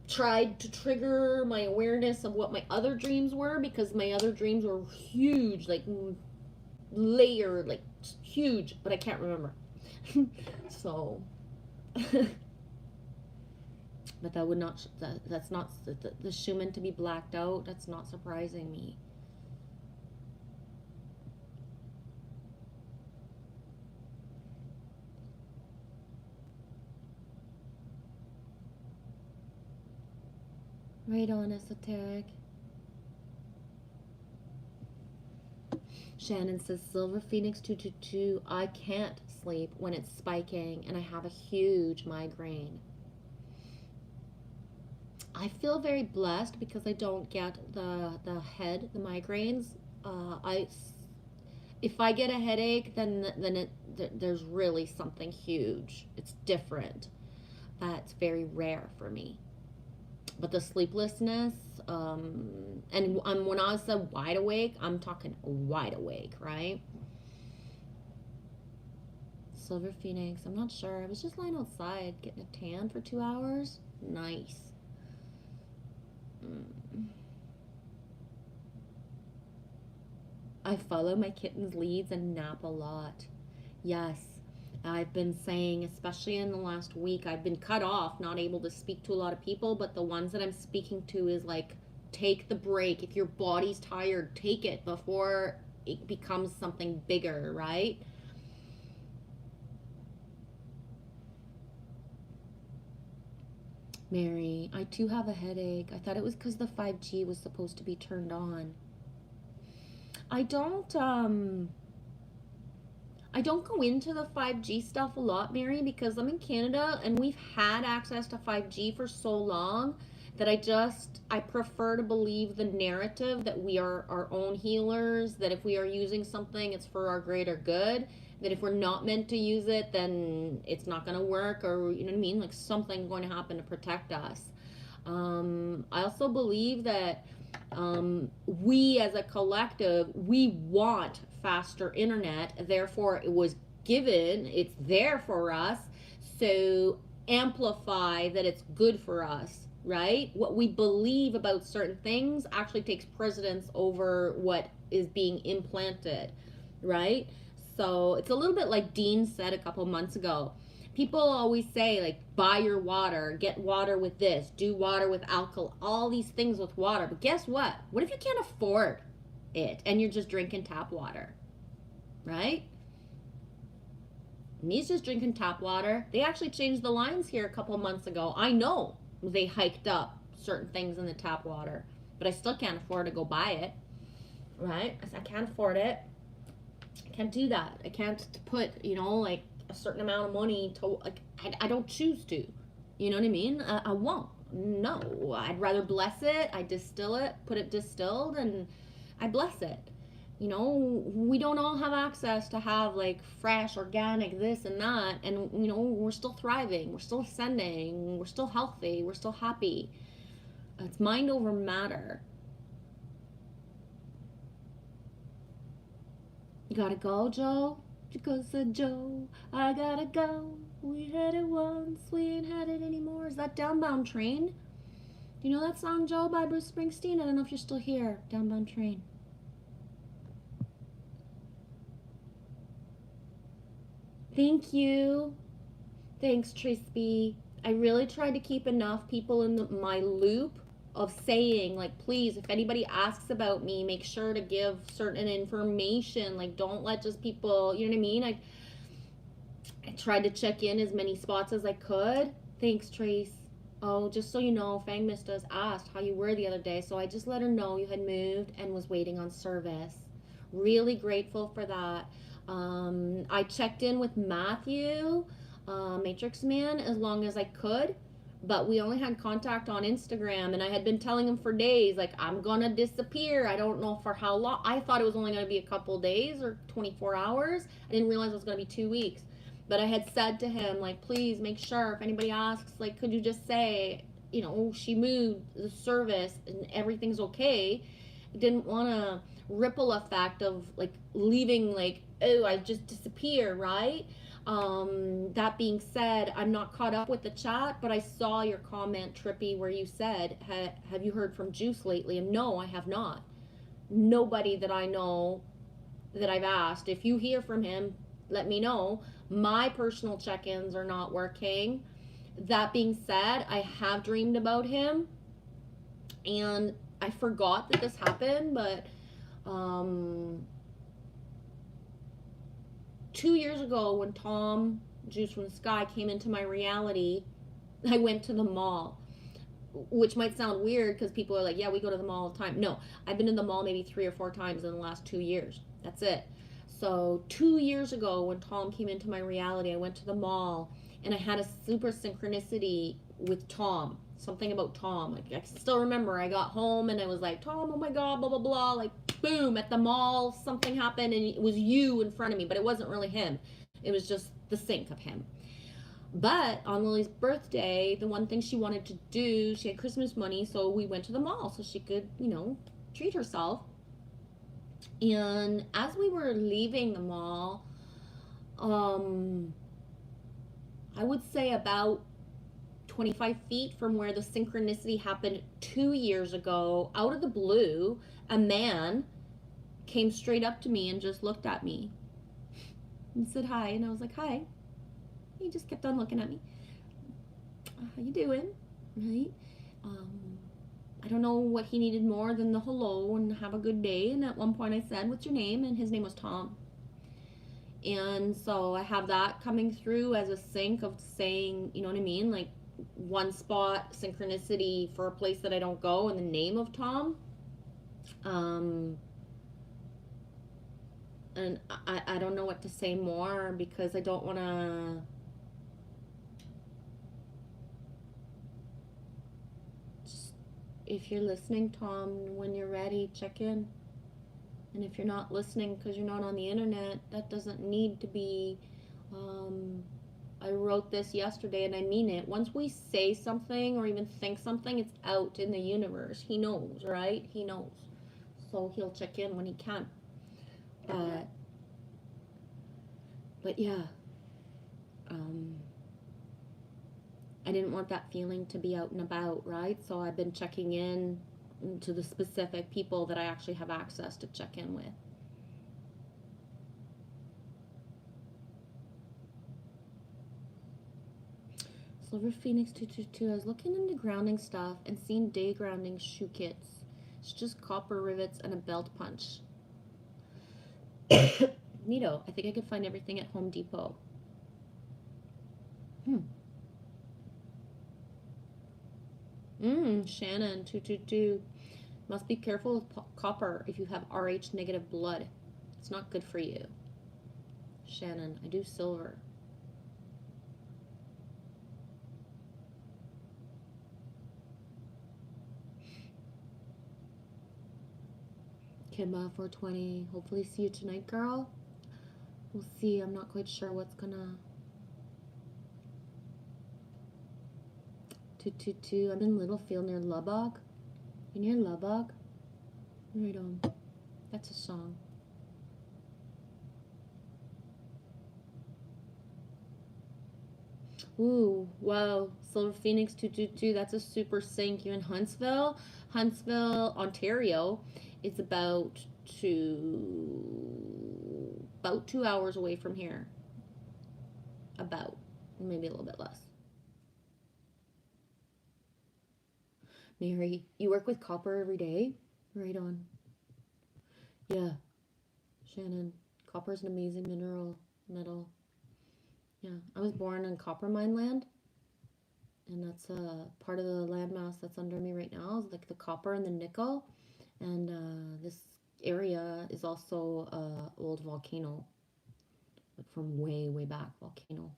Speaker 1: tried to trigger my awareness of what my other dreams were, because my other dreams were huge, like layered, like huge, but I can't remember. So but that would not that's not the Schumann to be blacked out. That's not surprising me. Right on, esoteric. Shannon says, Silver Phoenix 222, I can't sleep when it's spiking and I have a huge migraine. I feel very blessed because I don't get the migraines. If I get a headache, then there's really something huge. It's different. That's very rare for me. But the sleeplessness, and when I said wide awake, I'm talking wide awake, right? Silver Phoenix, I'm not sure. I was just lying outside getting a tan for 2 hours. Nice. I follow my kitten's leads and nap a lot. Yes, I've been saying, especially in the last week, I've been cut off, not able to speak to a lot of people, but the ones that I'm speaking to is like, take the break. If your body's tired, take it before it becomes something bigger, right? Mary, I too have a headache. I thought it was because the 5G was supposed to be turned on. I don't go into the 5G stuff a lot, Mary, because I'm in Canada and we've had access to 5G for so long that I prefer to believe the narrative that we are our own healers, that if we are using something, it's for our greater good, that if we're not meant to use it, then it's not going to work, or you know what I mean, like something's going to happen to protect us. I also believe that we as a collective, we want faster internet, therefore it was given, it's there for us, so amplify that it's good for us, right? What we believe about certain things actually takes precedence over what is being implanted, right? So it's a little bit like Dean said a couple months ago. People always say, like, buy your water, get water with this, do water with alcohol, all these things with water. But guess what? What if you can't afford it and you're just drinking tap water, right? Me's just drinking tap water. They actually changed the lines here a couple months ago. I know they hiked up certain things in the tap water, but I still can't afford to go buy it, right? I can't afford it. I can't do that. I can't put, like, a certain amount of money to, like, I don't choose to, you know what I mean? I won't. No, I'd rather bless it. I distill it, put it distilled, and I bless it. We don't all have access to have like fresh, organic, this and that, and we're still thriving, we're still ascending, we're still healthy, we're still happy. It's mind over matter. You gotta go, Joe? Because said Joe, I gotta go. We had it once, we ain't had it anymore. Is that Downbound Train? You know that song, Joe, by Bruce Springsteen? I don't know if you're still here. Downbound Train. Thank you. Thanks, Tracy. I really tried to keep enough people in my loop of saying, like, please, if anybody asks about me, make sure to give certain information. Like, don't let just people, you know what I mean? I tried to check in as many spots as I could. Thanks, Trace. Oh, just so you know, Fang Mistas asked how you were the other day, so I just let her know you had moved and was waiting on service. Really grateful for that. I checked in with Matthew Matrix Man as long as I could. But we only had contact on Instagram, and I had been telling him for days, like, I'm gonna disappear. I don't know for how long. I thought it was only gonna be a couple days or 24 hours. I didn't realize it was gonna be 2 weeks. But I had said to him, like, please make sure if anybody asks, like, could you just say, oh, she moved the service and everything's okay. I didn't want to ripple effect of like leaving, like, oh, I just disappear, right? That being said, I'm not caught up with the chat, but I saw your comment, Trippy, where you said, have you heard from Juice lately? And no, I have not. Nobody that I know that I've asked. If you hear from him, let me know. My personal check ins are not working. That being said, I have dreamed about him, and I forgot that this happened, but um, 2 years ago, when Tom Juice from the Sky came into my reality, I went to the mall, which might sound weird because people are like, yeah, we go to the mall all the time. No, I've been in the mall maybe 3 or 4 times in the last 2 years. That's it. So 2 years ago, when Tom came into my reality, I went to the mall and I had a super synchronicity with Tom. Something about Tom. Like, I still remember I got home and I was like, Tom, oh my God, blah, blah, blah. Like, boom, at the mall, something happened and it was you in front of me, but it wasn't really him. It was just the sync of him. But on Lily's birthday, the one thing she wanted to do, she had Christmas money, so we went to the mall so she could, treat herself. And as we were leaving the mall, um, I would say about 25 feet from where the synchronicity happened 2 years ago, out of the blue, a man came straight up to me and just looked at me and said hi. And I was like, hi. He just kept on looking at me. How you doing? Right? I don't know what he needed more than the hello and have a good day. And at one point I said, what's your name? And his name was Tom. And so I have that coming through as a sync of saying, you know what I mean? Like, one spot synchronicity for a place that I don't go in the name of Tom. And I don't know what to say more because I don't want to. If you're listening, Tom, when you're ready, check in. And if you're not listening because you're not on the internet, that doesn't need to be. I wrote this yesterday and I mean it. Once we say something or even think something, it's out in the universe. He knows, right? He knows. So he'll check in when he can. But yeah. I didn't want that feeling to be out and about, right? So I've been checking in to the specific people that I actually have access to check in with. Silver Phoenix 222. I was looking into grounding stuff and seeing day grounding shoe kits. It's just copper rivets and a belt punch. Neato. I think I could find everything at Home Depot. Shannon 222. Must be careful with copper if you have Rh negative blood. It's not good for you. Shannon, I do silver. Kimba 420. Hopefully see you tonight, girl. We'll see. I'm not quite sure what's gonna. 222. I'm in Littlefield near Lubbock. You near Lubbock? Right on. That's a song. Ooh, wow. Silver Phoenix 222. That's a super sync. You're in Huntsville, Ontario. It's about 2 hours away from here. About. Maybe a little bit less. Mary, you work with copper every day? Right on. Yeah. Shannon, copper is an amazing metal. Yeah, I was born in copper mine land, and that's a part of the landmass that's under me right now is like the copper and the nickel, and this area is also old volcano, like from way back volcano.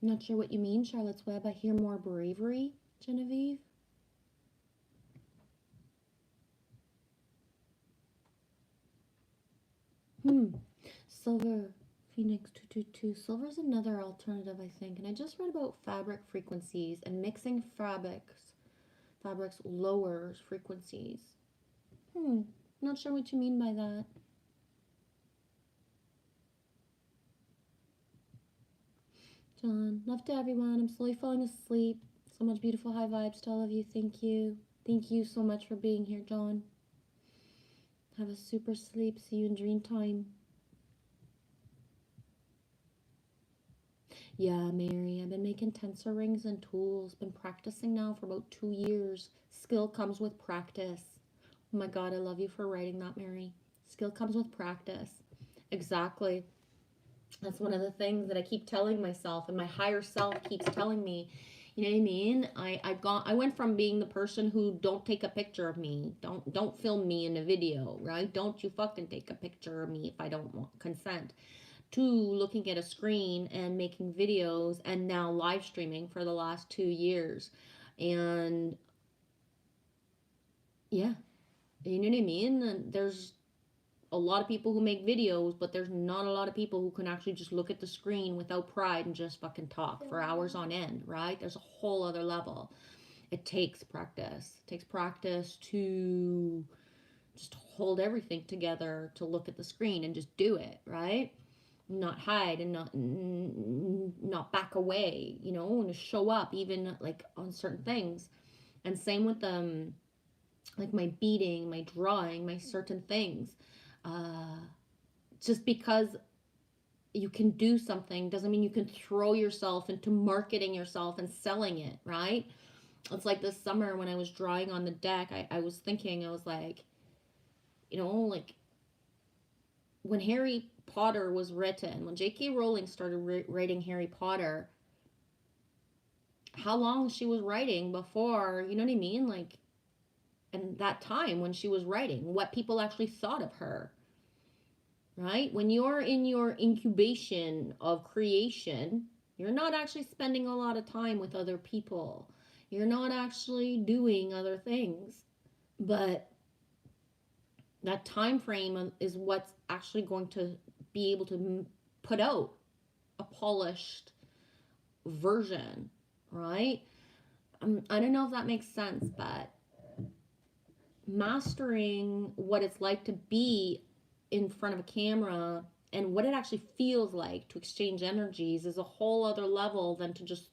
Speaker 1: Not sure what you mean, Charlotte's Web. I hear more bravery, Genevieve. Silver, Phoenix 222. Silver is another alternative, I think. And I just read about fabric frequencies and mixing fabrics lowers frequencies. Not sure what you mean by that. John, love to everyone. I'm slowly falling asleep. So much beautiful high vibes to all of you. Thank you. Thank you so much for being here, John. Have a super sleep. See you in dream time. Yeah, Mary, I've been making tensor rings and tools. Been practicing now for about 2 years. Skill comes with practice. Oh my God, I love you for writing that, Mary. Skill comes with practice. Exactly. That's one of the things that I keep telling myself, and my higher self keeps telling me. You know what I mean? I went from being the person who don't take a picture of me, don't film me in a video, right? Don't you fucking take a picture of me if I don't want consent, to looking at a screen and making videos and now live streaming for the last 2 years. And yeah, you know what I mean? And there's a lot of people who make videos, but there's not a lot of people who can actually just look at the screen without pride and just fucking talk for hours on end, right? There's a whole other level. It takes practice. It takes practice to just hold everything together, to look at the screen and just do it, right? Not hide and not back away, you know, and to show up even like on certain things. And same with like my beading, my drawing, my certain things. Just because you can do something doesn't mean you can throw yourself into marketing yourself and selling it, right? It's like this summer when I was drawing on the deck, I was thinking, I was like, you know, like when Harry Potter was written, when J.K. Rowling started writing Harry Potter, how long she was writing before, you know what I mean? Like, and that time when she was writing, what people actually thought of her, right? When you're in your incubation of creation, you're not actually spending a lot of time with other people. You're not actually doing other things. But that time frame is what's actually going to be able to put out a polished version, right? I don't know if that makes sense, but mastering what it's like to be in front of a camera and what it actually feels like to exchange energies is a whole other level than to just,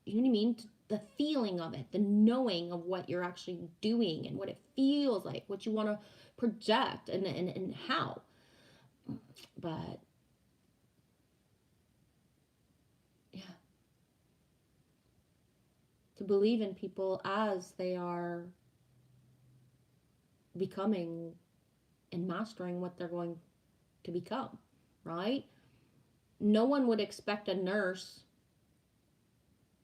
Speaker 1: you know what I mean? The feeling of it, the knowing of what you're actually doing and what it feels like, what you want to project and how. But yeah, to believe in people as they are becoming and mastering what they're going to become, right? No one would expect a nurse,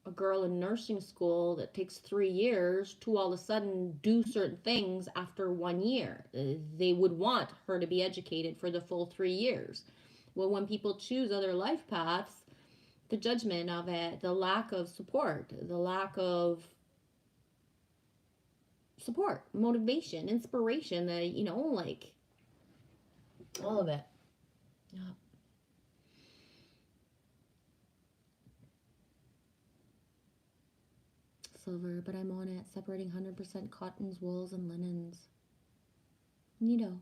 Speaker 1: a girl in nursing school that takes 3 years, to all of a sudden do certain things after 1 year. They would want her to be educated for the full 3 years. Well, when people choose other life paths, the judgment of it, the lack of support, the lack of support, motivation, inspiration, you know, like all of it. Yeah. Silver, but I'm on it, separating 100% cottons, wools, and linens. Neato.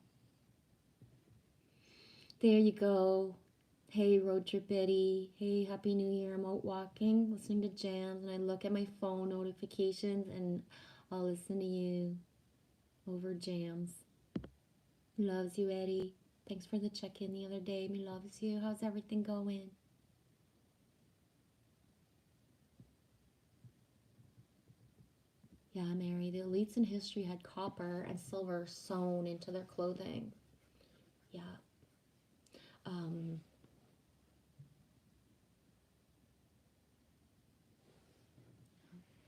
Speaker 1: There you go. Hey, road trip Eddie. Hey, Happy New Year. I'm out walking, listening to jams, and I look at my phone notifications and I'll listen to you over jams. Loves you, Eddie. Thanks for the check-in the other day. Me loves you. How's everything going? Yeah, Mary. The elites in history had copper and silver sewn into their clothing. Yeah.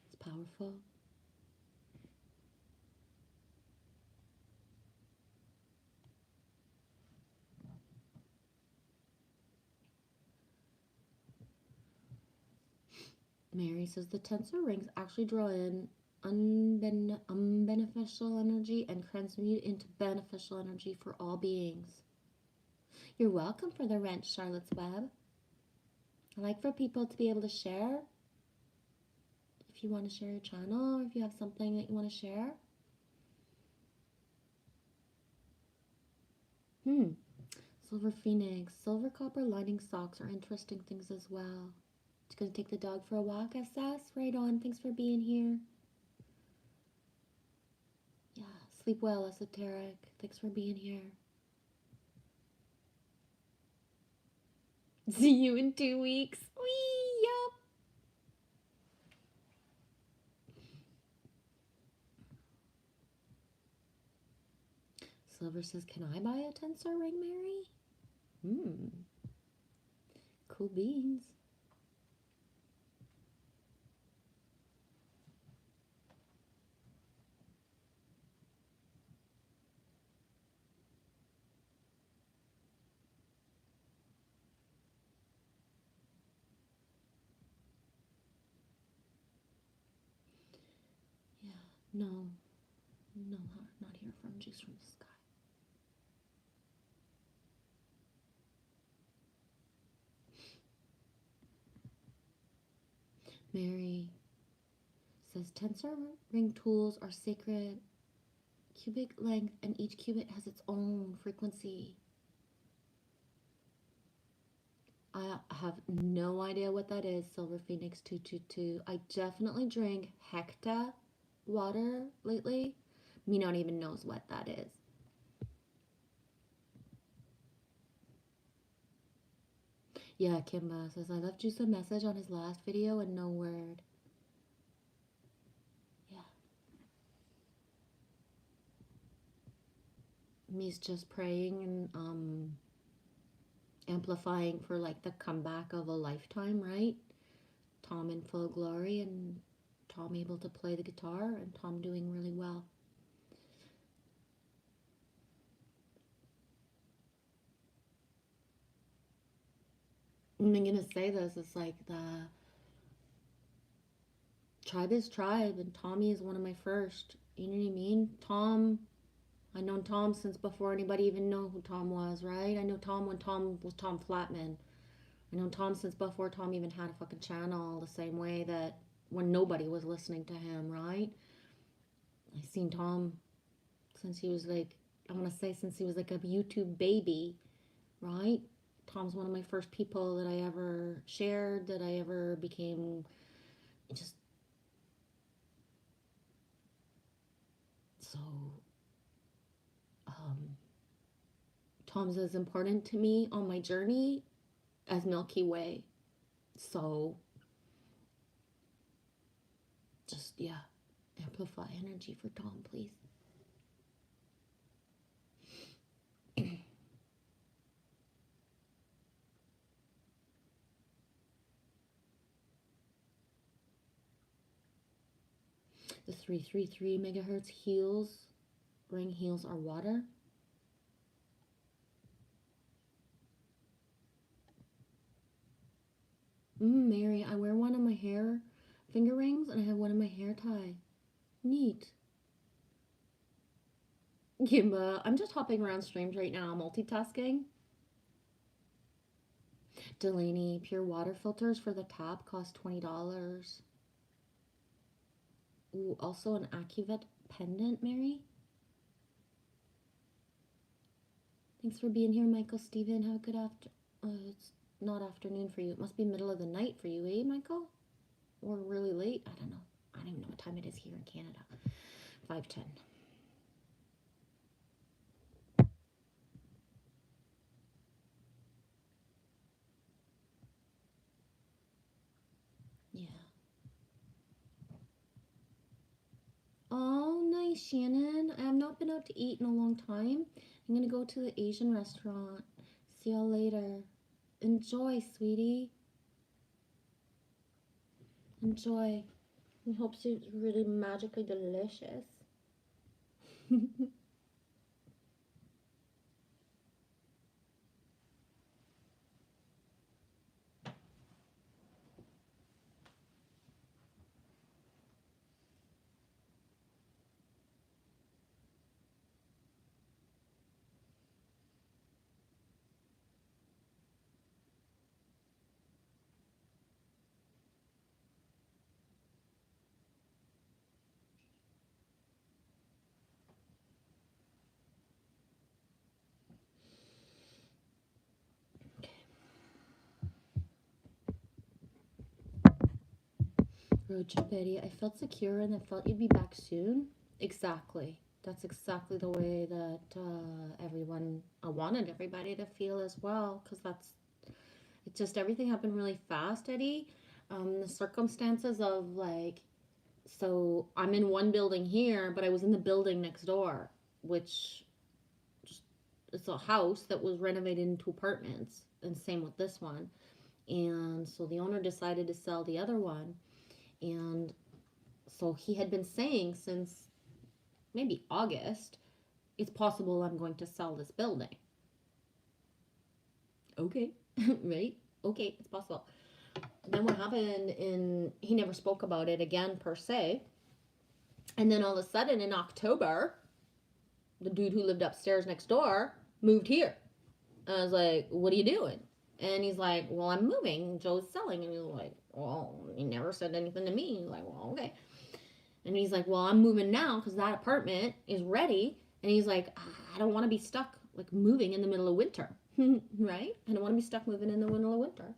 Speaker 1: It's powerful. Mary says the tensor rings actually draw in unbeneficial energy and transmute into beneficial energy for all beings. You're welcome for the wrench, Charlotte's Web. I like for people to be able to share. If you want to share your channel, or if you have something that you want to share. Silver Phoenix. Silver copper lining socks are interesting things as well. Just gonna take the dog for a walk, SS? Right on. Thanks for being here. Yeah, sleep well, Esoteric. Thanks for being here. See you in 2 weeks. Wee, yup. Silver says, can I buy a tensor ring, Mary? Cool beans. Yeah, no, not here from Juice from the Sky. Mary says tensor ring tools are sacred cubic length and each cubit has its own frequency. I have no idea what that is, Silver Phoenix 222. I definitely drank Hecta water lately. Me not even knows what that is. Yeah, Kimba says, I left Juice a message on his last video and no word. Yeah. Me's just praying and amplifying for like the comeback of a lifetime, right? Tom in full glory and Tom able to play the guitar and Tom doing really well. I'm gonna say this, it's like the tribe is tribe and Tommy is one of my first, you know what I mean? Tom, I known Tom since before anybody even knew who Tom was, right? I know Tom when Tom was Tom Flatman. I know Tom since before Tom even had a fucking channel, the same way that when nobody was listening to him, right? I seen Tom since he was like, I want to say since he was like a YouTube baby, right? Tom's one of my first people that I ever shared, that I ever became just so, Tom's as important to me on my journey as Milky Way. So, just, yeah, amplify energy for Tom, please. The 333 megahertz heels, ring heels are water. Mary, I wear one on my hair, finger rings, and I have one in my hair tie. Neat. Kimba, I'm just hopping around streams right now, multitasking. Delaney, pure water filters for the tap cost $20. Ooh, also an AccuVet pendant, Mary. Thanks for being here, Michael Steven. Have a good it's not afternoon for you. It must be middle of the night for you, eh, Michael? Or really late? I don't know. I don't even know what time it is here in Canada. 5:10. Yeah. Oh, nice, Shannon. I have not been out to eat in a long time. I'm going to go to the Asian restaurant. See y'all later. Enjoy, sweetie. Enjoy. I hope it's really magically delicious. Road trip, Eddie. I felt secure and I felt you'd be back soon. Exactly. That's exactly the way that everyone, I wanted everybody to feel as well. Because that's, it just, everything happened really fast, Eddie. The circumstances of like, so I'm in one building here, but I was in the building next door, which just, it's a house that was renovated into apartments. And same with this one. And so the owner decided to sell the other one. And so he had been saying since maybe August, it's possible I'm going to sell this building. Okay, right? Okay, it's possible. Then what happened in, he never spoke about it again per se. And then all of a sudden in October, the dude who lived upstairs next door moved here. And I was like, what are you doing? And he's like, well, I'm moving. Joe's selling. And he's like, well, he never said anything to me. He's like, well, okay. And he's like, well, I'm moving now because that apartment is ready. And he's like, I don't want to be stuck like moving in the middle of winter. Right? I don't want to be stuck moving in the middle of winter.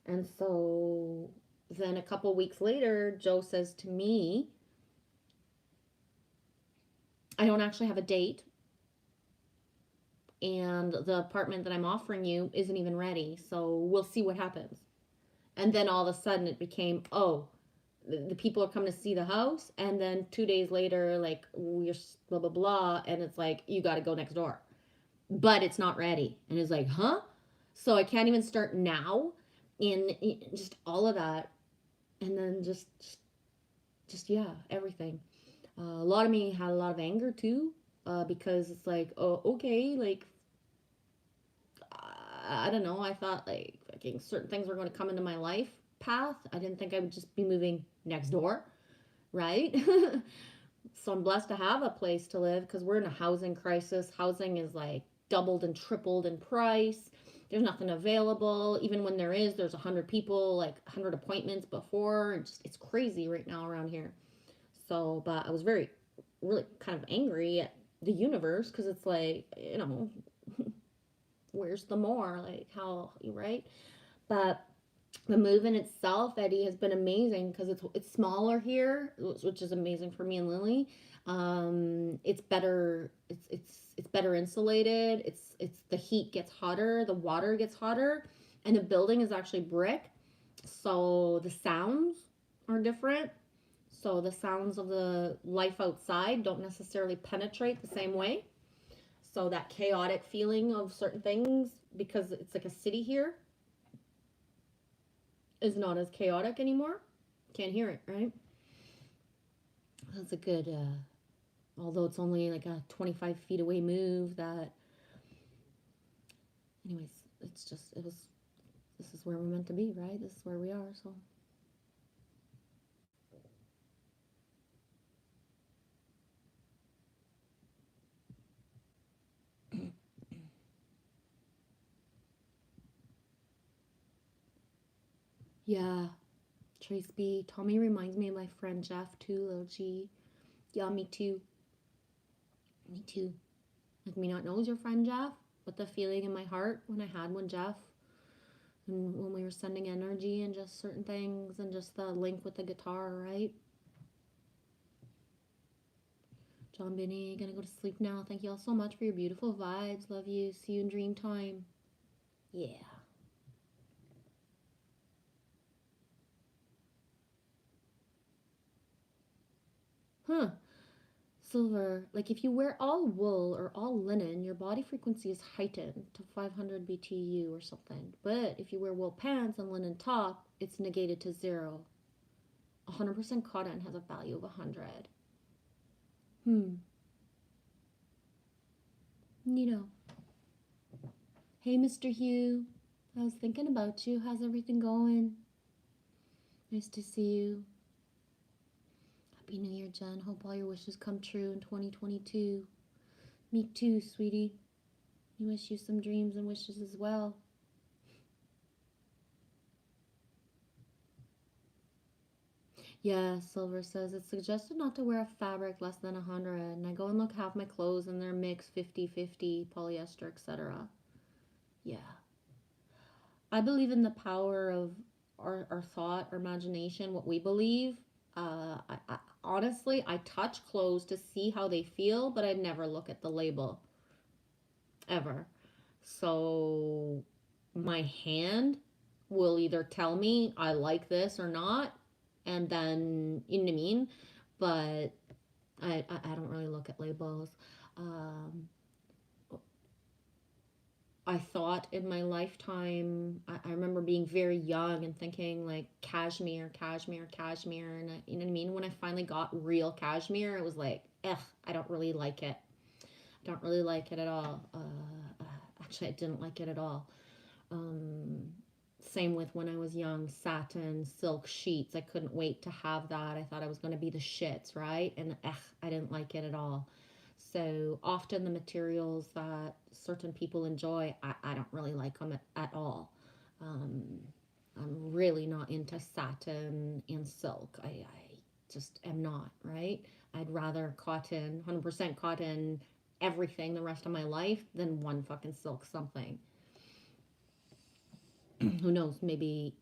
Speaker 1: And so then a couple weeks later, Joe says to me, I don't actually have a date. And the apartment that I'm offering you isn't even ready. So we'll see what happens. And then all of a sudden it became, oh, the people are coming to see the house. And then 2 days later, like, we're blah, blah, blah. And it's like, you got to go next door. But it's not ready. And it's like, huh? So I can't even start now. In just all of that. And then just yeah, everything. A lot of me had a lot of anger too. Because it's like, oh, okay, like, I don't know. I thought like okay, certain things were going to come into my life path. I didn't think I would just be moving next door, right? So I'm blessed to have a place to live because we're in a housing crisis. Housing is like doubled and tripled in price. There's nothing available. Even when there is, there's 100 people, like 100 appointments before. It's crazy right now around here. So, but I was really kind of angry at the universe because it's like, where's the more? Like, how, right? But the move in itself, Eddie, has been amazing because it's smaller here, which is amazing for me and Lily. It's better. It's better insulated. It's the heat gets hotter, the water gets hotter, and the building is actually brick, so the sounds are different. So the sounds of the life outside don't necessarily penetrate the same way. So that chaotic feeling of certain things, because it's like a city here, is not as chaotic anymore. Can't hear it, right? That's a good, although it's only like a 25 feet away move that, anyways, it's just, this is where we're meant to be, right? This is where we are, so. Yeah, Trace B. Tommy reminds me of my friend Jeff too, little G. Yeah, me too. Me too. Like me not knows your friend Jeff, but the feeling in my heart when I had one Jeff, and when we were sending energy and just certain things and just the link with the guitar, right? John Binney, gonna go to sleep now. Thank you all so much for your beautiful vibes. Love you. See you in dream time. Yeah. Huh. Silver, like if you wear all wool or all linen, your body frequency is heightened to 500 BTU or something. But if you wear wool pants and linen top, it's negated to 0. 100% cotton has a value of 100. Neato. Hey, Mr. Hugh. I was thinking about you. How's everything going? Nice to see you. Happy New Year, Jen. Hope all your wishes come true in 2022. Me too, sweetie. We wish you some dreams and wishes as well. Yeah, Silver says it's suggested not to wear a fabric less than 100, and I go and look half my clothes and they're mixed 50-50 polyester, etc. Yeah. I believe in the power of our thought, our imagination, what we believe. Honestly, I touch clothes to see how they feel, but I never look at the label ever. So my hand will either tell me I like this or not, and then you know what I mean. But I don't really look at labels. Um, I thought in my lifetime, I remember being very young and thinking like cashmere, cashmere, cashmere. And you know what I mean? When I finally got real cashmere, it was like, I don't really like it. I don't really like it at all. Actually, I didn't like it at all. Um, Same with when I was young, satin, silk sheets. I couldn't wait to have that. I thought I was going to be the shits, right? And I didn't like it at all. So often the materials that certain people enjoy, I don't really like them at all. Um, I'm really not into satin and silk. I just am not, right? I'd rather cotton, 100% cotton, everything the rest of my life than one fucking silk something. Who knows, maybe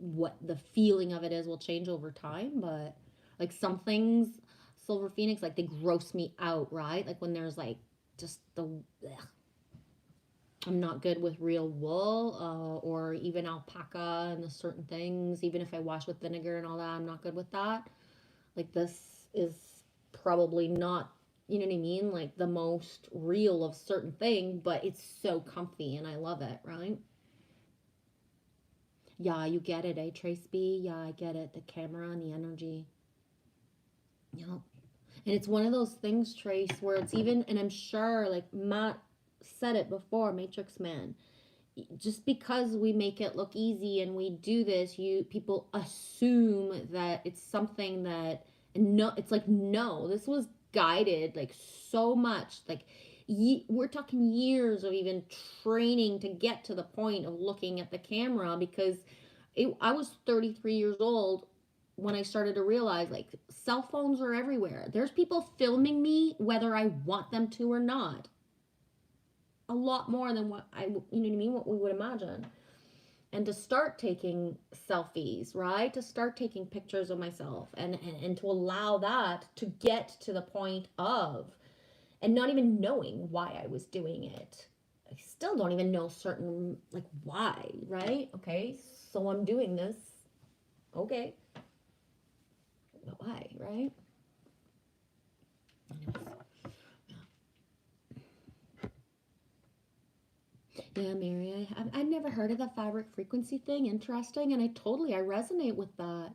Speaker 1: what the feeling of it is will change over time, but like some things, silver phoenix, like they gross me out, right? Like when there's like just the ugh. I'm not good with real wool, or even alpaca and the certain things. Even if I wash with vinegar and all that, I'm not good with that. Like this is probably not, you know what I mean, like the most real of certain thing, but it's so comfy and I love it, right? Yeah, you get it, eh, Trace B? Yeah, I get it. The camera and the energy. Yep. And it's one of those things, Trace, where it's even, and I'm sure, like Matt said it before, Matrix Man. Just because we make it look easy and we do this, you people assume that it's something that no, it's like no, this was guided like so much, like we're talking years of even training to get to the point of looking at the camera because I was 33 years old when I started to realize like cell phones are everywhere. There's people filming me whether I want them to or not. A lot more than what I, you know what I mean, what we would imagine. And to start taking selfies, right? To start taking pictures of myself and to allow that to get to the point of, and not even knowing why I was doing it. I still don't even know certain, like, why, right? Okay, so I'm doing this. Okay, but why, right? Anyways. Yeah, Mary, I've never heard of the fabric frequency thing. Interesting, and I resonate with that.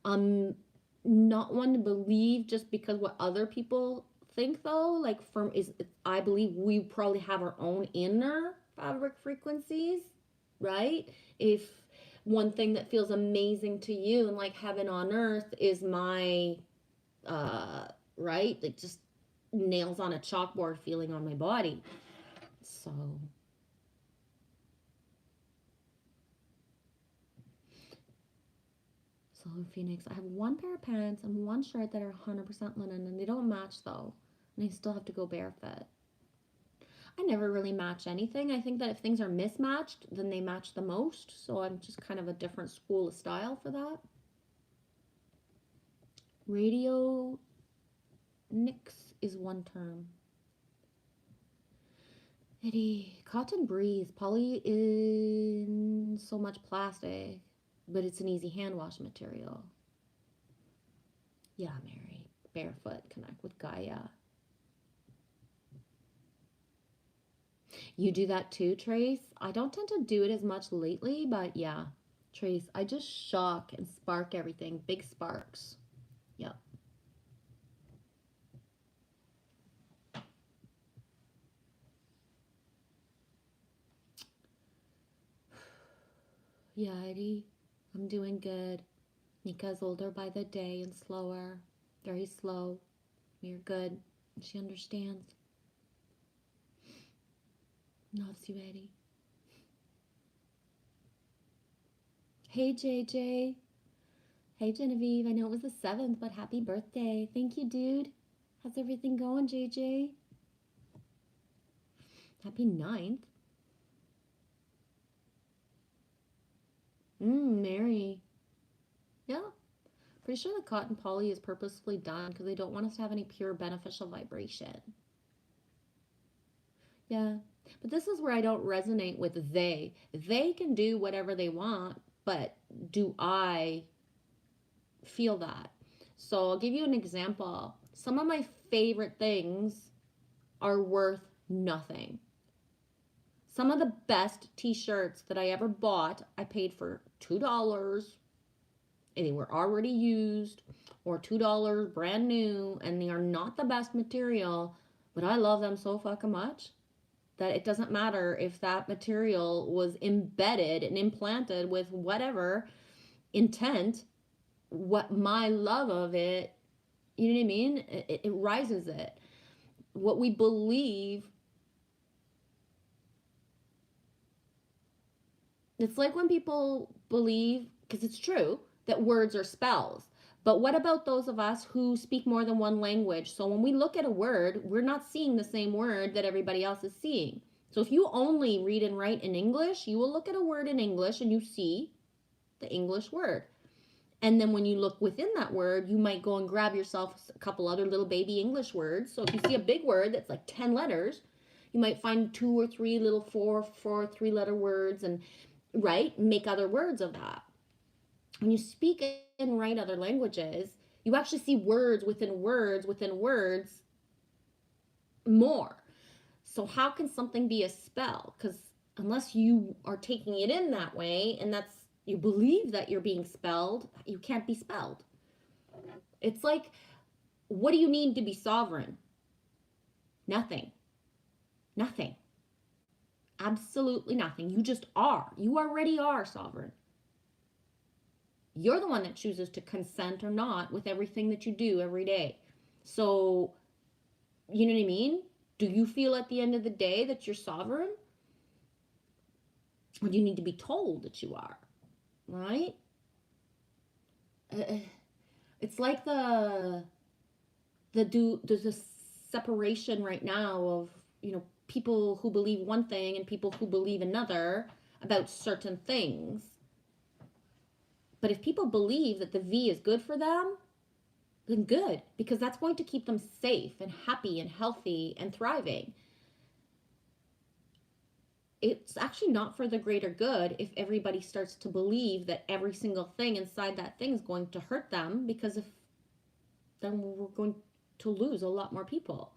Speaker 1: I'm not one to believe just because what other people think though. Like from is I believe we probably have our own inner fabric frequencies, right? If one thing that feels amazing to you and like heaven on earth is my uh right, like just nails on a chalkboard feeling on my body. So So Phoenix, I have one pair of pants and one shirt that are 100% linen, and they don't match though, and I still have to go barefoot. I never really match anything. I think that if things are mismatched, then they match the most. So I'm just kind of a different school of style for that. Radio Nix is one term. Eddie, cotton breeze, poly in so much plastic, but it's an easy hand wash material. Yeah, Mary, barefoot, connect with Gaia. You do that too, Trace? I don't tend to do it as much lately, but yeah. Trace, I just shock and spark everything. Big sparks. Yep. Yeah, Eddie, I'm doing good. Nika's older by the day and slower. Very slow. We're good. She understands. Loves you, Eddie. Hey, JJ. Hey, Genevieve. I know it was the 7th, but happy birthday. Thank you, dude. How's everything going, JJ? Happy 9th. Mary. Yeah. Pretty sure the cotton poly is purposefully done because they don't want us to have any pure beneficial vibration. Yeah. But this is where I don't resonate with they. They can do whatever they want, but do I feel that? So I'll give you an example. Some of my favorite things are worth nothing. Some of the best t-shirts that I ever bought, I paid for $2 and they were already used, or $2 brand new, and they are not the best material, but I love them so fucking much that it doesn't matter if that material was embedded and implanted with whatever intent. What my love of it, you know what I mean, it rises it. What we believe, it's like when people believe, because it's true, that words are spells. But what about those of us who speak more than one language? So when we look at a word, we're not seeing the same word that everybody else is seeing. So if you only read and write in English, you will look at a word in English and you see the English word. And then when you look within that word, you might go and grab yourself a couple other little baby English words. So if you see a big word that's like 10 letters, you might find 2 or 3 little 3-letter words, and right, make other words of that. When you speak and write other languages, you actually see words within words within words more. So how can something be a spell? Because unless you are taking it in that way, and that's, you believe that you're being spelled, you can't be spelled. It's like, what do you need to be sovereign? Nothing. Nothing. Absolutely nothing. You just are. You already are sovereign. You're the one that chooses to consent or not with everything that you do every day. So, you know what I mean? Do you feel at the end of the day that you're sovereign? Or do you need to be told that you are? Right? It's like there's a separation right now of, people who believe one thing and people who believe another about certain things. But if people believe that the V is good for them, then good, because that's going to keep them safe and happy and healthy and thriving. It's actually not for the greater good if everybody starts to believe that every single thing inside that thing is going to hurt them, because then we're going to lose a lot more people.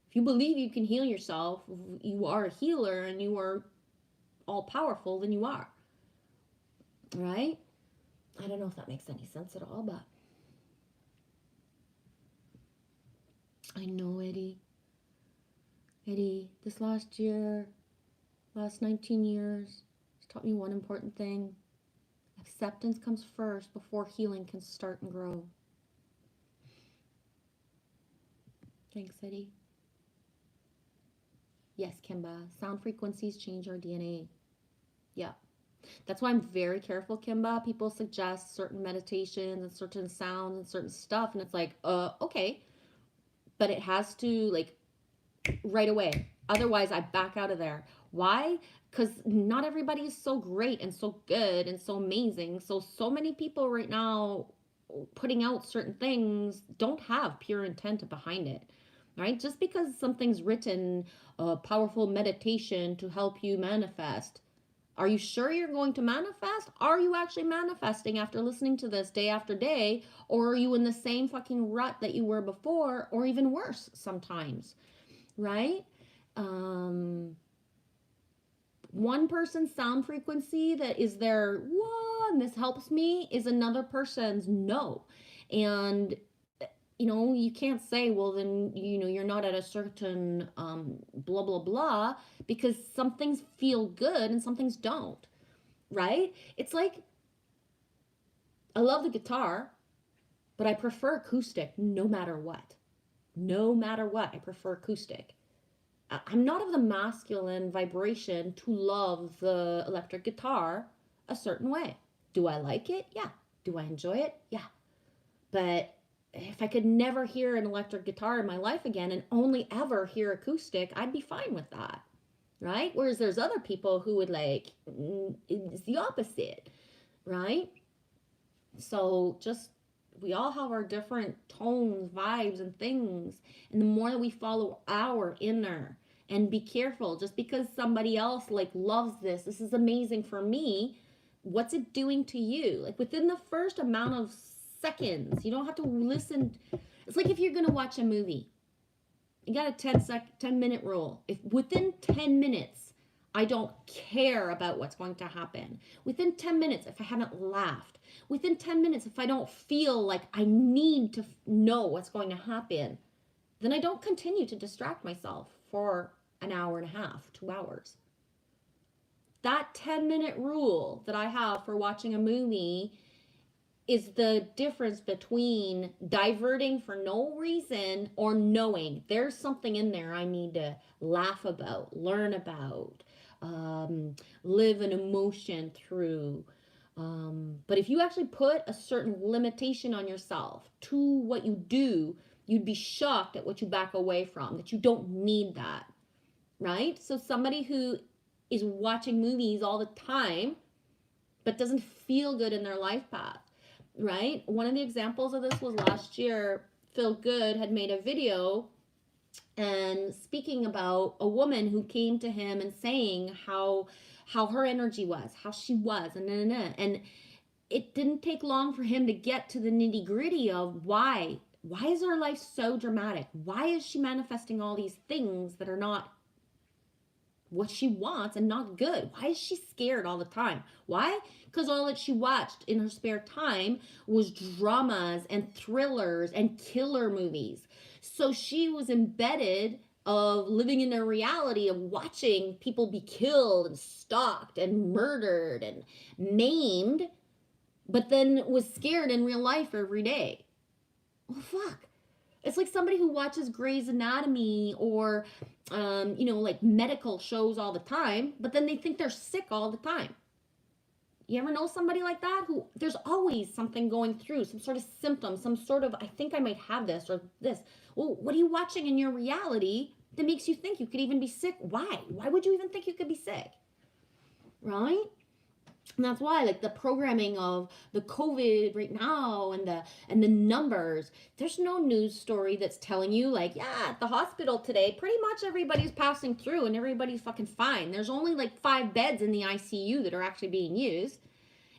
Speaker 1: If you believe you can heal yourself, you are a healer and you are all powerful, then you are. Right? I don't know if that makes any sense at all, but I know, Eddie, this last 19 years, has taught me one important thing. Acceptance comes first before healing can start and grow. Thanks, Eddie. Yes, Kimba. Sound frequencies change our DNA. Yeah. That's why I'm very careful, Kimba. People suggest certain meditations and certain sounds and certain stuff, and it's like, okay. But it has to, like, right away. Otherwise, I back out of there. Why? Because not everybody is so great and so good and so amazing. So many people right now putting out certain things don't have pure intent behind it. Right? Just because something's written, a powerful meditation to help you manifest, are you sure you're going to manifest? Are you actually manifesting after listening to this day after day? Or are you in the same fucking rut that you were before, or even worse sometimes? Right? One person's sound frequency that is their, whoa, and this helps me, is another person's no. And you can't say, well, then, you're not at a certain blah, blah, blah, because some things feel good and some things don't, right? It's like, I love the guitar, but I prefer acoustic no matter what. No matter what, I prefer acoustic. I'm not of the masculine vibration to love the electric guitar a certain way. Do I like it? Yeah. Do I enjoy it? Yeah. But if I could never hear an electric guitar in my life again and only ever hear acoustic, I'd be fine with that, right? Whereas there's other people who would like, it's the opposite. right? So just, we all have our different tones, vibes, and things. And the more that we follow our inner, and be careful, just because somebody else like loves this is amazing for me, what's it doing to you? Like within the first amount of seconds, you don't have to listen. It's like if you're going to watch a movie, you got a 10-minute rule. If within 10 minutes I don't care about what's going to happen, within 10 minutes if I haven't laughed, within 10 minutes if I don't feel like I need to know what's going to happen, then I don't continue to distract myself for an hour and a half, 2 hours. That 10-minute rule that I have for watching a movie is the difference between diverting for no reason or knowing there's something in there I need to laugh about, learn about, live an emotion through. But if you actually put a certain limitation on yourself to what you do, you'd be shocked at what you back away from, that you don't need that, right? So somebody who is watching movies all the time but doesn't feel good in their life path, right? One of the examples of this was last year. Phil Good had made a video and speaking about a woman who came to him and saying how her energy was, how she was, and it didn't take long for him to get to the nitty gritty of why is her life so dramatic? Why is she manifesting all these things that are not what she wants and not good? Why is she scared all the time? Why? Because all that she watched in her spare time was dramas and thrillers and killer movies. So she was embedded of living in a reality of watching people be killed and stalked and murdered and maimed, but then was scared in real life every day. Well, fuck. It's like somebody who watches Grey's Anatomy or, like medical shows all the time, but then they think they're sick all the time. You ever know somebody like that who there's always something going through, some sort of symptom, some sort of, I think I might have this or this. Well, what are you watching in your reality that makes you think you could even be sick? Why? Why would you even think you could be sick? Right? And that's why, like the programming of the COVID right now and the numbers, there's no news story that's telling you like, yeah, at the hospital today, pretty much everybody's passing through and everybody's fucking fine. There's only like 5 beds in the ICU that are actually being used.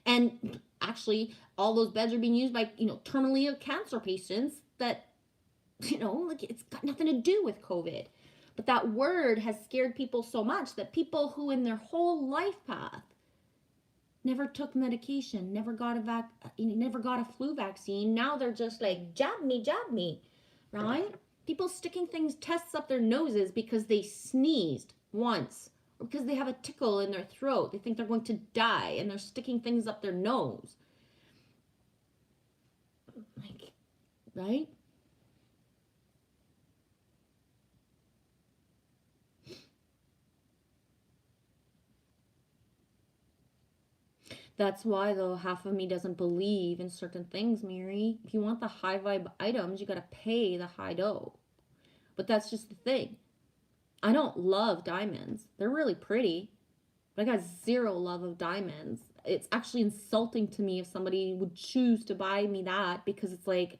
Speaker 1: And actually, all those beds are being used by, terminally ill cancer patients that, like it's got nothing to do with COVID. But that word has scared people so much that people who in their whole life path never took medication, never got a flu vaccine. Now they're just like, jab me, right? People sticking tests up their noses because they sneezed once or because they have a tickle in their throat. They think they're going to die and they're sticking things up their nose. Like, right? That's why, though, half of me doesn't believe in certain things, Mary. If you want the high vibe items, you gotta pay the high dough. But that's just the thing. I don't love diamonds. They're really pretty, but I got zero love of diamonds. It's actually insulting to me if somebody would choose to buy me that because it's like,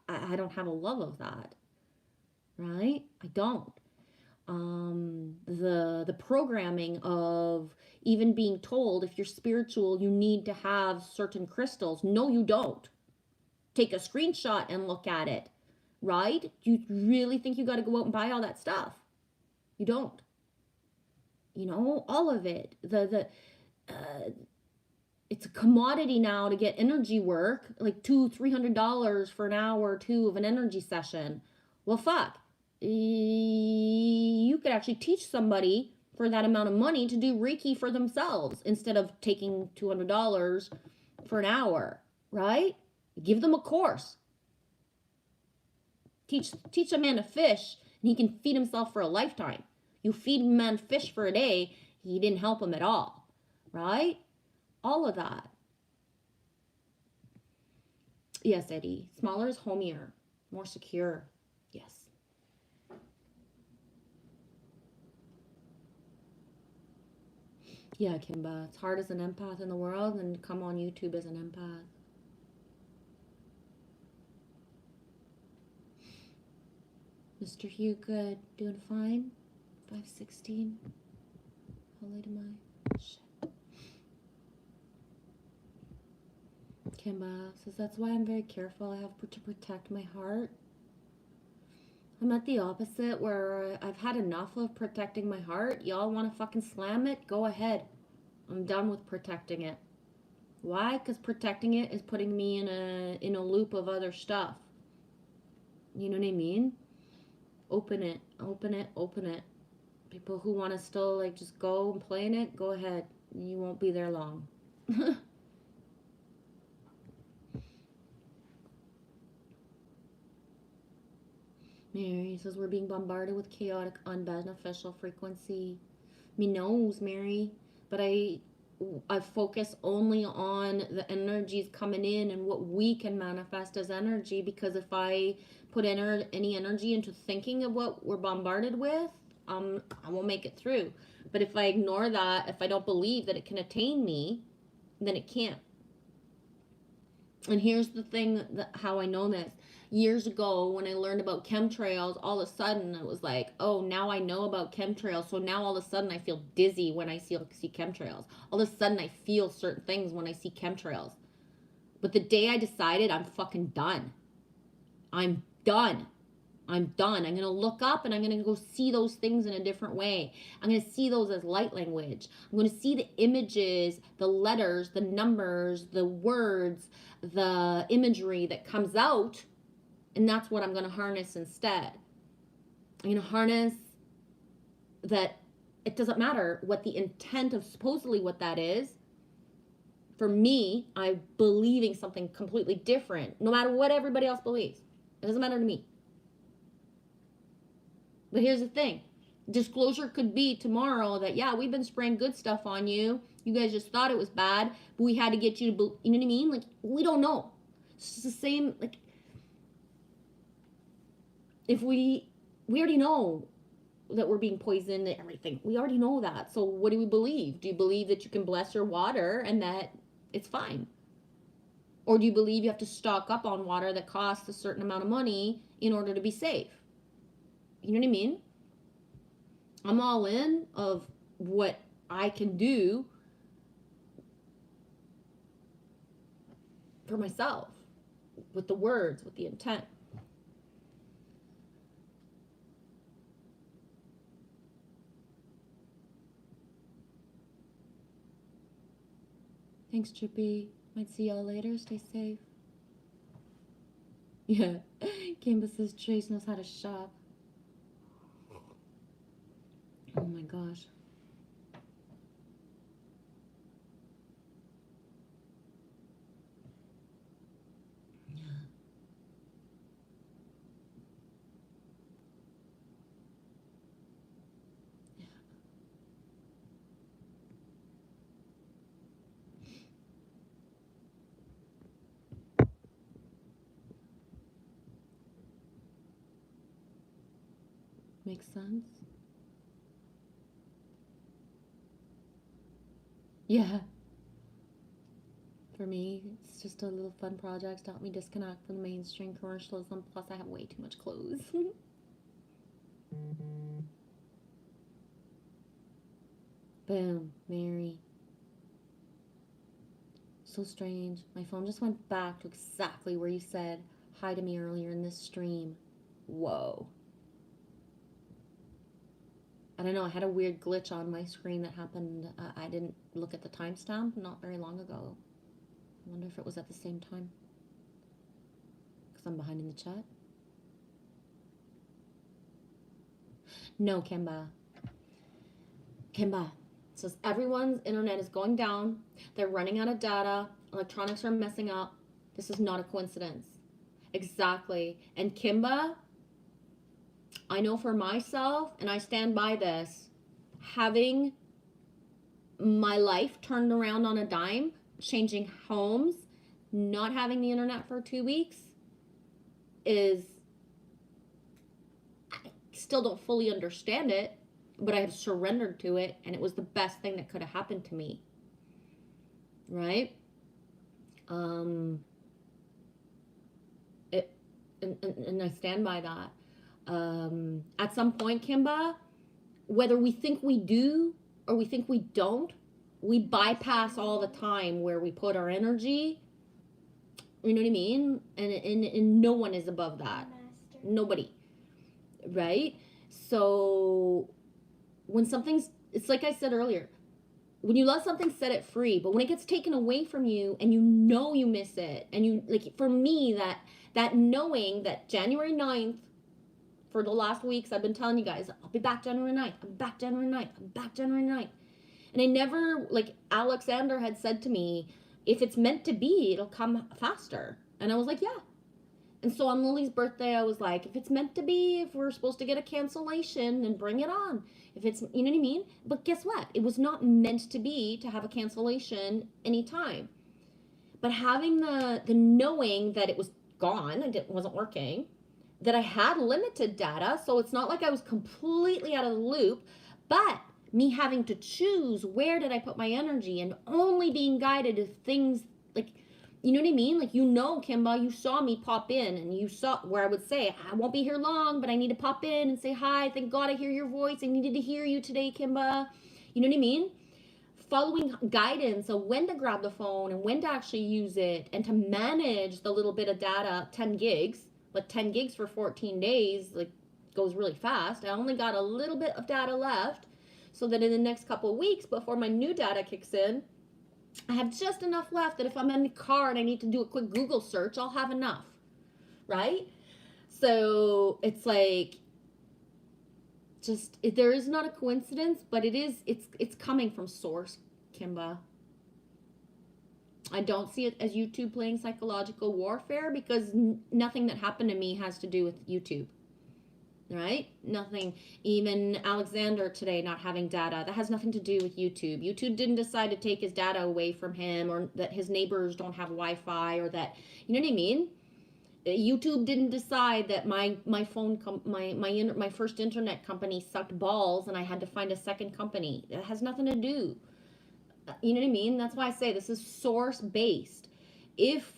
Speaker 1: I don't have a love of that, right? I don't. The programming of even being told if you're spiritual you need to have certain crystals. No, you don't. Take a screenshot and look at it, right? You really think you got to go out and buy all that stuff? You don't. All of it. It's a commodity now to get energy work, like $200-$300 for an hour or two of an energy session. Well, fuck. You could actually teach somebody for that amount of money to do Reiki for themselves instead of taking $200 for an hour, right? Give them a course. Teach a man to fish and he can feed himself for a lifetime. You feed a man fish for a day, he didn't help him at all, right? All of that. Yes, Eddie. Smaller is homier, more secure. Yes. Yeah, Kimba. It's hard as an empath in the world and come on YouTube as an empath. Mr. Hugh, good. Doing fine? 516. How late am I? Shit. Kimba says, that's why I'm very careful. I have to protect my heart. I'm at the opposite where I've had enough of protecting my heart. Y'all want to fucking slam it? Go ahead. I'm done with protecting it. Why? Because protecting it is putting me in a loop of other stuff. You know what I mean? Open it, open it, open it. People who want to still like just go and play in it, go ahead. You won't be there long. Mary says we're being bombarded with chaotic, unbeneficial frequency. Me knows, Mary, but I focus only on the energies coming in and what we can manifest as energy, because if I put any energy into thinking of what we're bombarded with, I won't make it through. But if I ignore that, if I don't believe that it can attain me, then it can't. And here's the thing, how I know this. Years ago, when I learned about chemtrails, all of a sudden it was like, oh, now I know about chemtrails. So now all of a sudden I feel dizzy when I see chemtrails. All of a sudden I feel certain things when I see chemtrails. But the day I decided I'm fucking done. I'm done. I'm done. I'm going to look up and I'm going to go see those things in a different way. I'm going to see those as light language. I'm going to see the images, the letters, the numbers, the words, the imagery that comes out. And that's what I'm going to harness instead. I'm going to harness that it doesn't matter what the intent of supposedly what that is. For me, I'm believing something completely different, no matter what everybody else believes. It doesn't matter to me. But here's the thing. Disclosure could be tomorrow that, yeah, we've been spraying good stuff on you. You guys just thought it was bad, but we had to get you to, you know what I mean? Like, we don't know. It's just the same, like, if we already know that we're being poisoned and everything. We already know that. So what do we believe? Do you believe that you can bless your water and that it's fine? Or do you believe you have to stock up on water that costs a certain amount of money in order to be safe? You know what I mean? I'm all in of what I can do for myself with the words, with the intent. Thanks, Chippy. Might see y'all later. Stay safe. Yeah. Kimba says Trace knows how to shop. Oh my gosh. Yeah. Yeah. Makes sense? Yeah. For me, it's just a little fun project to help me disconnect from the mainstream commercialism. Plus, I have way too much clothes. Boom, Mary. So strange. My phone just went back to exactly where you said hi to me earlier in this stream. Whoa. I don't know. I had a weird glitch on my screen that happened. I didn't look at the timestamp not very long ago. I wonder if it was at the same time. Because I'm behind in the chat. No, Kimba. Kimba. It says everyone's internet is going down. They're running out of data. Electronics are messing up. This is not a coincidence. Exactly. And Kimba, I know for myself, and I stand by this, having my life turned around on a dime, changing homes, not having the internet for 2 weeks is, I still don't fully understand it, but I have surrendered to it, and it was the best thing that could have happened to me. Right? It, and I stand by that. At some point, Kimba, whether we think we do or we think we don't, we bypass all the time where we put our energy. You know what I mean? And no one is above that. Nobody. Right? So when something's, it's like I said earlier, when you love something, set it free. But when it gets taken away from you and you know you miss it, and you, like, for me, that knowing that January 9th, for the last weeks, I've been telling you guys, I'll be back January 9th, I'm back January 9th, I'm back January 9th. And I never, like Alexander had said to me, if it's meant to be, it'll come faster. And I was like, yeah. And so on Lily's birthday, I was like, if it's meant to be, if we're supposed to get a cancellation, then bring it on. If it's, you know what I mean? But guess what? It was not meant to be to have a cancellation anytime. But having the knowing that it was gone and it wasn't working, that I had limited data, so it's not like I was completely out of the loop, but me having to choose where did I put my energy and only being guided to things like, you know what I mean? Like, Kimba, you saw me pop in, and you saw where I would say, I won't be here long, but I need to pop in and say hi. Thank God I hear your voice. I needed to hear you today, Kimba. You know what I mean? Following guidance of when to grab the phone and when to actually use it, and to manage the little bit of data, 10 gigs, but 10 gigs for 14 days, like, goes really fast. I only got a little bit of data left, so that in the next couple of weeks before my new data kicks in, I have just enough left that if I'm in the car and I need to do a quick Google search, I'll have enough, right? So it's like, just, there is not a coincidence, but it's coming from source, Kimba. I don't see it as YouTube playing psychological warfare, because nothing that happened to me has to do with YouTube. Right? Nothing. Even Alexander today not having data, that has nothing to do with YouTube. YouTube didn't decide to take his data away from him, or that his neighbors don't have Wi-Fi, or that, you know what I mean? YouTube didn't decide that my phone my first internet company sucked balls and I had to find a second company. It has nothing to do. You know what I mean? That's why I say this is source based. If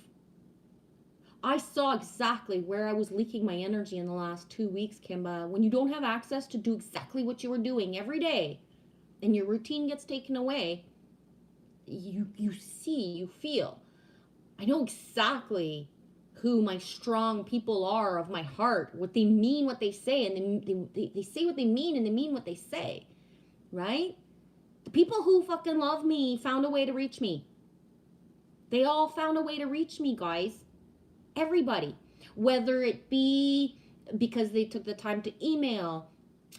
Speaker 1: I saw exactly where I was leaking my energy in the last 2 weeks, Kimba. When you don't have access to do exactly what you were doing every day, and your routine gets taken away, you see, you feel. I know exactly who my strong people are of my heart, what they mean, what they say, and they say what they mean, and they mean what they say, right? The people who fucking love me found a way to reach me. They all found a way to reach me, guys. Everybody, whether it be because they took the time to email,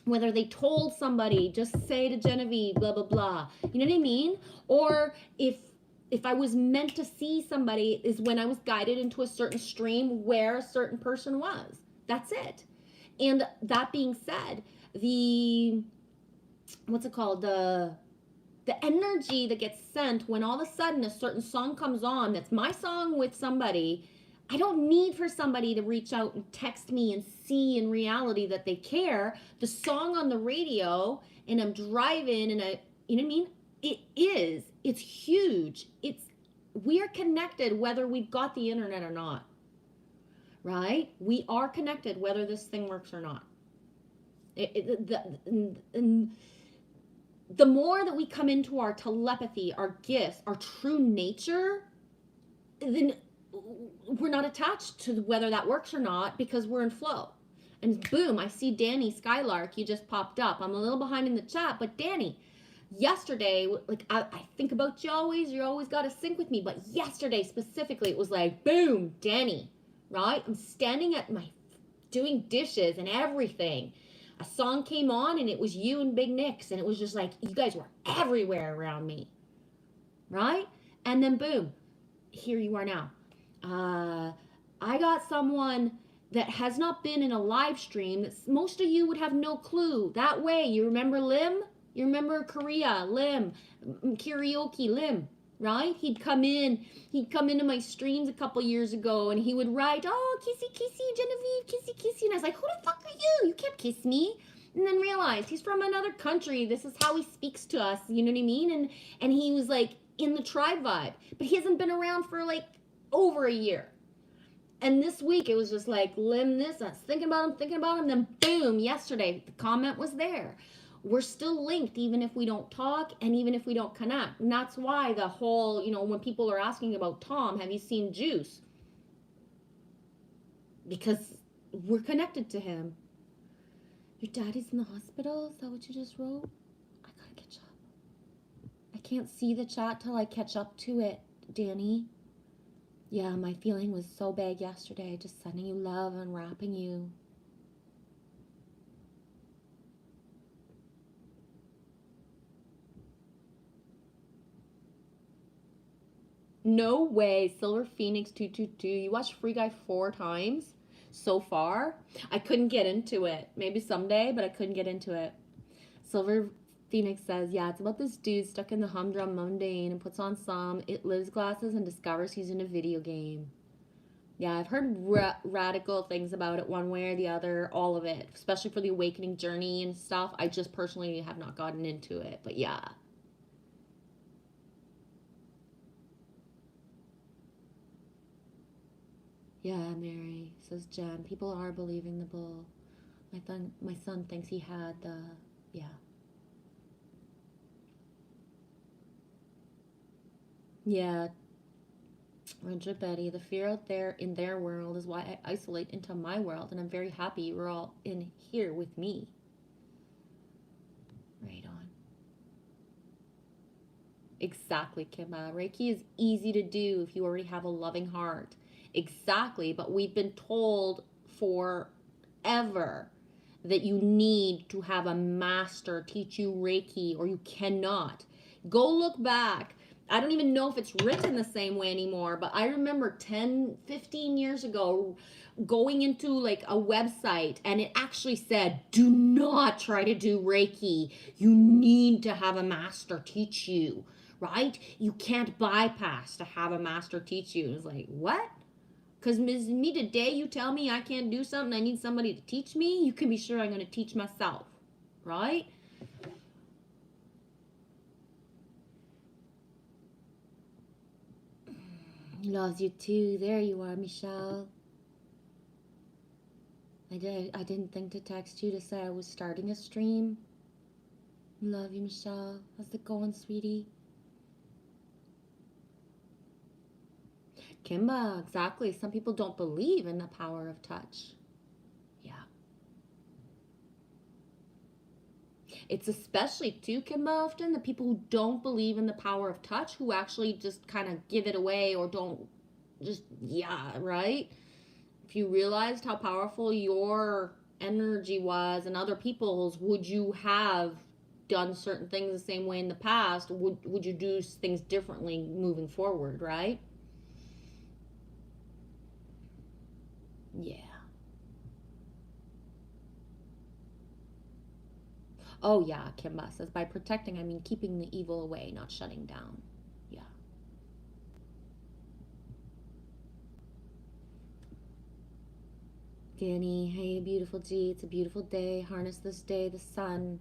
Speaker 1: whether they told somebody, just say to Genevieve, blah, blah, blah, you know what I mean? Or if I was meant to see somebody, is when I was guided into a certain stream where a certain person was. That's it. And that being said, what's it called? The energy that gets sent when all of a sudden a certain song comes on, that's my song with somebody, I don't need for somebody to reach out and text me and see in reality that they care. The song on the radio, and I'm driving, and you know what I mean? It's huge. We are connected whether we've got the internet or not, right? We are connected whether this thing works or not. The more that we come into our telepathy, our gifts, our true nature, then we're not attached to whether that works or not, because we're in flow. And boom, I see Danny Skylark, you just popped up. I'm a little behind in the chat, but Danny, yesterday, like, I think about you always got to sync with me, but yesterday specifically, it was like, boom, Danny, right? I'm standing at doing dishes and everything. A song came on, and it was you and Big Nick's, and it was just like, you guys were everywhere around me, right? And then boom, here you are now. I got someone that has not been in a live stream that most of you would have no clue. That way, you remember Lim? You remember Korea, Lim, karaoke, Lim, right? He'd come into my streams a couple years ago, and he would write, oh, kissy, kissy, Genevieve, kissy, kissy. And I was like, who the fuck are you? You can't kiss me. and then realized he's from another country. This is how he speaks to us. You know what I mean? And he was like in the tribe vibe, but he hasn't been around for like over a year. And this week it was just like limb this. I was thinking about him. Then boom, yesterday the comment was there. We're still linked even if we don't talk and even if we don't connect. And that's why the whole, when people are asking about Tom, have you seen Juice? Because we're connected to him. Your daddy's in the hospital? Is that what you just wrote? I gotta catch up. I can't see the chat till I catch up to it, Danny. Yeah, my feeling was so bad yesterday. Just sending you love and wrapping you. No way, Silver Phoenix 222. You watched Free Guy 4 times so far? I couldn't get into it. Maybe someday, but I couldn't get into it. Silver Phoenix says, yeah, it's about this dude stuck in the humdrum mundane and puts on some It Lives glasses and discovers he's in a video game. Yeah, I've heard radical things about it one way or the other, all of it, especially for the awakening journey and stuff. I just personally have not gotten into it, but yeah. Yeah, Mary, says Jen. People are believing the bull. My son thinks he had the, yeah. Yeah, Roger Betty, the fear out there in their world is why I isolate into my world, and I'm very happy you're all in here with me. Right on. Exactly, Kimba. Reiki is easy to do if you already have a loving heart. Exactly, but we've been told forever that you need to have a master teach you Reiki or you cannot. Go look back. I don't even know if it's written the same way anymore, but I remember 10, 15 years ago going into like a website and it actually said, do not try to do Reiki. You need to have a master teach you, right? You can't bypass to have a master teach you. And it's like, what? Because me today, you tell me I can't do something, I need somebody to teach me, you can be sure I'm going to teach myself, right? Loves you too. There you are, Michelle. I didn't think to text you to say I was starting a stream. Love you, Michelle. How's it going, sweetie? Kimba, exactly. Some people don't believe in the power of touch. Yeah. It's especially too, Kimba, often the people who don't believe in the power of touch who actually just kind of give it away or don't just, yeah, right? If you realized how powerful your energy was and other people's, would you have done certain things the same way in the past? Would you do things differently moving forward, right? Yeah. Oh, yeah, Kimba says, by protecting, I mean keeping the evil away, not shutting down. Yeah. Danny, hey, beautiful G, it's a beautiful day. Harness this day, the sun.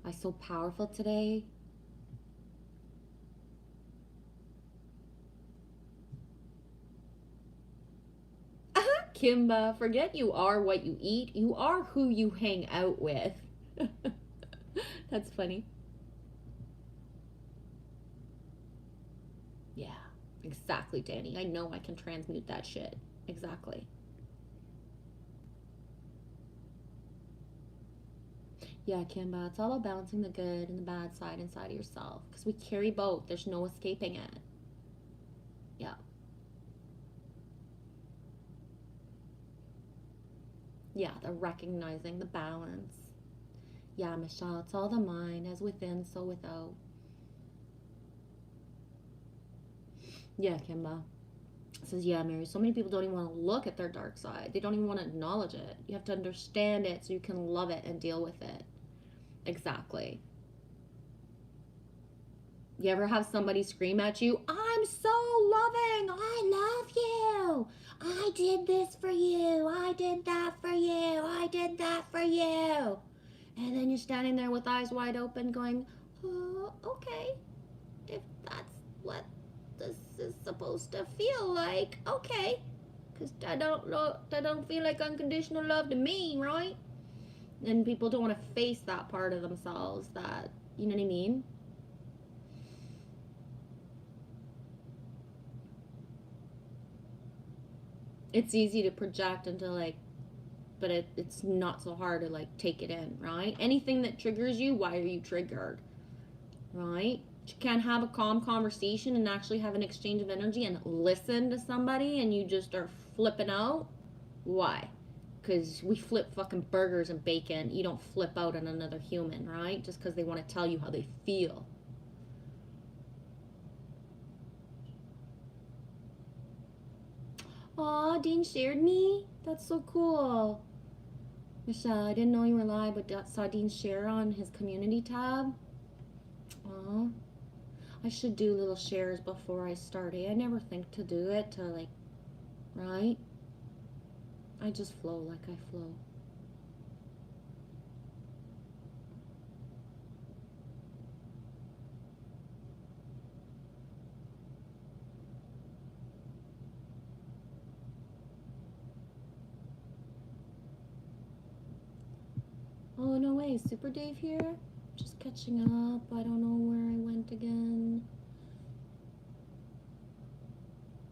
Speaker 1: Why so powerful today? Kimba, forget you are what you eat. You are who you hang out with. That's funny. Yeah, exactly, Danny. I know I can transmute that shit. Exactly. Yeah, Kimba, it's all about balancing the good and the bad side inside of yourself. Because we carry both. There's no escaping it. Yeah. Yeah, the recognizing the balance. Yeah, Michelle, it's all the mind, as within, so without. Yeah, Kimba. Says, yeah, Mary, so many people don't even want to look at their dark side. They don't even want to acknowledge it. You have to understand it so you can love it and deal with it. Exactly. You ever have somebody scream at you, I'm so loving, I love you, I did this for you, I did that for you, I did that for you. And then you're standing there with eyes wide open going, oh, okay, if that's what this is supposed to feel like, okay. Because I don't feel like unconditional love to me, right? And people don't want to face that part of themselves that, you know what I mean? It's easy to project into like, but it's not so hard to like take it in, right? Anything that triggers you, why are you triggered, right? You can't have a calm conversation and actually have an exchange of energy and listen to somebody and you just are flipping out. Why? Because we flip fucking burgers and bacon. You don't flip out on another human, right? Just because they want to tell you how they feel. Aw, Dean shared me? That's so cool. Michelle, I didn't know you were live, but saw Dean share on his community tab. Aw. I should do little shares before I start. I never think to do it to like, right? I just flow like I flow. Oh, no way. Super Dave here? Just catching up. I don't know where I went again.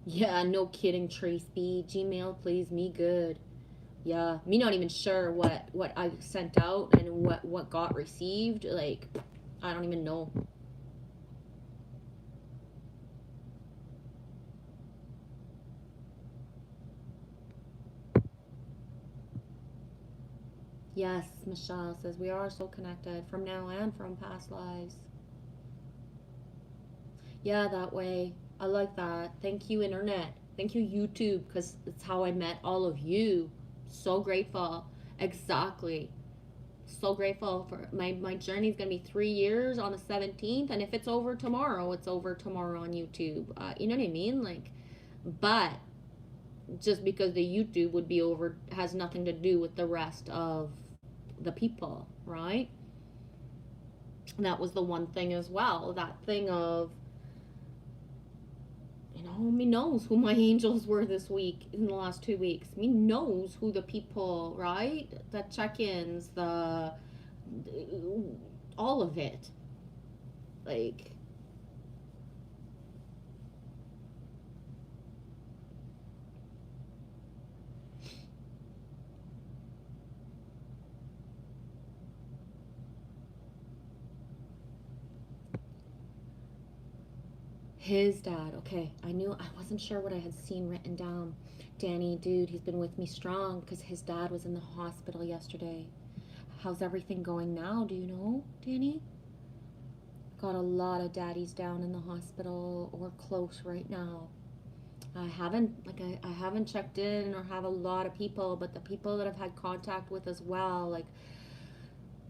Speaker 1: Yeah, no kidding, Trace B. Gmail plays me good. Yeah, me not even sure what I sent out and what got received. Like, I don't even know. Yes, Michelle says we are so connected from now and from past lives. Yeah, that way. I like that. Thank you, Internet. Thank you, YouTube, because it's how I met all of you. So grateful. Exactly. So grateful for my journey's gonna be 3 years on the 17th, and if it's over tomorrow, it's over tomorrow on YouTube. You know what I mean? Like, but just because the YouTube would be over has nothing to do with the rest of the people, right? And that was the one thing as well. That thing of, me knows who my angels were this week in the last 2 weeks. Me knows who the people, right? The check-ins, the all of it. Like, his dad. Okay, I wasn't sure what I had seen written down. Danny, dude, he's been with me strong because his dad was in the hospital yesterday. How's everything going now? Do you know, Danny? Got a lot of daddies down in the hospital or close right now. I haven't checked in or have a lot of people, but the people that I've had contact with as well, like,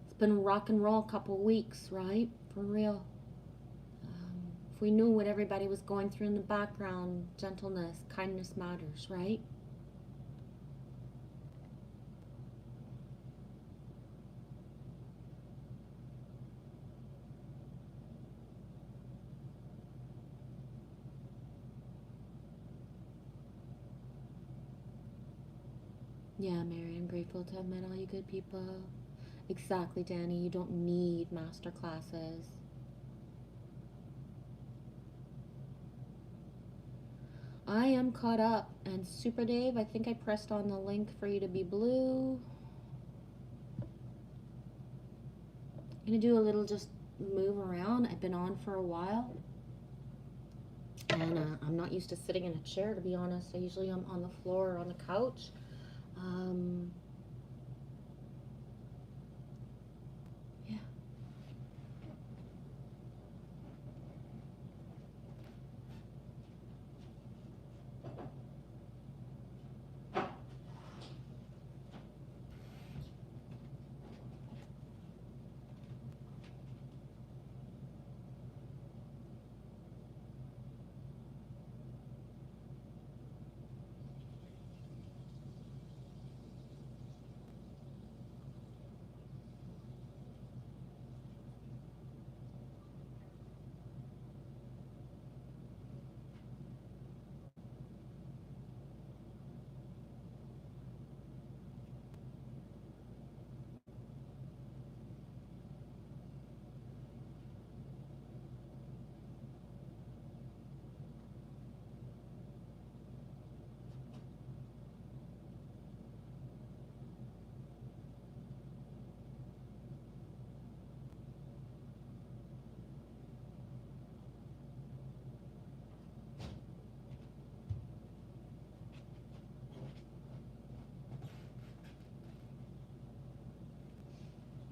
Speaker 1: it's been rock and roll a couple weeks, right? For real. If we knew what everybody was going through in the background, gentleness, kindness matters, right? Yeah, Mary, I'm grateful to have met all you good people. Exactly, Danny. You don't need master classes. I am caught up. And Super Dave, I think I pressed on the link for you to be blue. I'm going to do a little just move around. I've been on for a while. And I'm not used to sitting in a chair, to be honest. I usually am on the floor or on the couch. Yeah.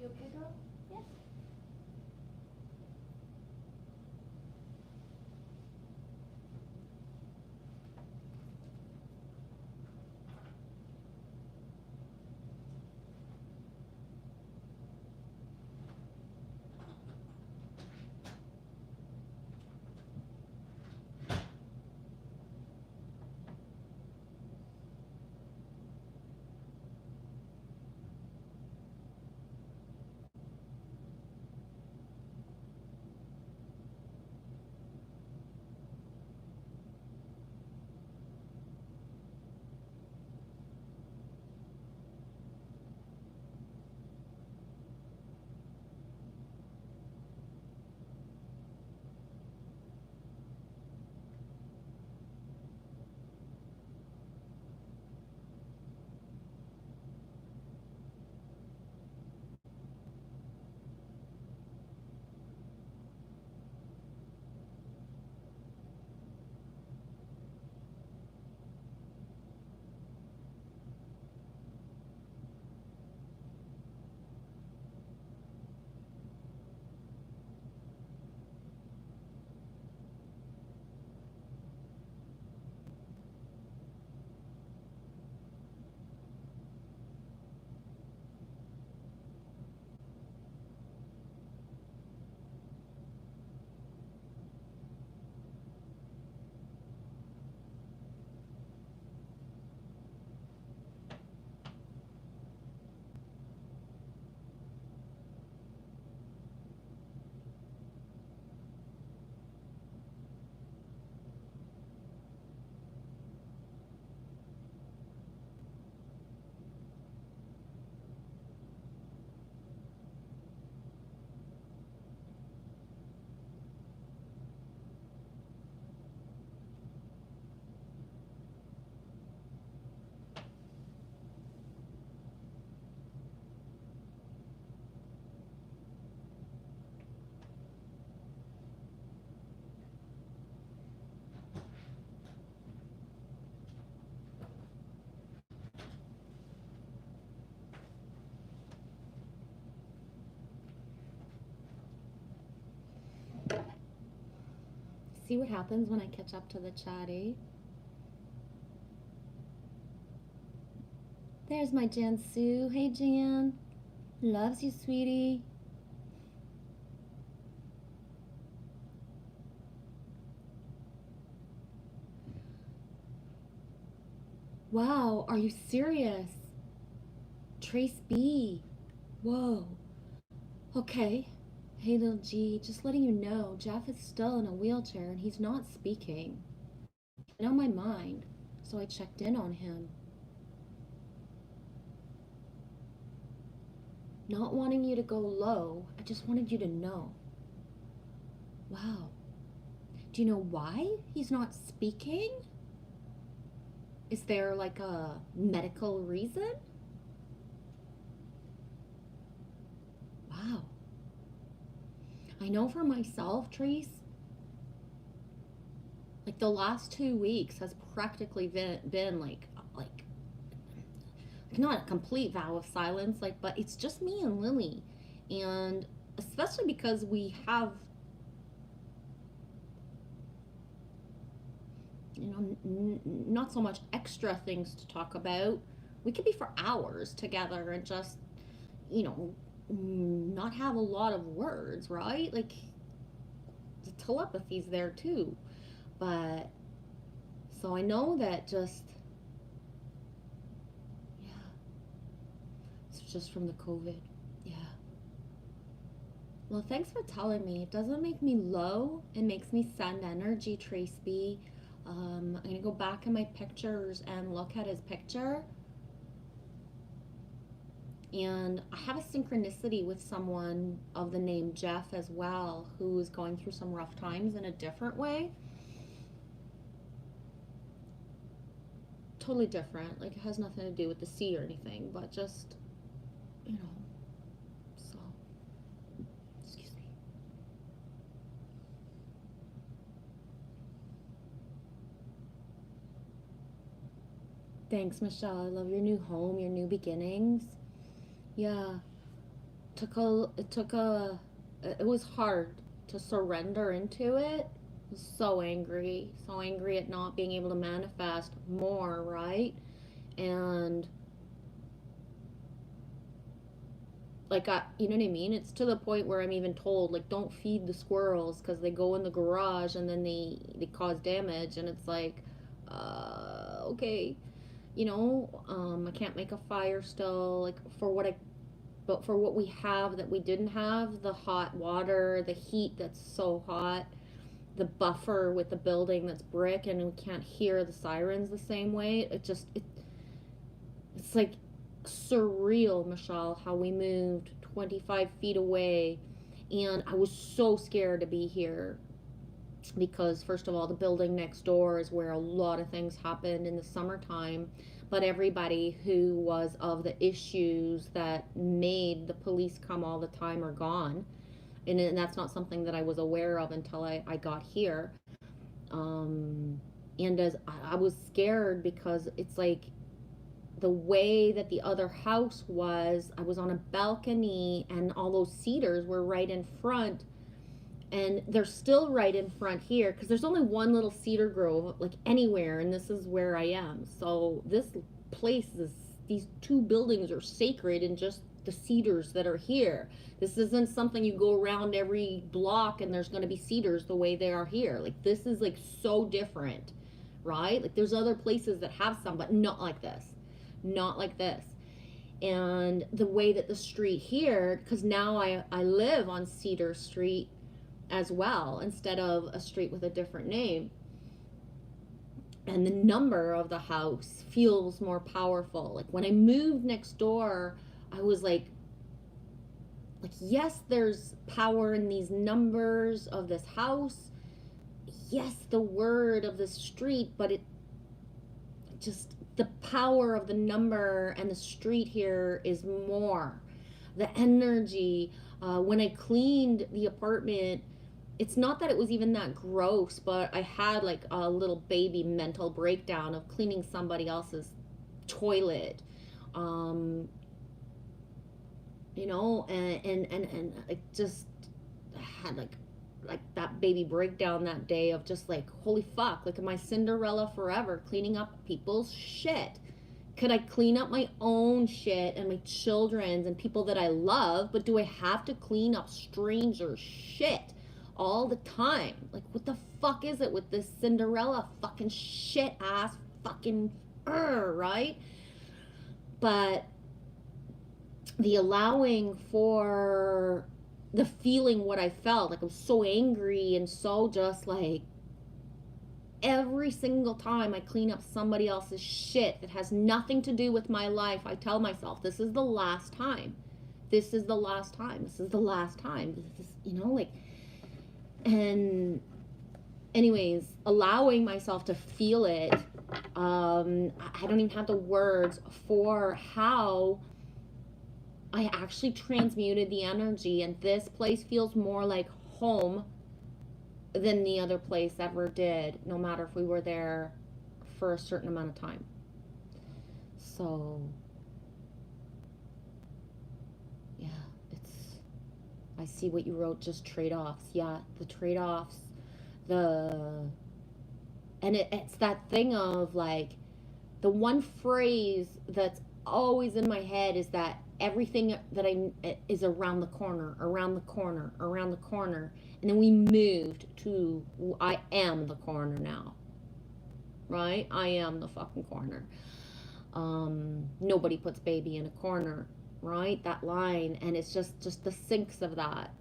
Speaker 2: You okay, girl? Yeah.
Speaker 1: See what happens when I catch up to the chat, eh? There's my Jan Sue. Hey, Jan. Loves you, sweetie. Wow, are you serious? Trace B. Whoa. Okay. Hey, little G, just letting you know, Jeff is still in a wheelchair and he's not speaking. It's been on my mind, so I checked in on him. Not wanting you to go low, I just wanted you to know. Wow. Do you know why he's not speaking? Is there like a medical reason? Wow. I know for myself, Trace, like the last 2 weeks has practically been like not a complete vow of silence, like, but it's just me and Lily. And especially because we have, you know, not so much extra things to talk about. We could be for hours together and just, you know, not have a lot of words, right? Like, the telepathy's there too. But, so I know that just, yeah, it's just from the COVID. Yeah. Well, thanks for telling me. It doesn't make me low. It makes me send energy, Trace B. I'm going to go back in my pictures and look at his picture. And I have a synchronicity with someone of the name Jeff as well, who is going through some rough times in a different way. Totally different. Like, it has nothing to do with the sea or anything, but just, you know, so, excuse me. Thanks, Michelle. I love your new home, your new beginnings. Yeah. it was hard to surrender into it. So angry at not being able to manifest more, right? And like, you know what I mean? It's to the point where I'm even told, like, don't feed the squirrels because they go in the garage and then they cause damage. And it's like, okay, I can't make a fire still, like, but for what we have that we didn't have, the hot water, the heat that's so hot, the buffer with the building that's brick and we can't hear the sirens the same way. It's like surreal, Michelle, how we moved 25 feet away. And I was so scared to be here because, first of all, the building next door is where a lot of things happened in the summertime. But everybody who was of the issues that made the police come all the time are gone. And that's not something that I was aware of until I got here. And as I was scared because it's like the way that the other house was, I was on a balcony and all those cedars were right in front, and they're still right in front here because there's only one little cedar grove like anywhere, and this is where I am. So this place is, these two buildings are sacred, and just the cedars that are here. This isn't something you go around every block and there's going to be cedars the way they are here. Like, this is like so different, right? Like, there's other places that have some, but not like this. Not like this. And the way that the street here, because now I live on Cedar Street as well, instead of a street with a different name. And the number of the house feels more powerful. Like, when I moved next door, I was like, yes, there's power in these numbers of this house. Yes, the word of the street, but it just, the power of the number and the street here is more. The energy. When I cleaned the apartment, it's not that it was even that gross, but I had like a little baby mental breakdown of cleaning somebody else's toilet. And I just had like that baby breakdown that day of just like, holy fuck, like, am I Cinderella forever cleaning up people's shit? Could I clean up my own shit and my children's and people that I love, but do I have to clean up strangers' shit all the time? Like, what the fuck is it with this Cinderella fucking shit ass fucking right? But the allowing for the feeling what I felt, like I was so angry and so just like, every single time I clean up somebody else's shit that has nothing to do with my life, I tell myself, this is the last time. This is the last time. This is the last time. This is, like, and anyways, allowing myself to feel it. I don't even have the words for how I actually transmuted the energy, and this place feels more like home than the other place ever did, no matter if we were there for a certain amount of time. So, yeah, I see what you wrote, just trade-offs. Yeah, the trade-offs, and it's that thing of like, the one phrase that's always in my head is that everything that is around the corner, around the corner, around the corner. And then we moved to, I am the corner now, right? I am the fucking corner. Nobody puts baby in a corner, right? That line, and it's just the sinks of that.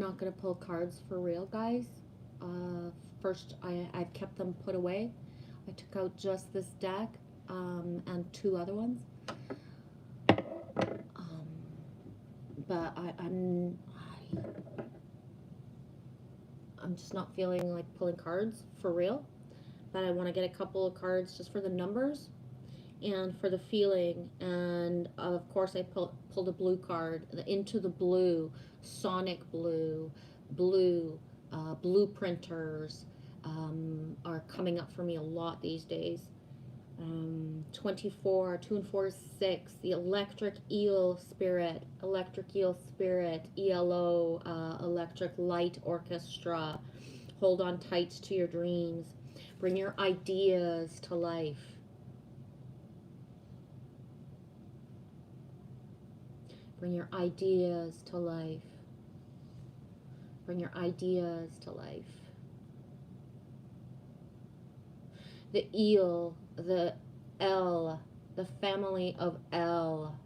Speaker 1: not going to pull cards for real, guys. First, I've kept them put away. I took out just this deck and 2 other ones. But I'm just not feeling like pulling cards for real. But I want to get a couple of cards just for the numbers and for the feeling. And of course, I pulled a blue card, the Into the Blue, Sonic Blue, Blueprinters are coming up for me a lot these days. 24, 2 and 4 is 6, the Electric Eel Spirit, ELO, Electric Light Orchestra, Hold On Tight to Your Dreams, Bring Your Ideas to Life. Bring your ideas to life. Bring your ideas to life. The eel, the L, the family of L.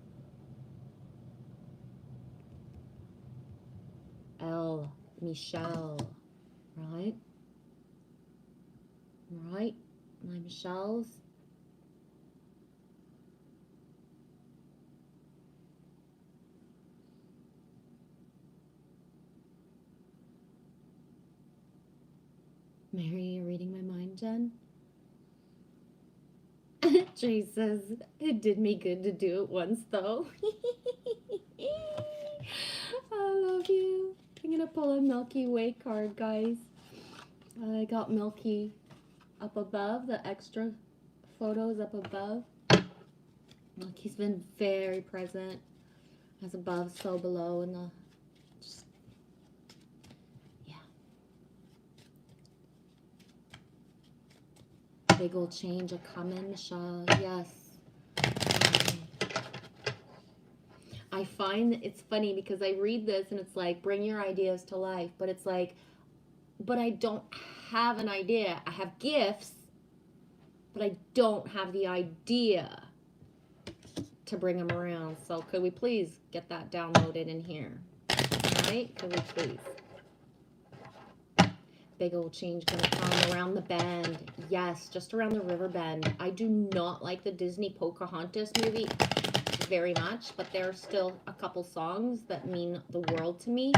Speaker 1: L, Michelle, right? Right, my Michelles. Mary, you're reading my mind, Jen? Jesus, it did me good to do it once, though. I love you. I'm gonna pull a Milky Way card, guys. I got Milky up above, the extra photos up above. Milky's been very present, as above, so below, and the just, yeah. Big old change a coming, Michelle. Yes. I find it's funny because I read this and it's like, bring your ideas to life. But it's like, but I don't have an idea. I have gifts, but I don't have the idea to bring them around. So could we please get that downloaded in here? All right? Could we please? Big old change gonna come around the bend. Yes, just around the river bend. I do not like the Disney Pocahontas movie very much, but there are still a couple songs that mean the world to me.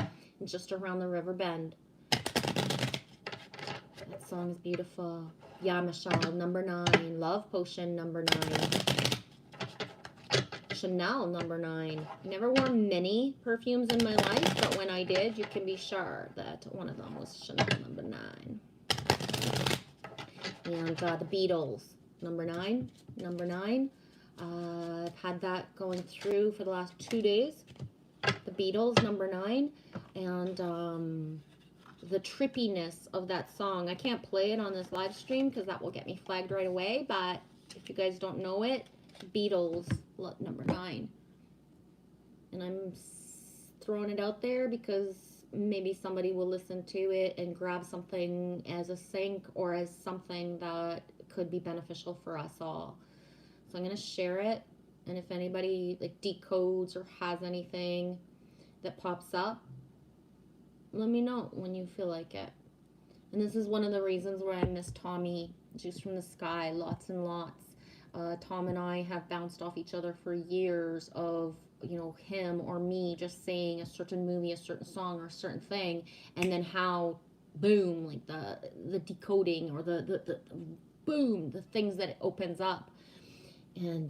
Speaker 1: Just around the river bend. That song is beautiful. Yeah, Michelle, number 9. Love Potion, number 9. Chanel, number 9. I never wore many perfumes in my life, but when I did, you can be sure that one of them was Chanel, number 9. And the Beatles, number 9. Number 9. I've had that going through for the last 2 days. The Beatles, number 9. And the trippiness of that song. I can't play it on this live stream because that will get me flagged right away. But if you guys don't know it, Beatles, number 9. And I'm throwing it out there because maybe somebody will listen to it and grab something as a sync or as something that could be beneficial for us all. So I'm going to share it, and if anybody like decodes or has anything that pops up, let me know when you feel like it. And this is one of the reasons where I miss Tommy, Juice from the Sky, lots and lots. Tom and I have bounced off each other for years of, you know, him or me just saying a certain movie, a certain song, or a certain thing, and then how, boom, like the decoding or the boom, the things that it opens up. And,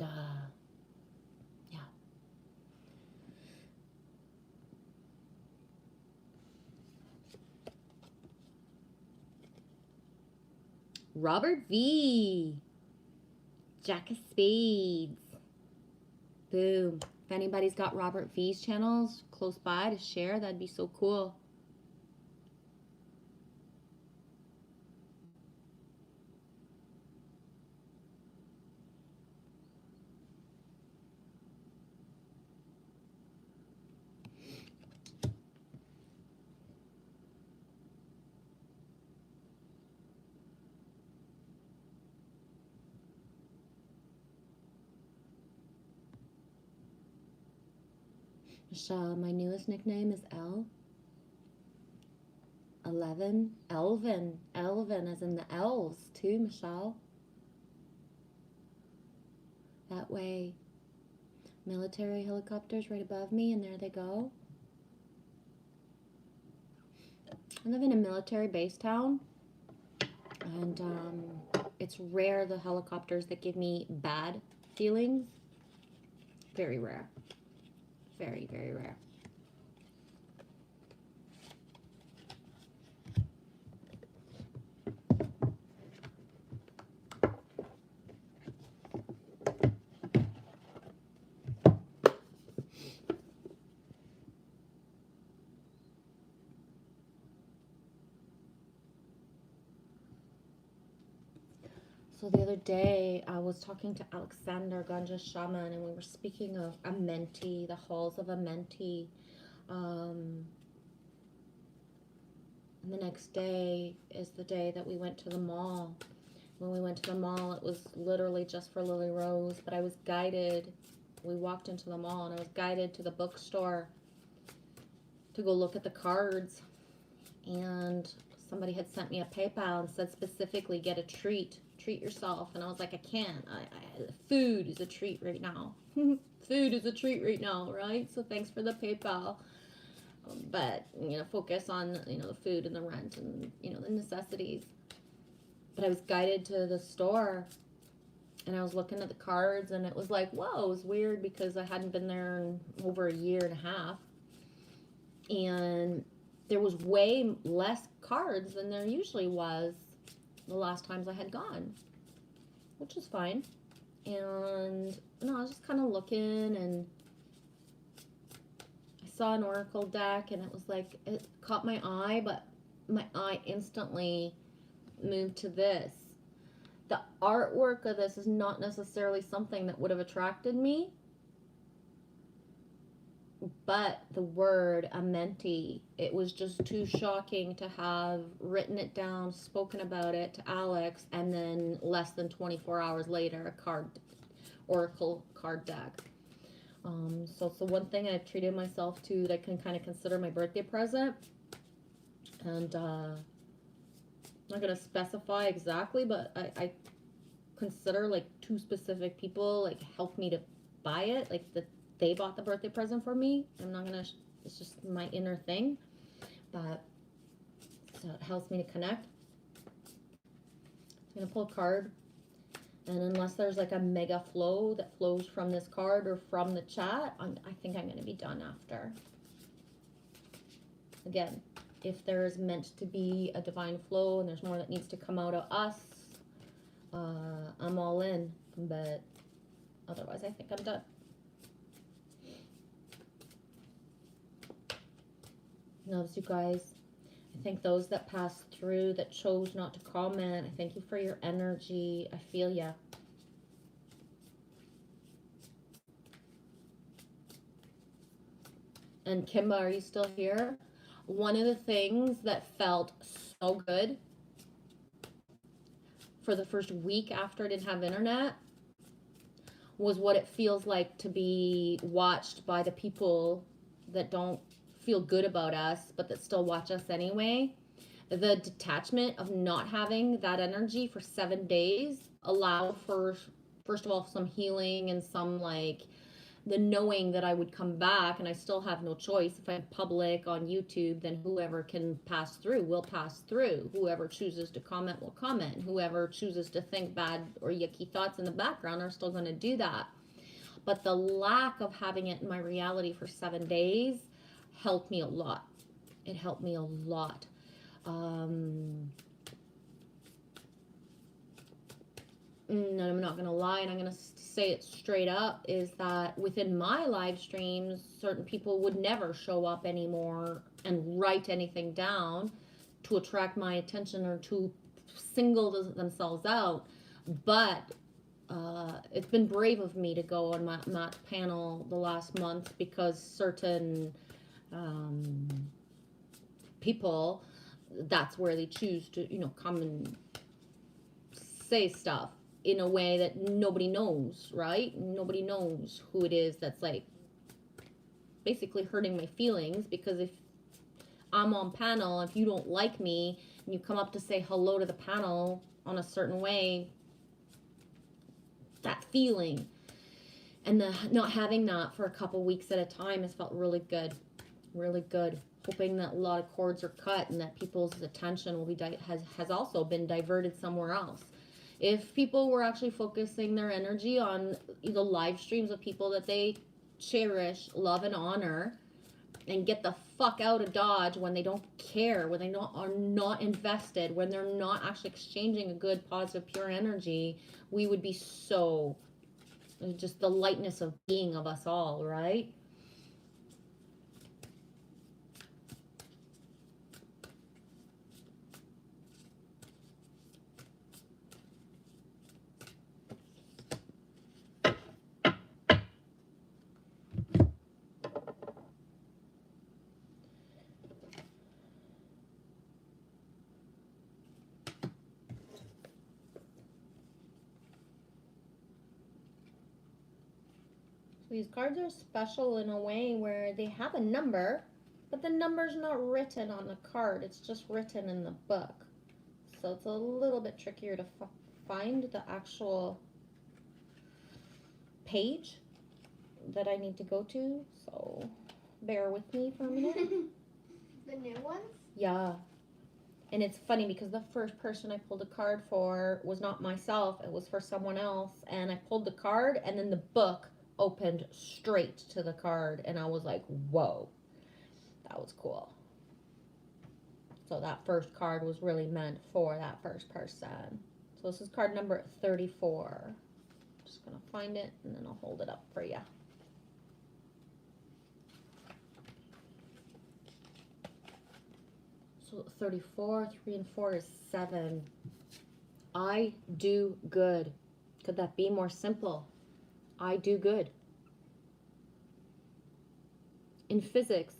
Speaker 1: yeah. Robert V. Jack of Spades. Boom. If anybody's got Robert V's channels close by to share, that'd be so cool. Michelle, my newest nickname is L. 11, Elvin. Elvin as in the elves too, Michelle. That way. Military helicopters right above me, and there they go. I live in a military base town, and it's rare the helicopters that give me bad feelings. Very rare. Very, very rare. So the other day, I was talking to Alexander Ganja Shaman, and we were speaking of Amenti, the halls of Amenti. And the next day is the day that we went to the mall. When we went to the mall, it was literally just for Lily Rose, but I was guided. We walked into the mall, and I was guided to the bookstore to go look at the cards. And somebody had sent me a PayPal and said specifically, get a treat yourself. And I was like, I can't. Food is a treat right now. Food is a treat right now, right? So thanks for the PayPal. But, focus on, the food and the rent and, the necessities. But I was guided to the store, and I was looking at the cards, and it was like, whoa, it was weird because I hadn't been there in over a year and a half. And there was way less cards than there usually was the last times I had gone, which was fine. And I was just kind of looking, and I saw an oracle deck, and it was like, it caught my eye, but my eye instantly moved to this. The artwork of this is not necessarily something that would have attracted me, but the word Amenti, it was just too shocking to have written it down, spoken about it to Alex, and then less than 24 hours later, oracle card deck. So it's the one thing I've treated myself to that I can kind of consider my birthday present. And I'm not going to specify exactly, but I consider like 2 specific people like helped me to buy it, like they bought the birthday present for me. I'm not gonna, it's just my inner thing, but so it helps me to connect. I'm gonna pull a card, and unless there's like a mega flow that flows from this card or from the chat, I think I'm gonna be done after. Again, if there is meant to be a divine flow and there's more that needs to come out of us, I'm all in, but otherwise I think I'm done. Loves you guys. I thank those that passed through, that chose not to comment. I thank you for your energy. I feel ya. And Kimba, are you still here? One of the things that felt so good for the first week after I didn't have internet was what it feels like to be watched by the people that don't feel good about us, but that still watch us anyway. The detachment of not having that energy for 7 days allowed for, first of all, some healing and some like the knowing that I would come back, and I still have no choice. If I'm public on YouTube, then whoever can pass through will pass through. Whoever chooses to comment will comment. Whoever chooses to think bad or yucky thoughts in the background are still going to do that. But the lack of having it in my reality for 7 days helped me a lot. It helped me a lot. And I'm not going to lie, and I'm going to say it straight up, is that within my live streams, certain people would never show up anymore and write anything down to attract my attention or to single themselves out. But it's been brave of me to go on my panel the last month because certain people, that's where they choose to, come and say stuff in a way that nobody knows, right? Nobody knows who it is that's like basically hurting my feelings, because if I'm on panel. If you don't like me and you come up to say hello to the panel on a certain way, that feeling and the not having that for a couple weeks at a time has felt really good. Really good. Hoping that a lot of cords are cut and that people's attention will be has also been diverted somewhere else. If people were actually focusing their energy on the live streams of people that they cherish, love, and honor, and get the fuck out of Dodge when they don't care, when they are not invested, when they're not actually exchanging a good, positive, pure energy, we would be so, just the lightness of being of us all, right? These cards are special in a way where they have a number, but the number's not written on the card. It's just written in the book. So it's a little bit trickier to find the actual page that I need to go to. So bear with me for a minute.
Speaker 2: The new ones?
Speaker 1: Yeah. And it's funny because the first person I pulled a card for was not myself. It was for someone else. And I pulled the card and then the book opened straight to the card. And I was like, whoa, that was cool. So that first card was really meant for that first person. So this is card number 34. Just going to find it and then I'll hold it up for you. So 34, 3 and 4 is 7. I do good. Could that be more simple? I do good. In physics,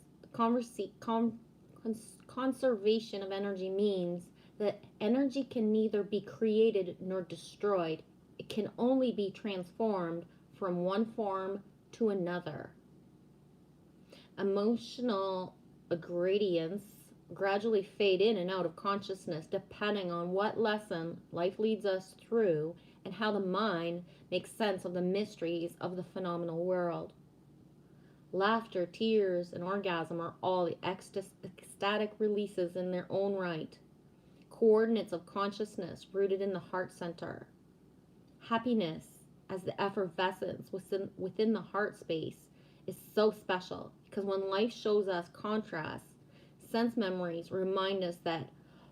Speaker 1: conservation of energy means that energy can neither be created nor destroyed. It can only be transformed from one form to another. Emotional gradients gradually fade in and out of consciousness depending on what lesson life leads us through and how the mind makes sense of the mysteries of the phenomenal world. Laughter, tears, and orgasm are all the ecstatic releases in their own right. Coordinates of consciousness rooted in the heart center. Happiness as the effervescence within the heart space is so special because when life shows us contrasts, sense memories remind us that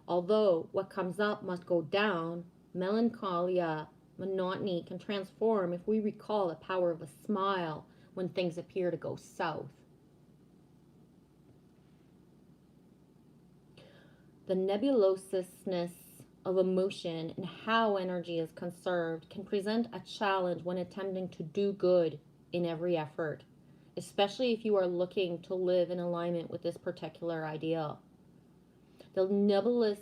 Speaker 1: although what comes up must go down, melancholia, monotony can transform if we recall the power of a smile when things appear to go south. The nebulousness of emotion and how energy is conserved can present a challenge when attempting to do good in every effort, especially if you are looking to live in alignment with this particular ideal. The nebulous,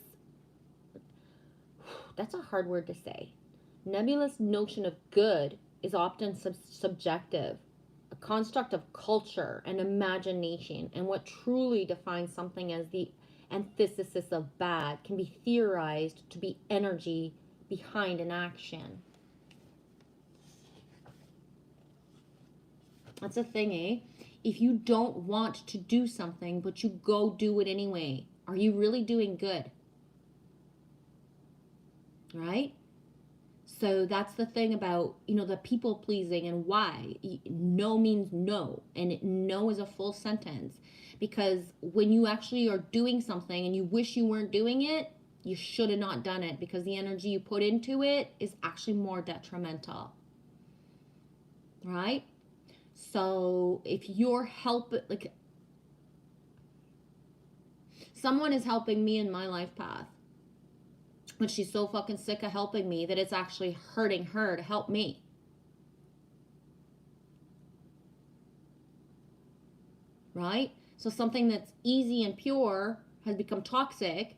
Speaker 1: that's a hard word to say. Nebulous notion of good is often subjective, a construct of culture and imagination, and what truly defines something as the antithesis of bad can be theorized to be energy behind an action. That's a thing, eh? If you don't want to do something, but you go do it anyway, are you really doing good? Right? So that's the thing about, the people pleasing and why. No means no. And no is a full sentence. Because when you actually are doing something and you wish you weren't doing it, you should have not done it because the energy you put into it is actually more detrimental. Right? So if you're someone is helping me in my life path, but she's so fucking sick of helping me that it's actually hurting her to help me. Right? So something that's easy and pure has become toxic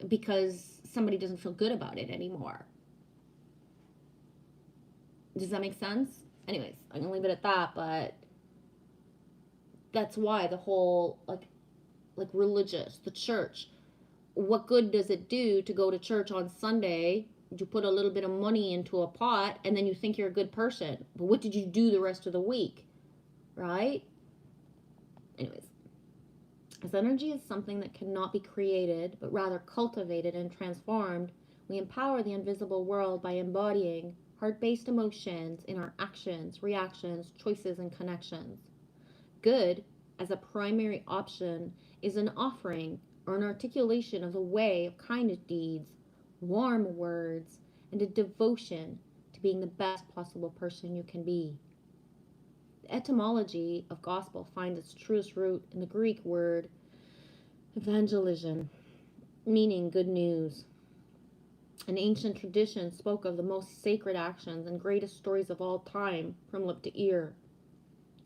Speaker 1: because somebody doesn't feel good about it anymore. Does that make sense? Anyways, I'm gonna leave it at that, but that's why the whole like religious, the church. What good does it do to go to church on Sunday? You put a little bit of money into a pot and then you think you're a good person. But what did you do the rest of the week? Right? Anyways, as energy is something that cannot be created, but rather cultivated and transformed, we empower the invisible world by embodying heart-based emotions in our actions, reactions, choices, and connections. Good, as a primary option, is an offering or an articulation of the way of kind deeds, warm words, and a devotion to being the best possible person you can be. The etymology of gospel finds its truest root in the Greek word evangelism, meaning good news. An ancient tradition spoke of the most sacred actions and greatest stories of all time from lip to ear.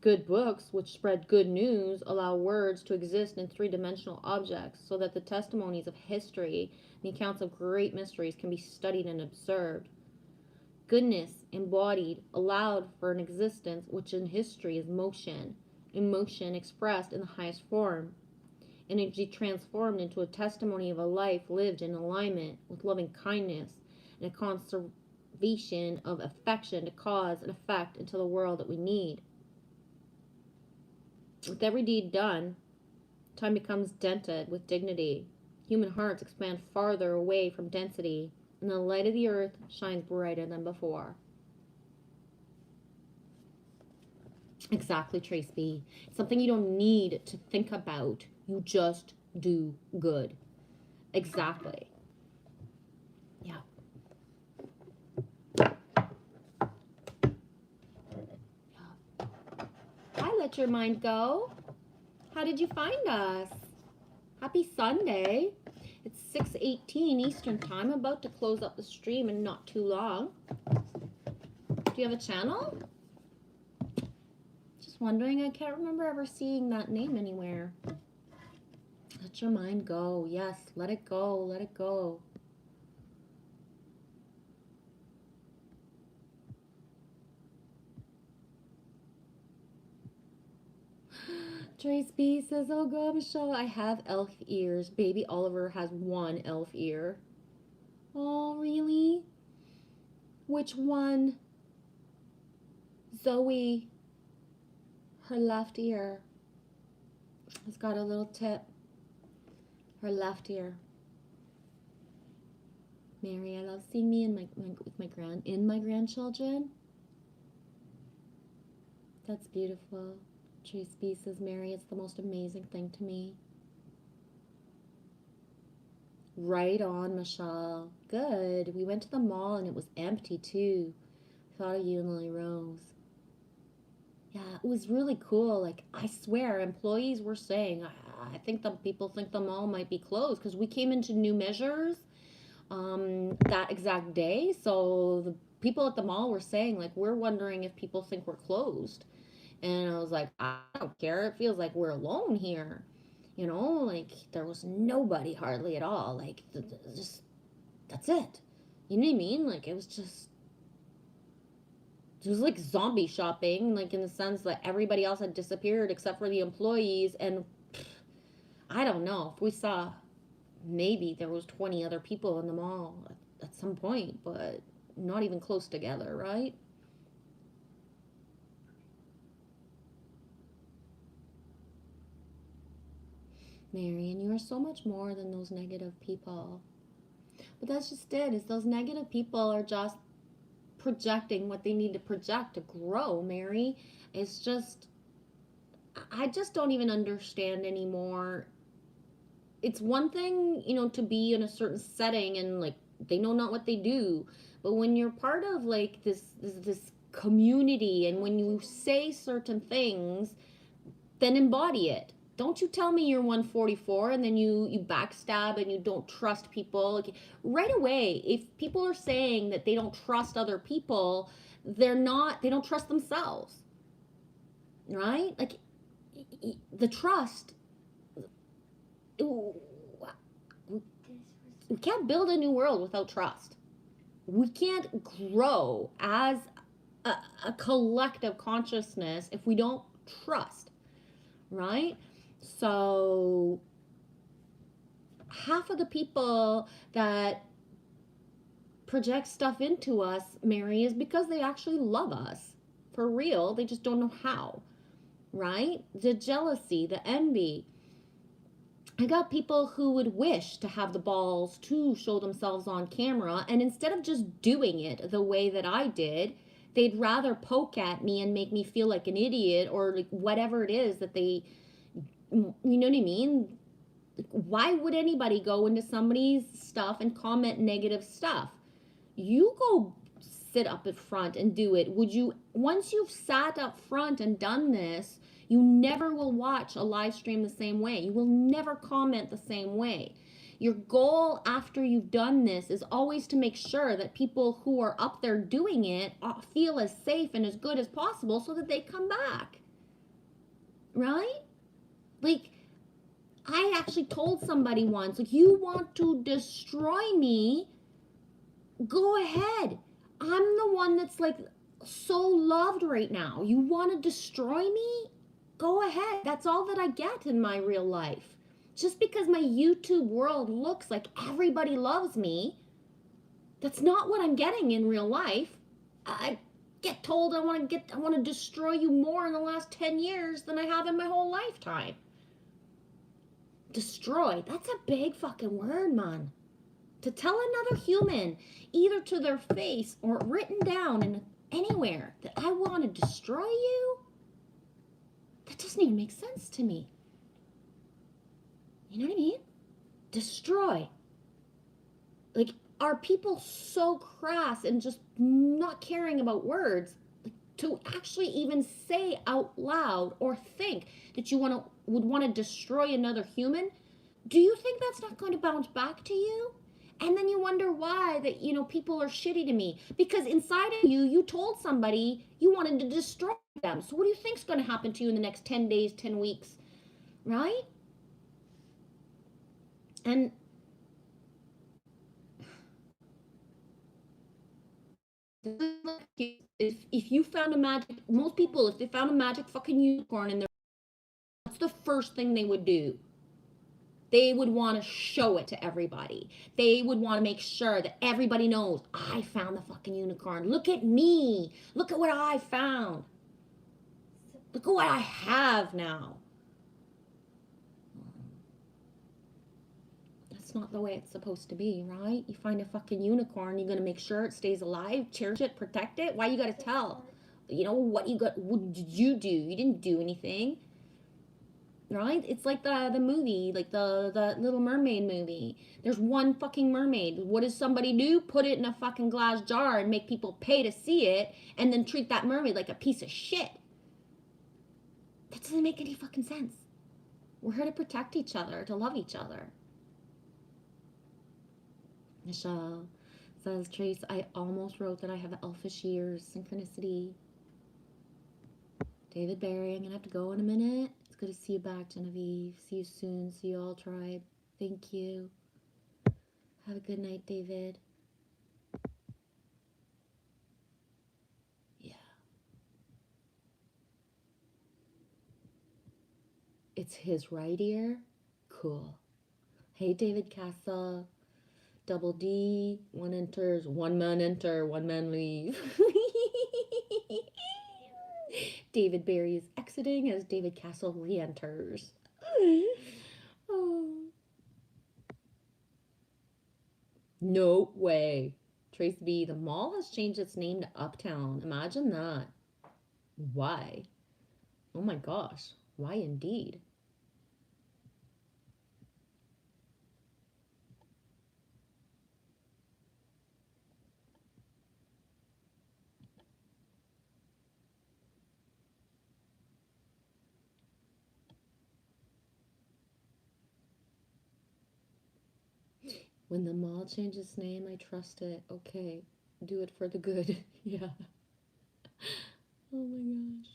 Speaker 1: Good books, which spread good news, allow words to exist in three-dimensional objects so that the testimonies of history, the accounts of great mysteries, can be studied and observed. Goodness, embodied, allowed for an existence which in history is motion, emotion expressed in the highest form, energy transformed into a testimony of a life lived in alignment with loving kindness and a conservation of affection to cause and effect into the world that we need. With every deed done, time becomes dented with dignity. Human hearts expand farther away from density, and the light of the earth shines brighter than before. Exactly, Trace B. It's something you don't need to think about. You just do good. Exactly. Yeah. Hi, Let Your Mind Go. How did you find us? Happy Sunday. It's 6:18 Eastern Time. I'm about to close up the stream in not too long. Do you have a channel? Just wondering. I can't remember ever seeing that name anywhere. Let your mind go. Yes, let it go. Let it go. Trace B says, oh God, Michelle, I have elf ears. Baby Oliver has one elf ear. Oh, really? Which one? Zoe, her left ear has got a little tip. Her left ear. Mary, I love seeing me with my grandchildren. That's beautiful. Trace B says, Mary, it's the most amazing thing to me. Right on, Michelle. Good. We went to the mall and it was empty too. Thought of you and Lily Rose. Yeah, it was really cool. Like, I swear, employees were saying, I think the people think the mall might be closed because we came into new measures that exact day. So the people at the mall were saying, like, we're wondering if people think we're closed. And I was like, I don't care. It feels like we're alone here. You know, like there was nobody hardly at all. Like, just, that's it. You know what I mean? Like, it was like zombie shopping, like in the sense that everybody else had disappeared except for the employees. And I don't know if we saw, maybe there was 20 other people in the mall at some point, but not even close together, right? Marion, you are so much more than those negative people. But that's just it, is those negative people are just projecting what they need to project to grow, Mary. It's just, I just don't even understand anymore. It's one thing, you know, to be in a certain setting and like they know not what they do. But when you're part of like this community and when you say certain things, then embody it. Don't you tell me you're 144 and then you backstab and you don't trust people. Like, right away, if people are saying that they don't trust other people, they don't trust themselves. Right? Like, the trust, we can't build a new world without trust. We can't grow as a collective consciousness if we don't trust. Right? So half of the people that project stuff into us, Mary, is because they actually love us. For real, they just don't know how, right? The jealousy, the envy. I got people who would wish to have the balls to show themselves on camera, and instead of just doing it the way that I did, they'd rather poke at me and make me feel like an idiot or like whatever it is that they, you know what I mean? Why would anybody go into somebody's stuff and comment negative stuff? You go sit up at front and do it. Would you, once you've sat up front and done this, you never will watch a live stream the same way. You will never comment the same way. Your goal after you've done this is always to make sure that people who are up there doing it feel as safe and as good as possible so that they come back. Right? Like, I actually told somebody once, like, you want to destroy me? Go ahead. I'm the one that's like so loved right now. You want to destroy me? Go ahead. That's all that I get in my real life. Just because my YouTube world looks like everybody loves me, that's not what I'm getting in real life. I get told I want to destroy you more in the last 10 years than I have in my whole lifetime. Destroy. That's a big fucking word, man. To tell another human, either to their face or written down in anywhere, that I want to destroy you, that doesn't even make sense to me. You know what I mean? Destroy. Like, are people so crass and just not caring about words, like, to actually even say out loud or think that you would want to destroy another human? Do you think that's not going to bounce back to you? And then you wonder why that, people are shitty to me. Because inside of you, you told somebody you wanted to destroy them. So what do you think's going to happen to you in the next 10 days, 10 weeks? Right? And if you found most people, if they found a magic fucking unicorn in their, that's the first thing they would do. They would want to show it to everybody. They would want to make sure that everybody knows, I found the fucking unicorn. Look at me. Look at what I found. Look at what I have now. That's not the way it's supposed to be, right? You find a fucking unicorn, you're going to make sure it stays alive, cherish it, protect it. Why you got to tell? What did you do? You didn't do anything. Right? It's like the movie, like the Little Mermaid movie. There's one fucking mermaid. What does somebody do? Put it in a fucking glass jar and make people pay to see it, and then treat that mermaid like a piece of shit. That doesn't make any fucking sense. We're here to protect each other, to love each other. Michelle says, Trace, I almost wrote that I have elfish ears. Synchronicity. David Barry, I'm gonna have to go in a minute. Good to see you back, Genevieve. See you soon. See you all, tribe. Thank you. Have a good night, David. Yeah. It's his right ear? Cool. Hey, David Castle. Double D. One enters. One man enter. One man leave. David Barry is exiting as David Castle re-enters. Oh. No way. Trace B, the mall has changed its name to Uptown. Imagine that. Why? Oh my gosh. Why indeed? When the mall changes name, I trust it. Okay. Do it for the good. Yeah. Oh my gosh.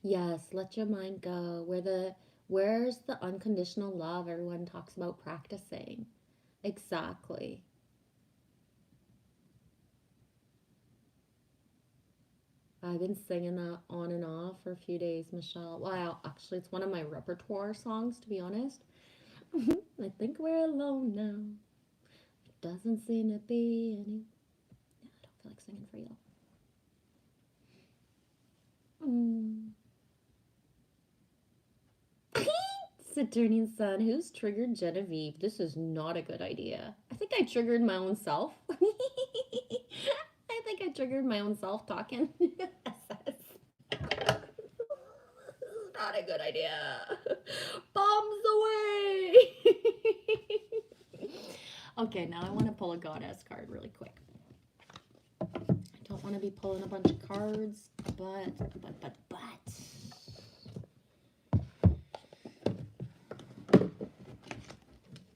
Speaker 1: Yes, let your mind go. Where's the unconditional love everyone talks about practicing? Exactly. I've been singing that on and off for a few days, Michelle. Well, actually, it's one of my repertoire songs, to be honest. I think we're alone now. Doesn't seem to be any. I don't feel like singing for you. Saturnian Sun, who's triggered Genevieve? This is not a good idea. I think I triggered my own self. I think I triggered my own self talking. Not a good idea. Bombs away. Okay, now I want to pull a goddess card really quick. I don't want to be pulling a bunch of cards, but.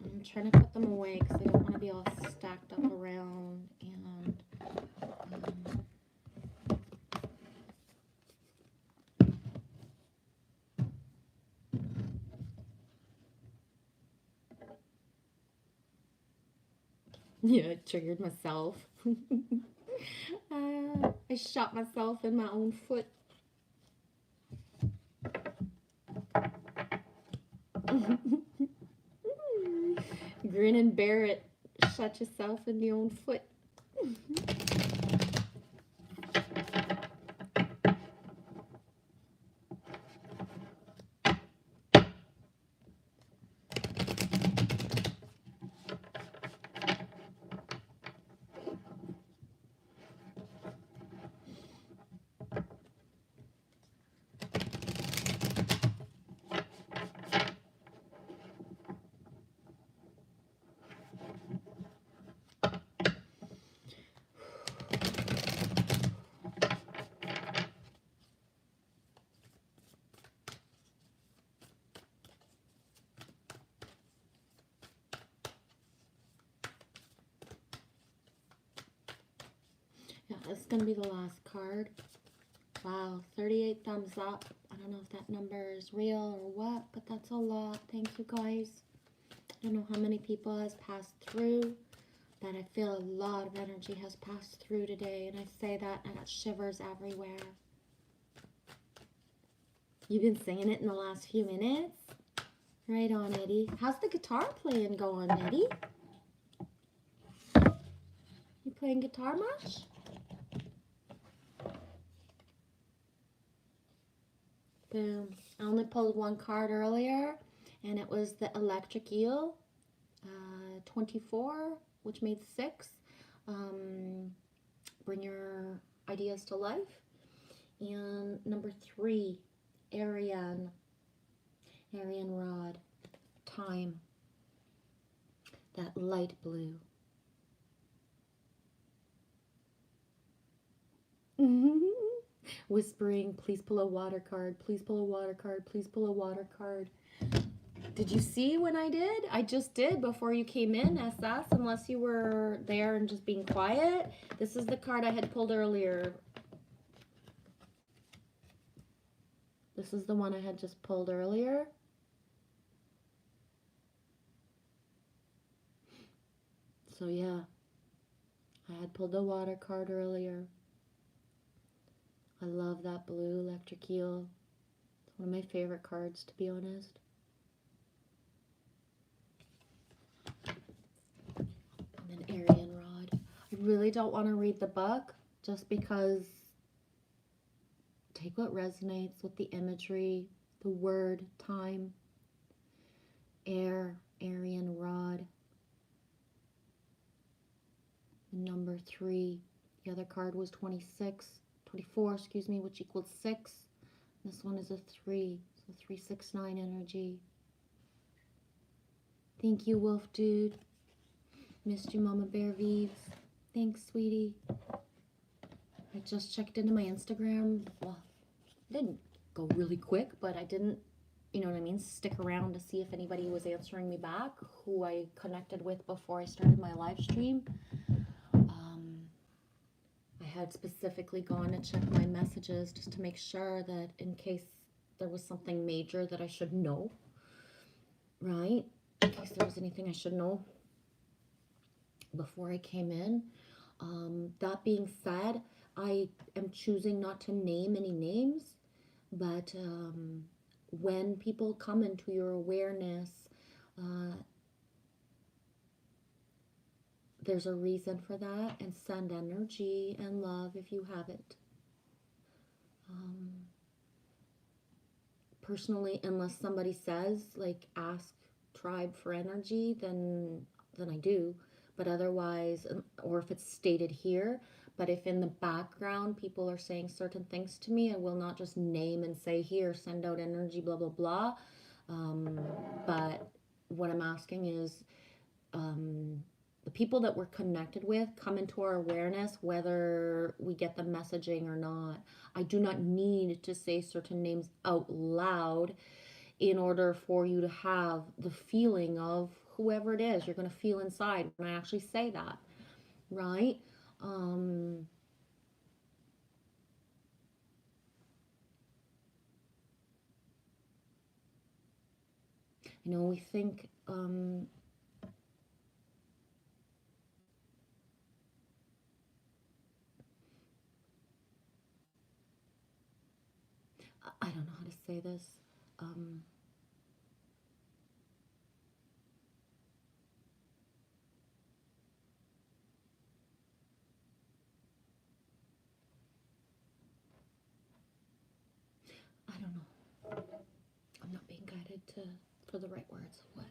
Speaker 1: I'm trying to put them away because I don't want to be all stacked up around and. Yeah, I triggered myself. I shot myself in my own foot. Grin and bear it. Shot yourself in your own foot. Yeah, this is going to be the last card. Wow, 38 thumbs up. I don't know if that number is real or what, but that's a lot. Thank you, guys. I don't know how many people has passed through, but I feel a lot of energy has passed through today, and I say that and I got shivers everywhere. You've been singing it in the last few minutes? Right on, Eddie. How's the guitar playing going, Eddie? You playing guitar much? Boom. I only pulled one card earlier, and it was the Electric Eel, 24, which made 6. Bring your ideas to life. And number 3, Arian Rod, Time, that light blue. Whispering, please pull a water card, please pull a water card, please pull a water card. Did you see when I did? I just did before you came in, SS, unless you were there and just being quiet. This is the card I had pulled earlier. This is the one I had just pulled earlier. So yeah, I had pulled the water card earlier. I love that blue Electric Eel. It's one of my favorite cards, to be honest. And then Arian Rod. I really don't want to read the book just because take what resonates with the imagery, the word, time, air, Arian Rod. And number 3, the other card was 24, excuse me, which equals 6. This one is a 3, so 369 energy. Thank you, Wolf Dude. Missed you, Mama Bear Vives. Thanks, sweetie. I just checked into my Instagram. Well, I didn't go really quick, but I didn't, you know what I mean, stick around to see if anybody was answering me back, who I connected with before I started my live stream. I had specifically gone to check my messages just to make sure that in case there was something major that I should know, right? In case there was anything I should know before I came in. That being said, I am choosing not to name any names, but when people come into your awareness, uh, there's a reason for that, and send energy and love if you have it. Um, Personally, unless somebody says like ask tribe for energy, then I do. But otherwise, or if it's stated here, but if in the background people are saying certain things to me, I will not just name and say here send out energy blah blah blah. um, but what I'm asking is, um, the people that we're connected with come into our awareness whether we get the messaging or not. I do not need to say certain names out loud in order for you to have the feeling of whoever it is you're going to feel inside when I actually say that, right? um we think, I don't know how to say this. um I don't know. I'm not being guided to for the right words. What?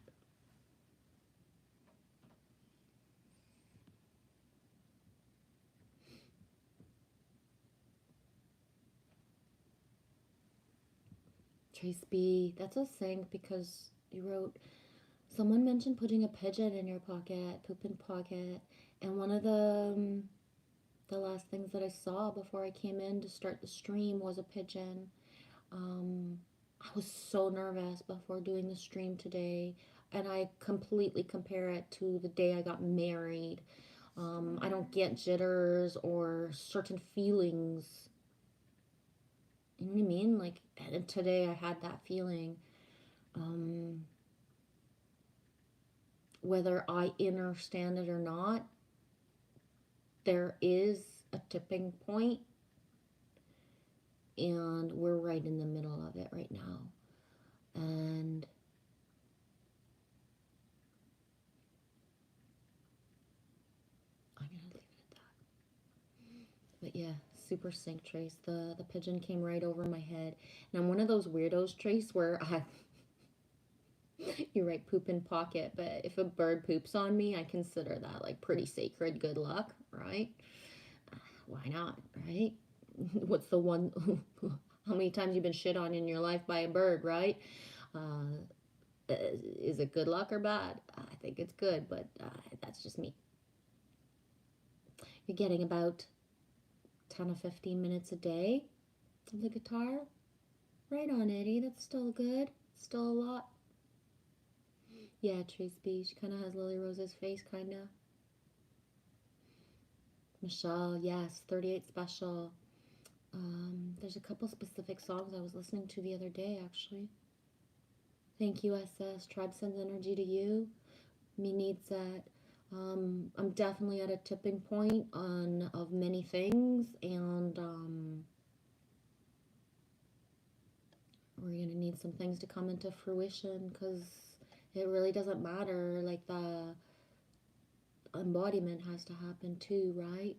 Speaker 1: Trace B, that's a sync because you wrote, someone mentioned putting a pigeon in your pocket, poop in pocket, and one of the last things that I saw before I came in to start the stream was a pigeon. Um, I was so nervous before doing the stream today, and I completely compare it to the day I got married. I don't get jitters or certain feelings. You know what I mean? Like, and today I had that feeling. Um, Whether I understand it or not, there is a tipping point, and we're right in the middle of it right now. And I'm gonna leave it at that. But yeah, super sync, Trace. The pigeon came right over my head, and I'm one of those weirdos, Trace, where I you're right, poop in pocket. But if a bird poops on me, I consider that like pretty sacred good luck, right? Why not, right? What's the one? How many times you've been shit on in your life by a bird, right? Uh, is it good luck or bad? I think it's good, but that's just me. You're getting about 10 or 15 minutes a day of the guitar. Right on, Eddie. That's still good. Still a lot. Yeah, Trace B. She kind of has Lily Rose's face, kind of. Michelle, yes, 38 Special. There's a couple specific songs I was listening to the other day, actually. Thank you, SS. Tribe sends energy to you. Me needs that. I'm definitely at a tipping point on of many things, and we're gonna need some things to come into fruition because it really doesn't matter. Like the embodiment has to happen too, right?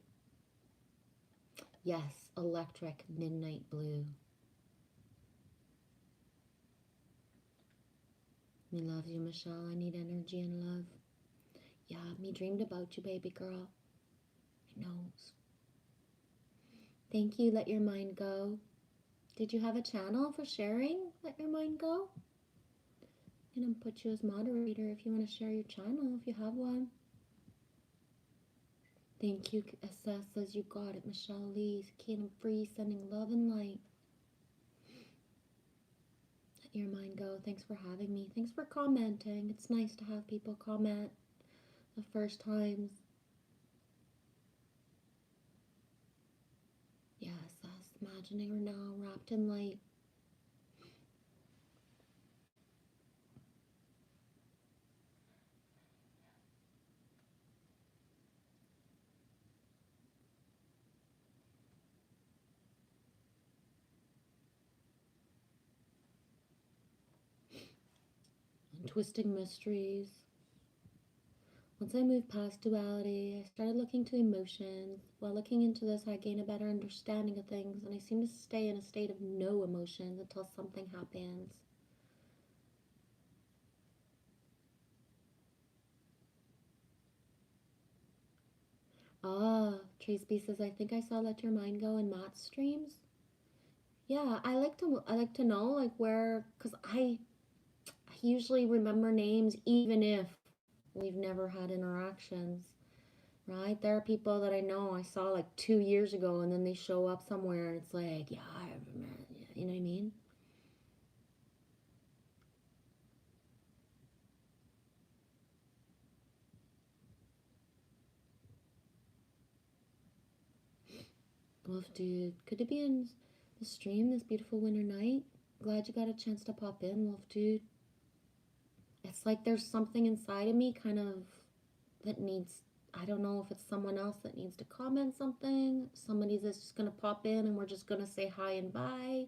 Speaker 1: Yes, electric midnight blue. Me loves you, Michelle. I need energy and love. Yeah, me dreamed about you, baby girl. I knows. Thank you, Let Your Mind Go. Did you have a channel for sharing Let Your Mind Go? I'm gonna put you as moderator if you want to share your channel, if you have one. Thank you, SS says you got it. Michelle Lee's Kingdom Free, sending love and light. Let your mind go. Thanks for having me. Thanks for commenting. It's nice to have people comment the first times. Yes, imagining her now wrapped in light. twisting mysteries. Once I moved past duality, I started looking to emotions. While looking into this, I gained a better understanding of things, and I seem to stay in a state of no emotions until something happens. Ah, Trace B says, I think I saw Let Your Mind Go in Matt's streams. Yeah, I like to know like where, cause I usually remember names even if we've never had interactions, right? There are people that I know I saw like 2 years ago, and then they show up somewhere, and it's like, yeah, I remember, you know what I mean? Wolf dude, could it be in the stream this beautiful winter night? Glad you got a chance to pop in, Wolf dude. It's like there's something inside of me kind of that needs, I don't know if it's someone else that needs to comment something, somebody that's just gonna pop in and we're just gonna say hi and bye.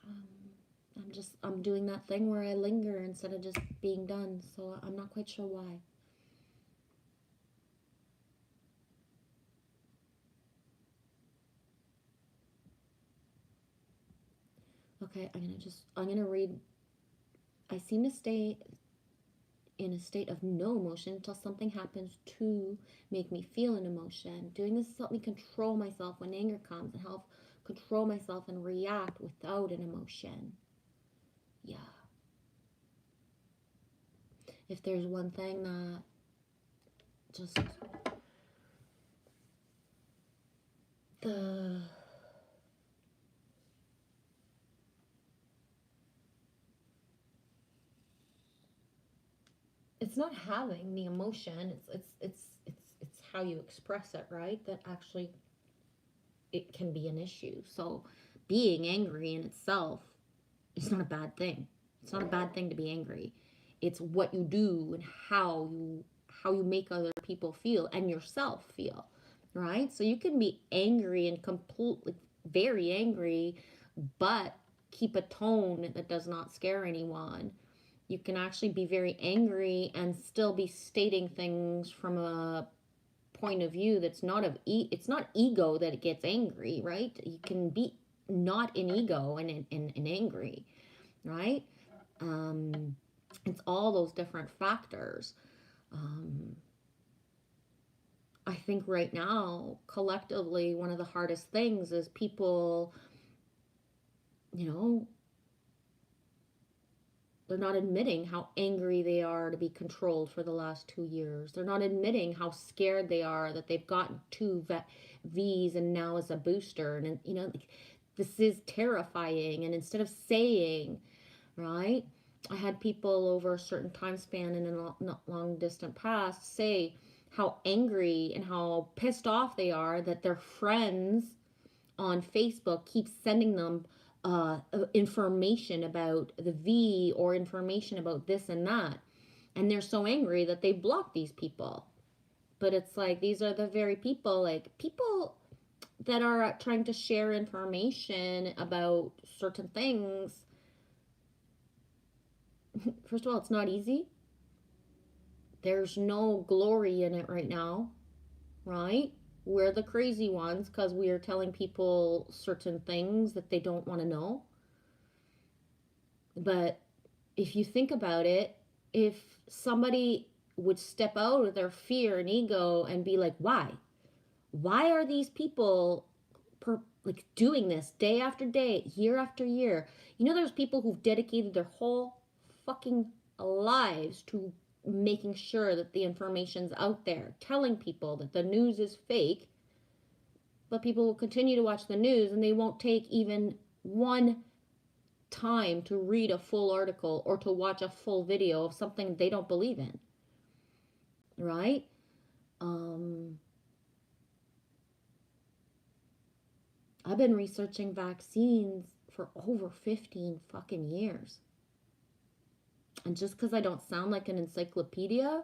Speaker 1: um, I'm doing that thing where I linger instead of just being done, so I'm not quite sure why. Okay, I'm gonna read. I seem to stay in a state of no emotion until something happens to make me feel an emotion. Doing this has helped me control myself when anger comes, and help control myself and react without an emotion. Yeah. If there's one thing that just the it's not having the emotion, it's how you express it, right? That actually it can be an issue. So being angry in itself is not a bad thing. It's not a bad thing to be angry. It's what you do and how you make other people feel and yourself feel, right? So you can be angry and completely very angry, but keep a tone that does not scare anyone. You can actually be very angry and still be stating things from a point of view that's not it's not ego that it gets angry, right? You can be not in ego and angry, right? um it's all those different factors. um I think right now collectively one of the hardest things is people, you know, they're not admitting how angry they are to be controlled for the last 2 years. They're not admitting how scared they are that they've gotten two V's and now is a booster. And, you know, like, this is terrifying. And instead of saying, right, I had people over a certain time span in a not long distant past say how angry and how pissed off they are that their friends on Facebook keeps sending them information about the V or information about this and that. And they're so angry that they block these people. But it's like these are the very people, like people that are trying to share information about certain things. First of all, it's not easy. There's no glory in it right now, right? We're the crazy ones because we are telling people certain things that they don't want to know. But if you think about it, if somebody would step out of their fear and ego and be like, why? Why are these people like doing this day after day, year after year? You know, there's people who've dedicated their whole fucking lives to making sure that the information's out there, telling people that the news is fake, but people will continue to watch the news and they won't take even one time to read a full article or to watch a full video of something they don't believe in, right? um I've been researching vaccines for over 15 fucking years, and just because I don't sound like an encyclopedia,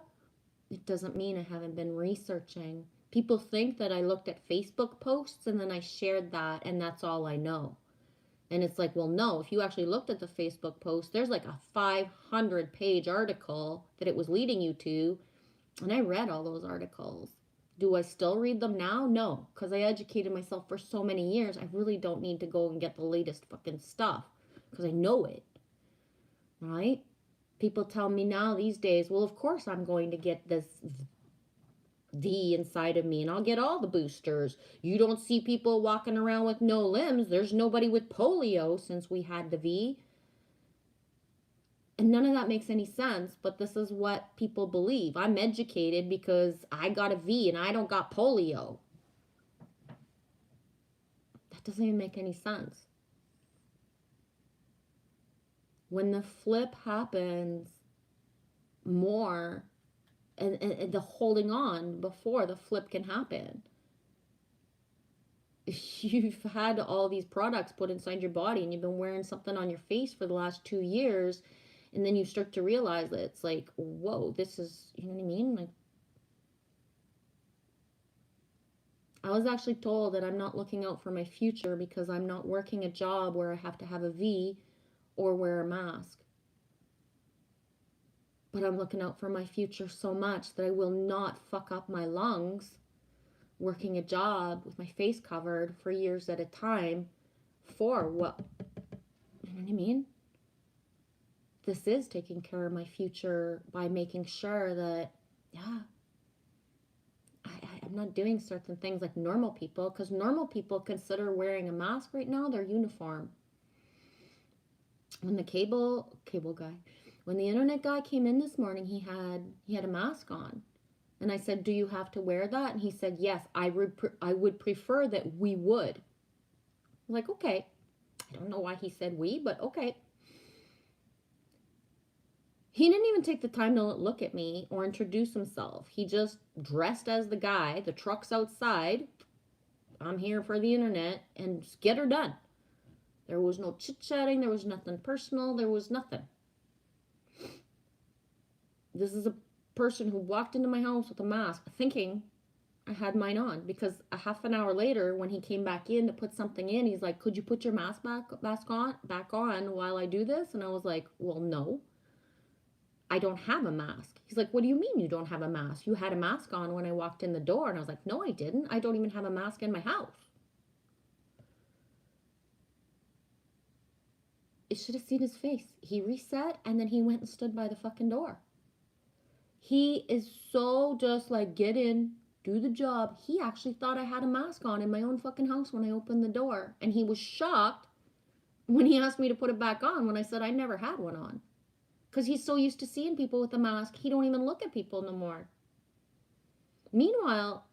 Speaker 1: it doesn't mean I haven't been researching. People think that I looked at Facebook posts and then I shared that and that's all I know. And it's like, well, no, if you actually looked at the Facebook post, there's like a 500-page article that it was leading you to. And I read all those articles. Do I still read them now? No, because I educated myself for so many years. I really don't need to go and get the latest fucking stuff because I know it, right? People tell me now these days, well, of course I'm going to get this V inside of me and I'll get all the boosters. You don't see people walking around with no limbs. There's nobody with polio since we had the V. And none of that makes any sense, but this is what people believe. I'm educated because I got a V and I don't got polio. That doesn't even make any sense. When the flip happens more, and the holding on before the flip can happen, you've had all these products put inside your body and you've been wearing something on your face for the last 2 years, and then you start to realize that it's like, whoa, this is, you know what I mean? Like, I was actually told that I'm not looking out for my future because I'm not working a job where I have to have a V or wear a mask. But I'm looking out for my future so much that I will not fuck up my lungs working a job with my face covered for years at a time for what, you know what I mean? This is taking care of my future by making sure that, yeah, I'm not doing certain things like normal people, because normal people consider wearing a mask right now their uniform. When the cable guy, when the internet guy came in this morning, he had a mask on. And I said, do you have to wear that? And he said, yes, I would prefer that we would. I was like, okay. I don't know why he said we, but okay. He didn't even take the time to look at me or introduce himself. He just dressed as the guy. The truck's outside. I'm here for the internet, and just get her done. There was no chit-chatting. There was nothing personal. There was nothing. This is a person who walked into my house with a mask thinking I had mine on, because a half an hour later when he came back in to put something in, he's like, could you put your mask back on while I do this? And I was like, well, no, I don't have a mask. He's like, what do you mean you don't have a mask? You had a mask on when I walked in the door. And I was like, no, I didn't. I don't even have a mask in my house. It should have seen his face. He reset and then he went and stood by the fucking door. He is so just like, get in, do the job. He actually thought I had a mask on in my own fucking house when I opened the door. And he was shocked when he asked me to put it back on when I said I never had one on. Because he's so used to seeing people with a mask, he don't even look at people no more. Meanwhile,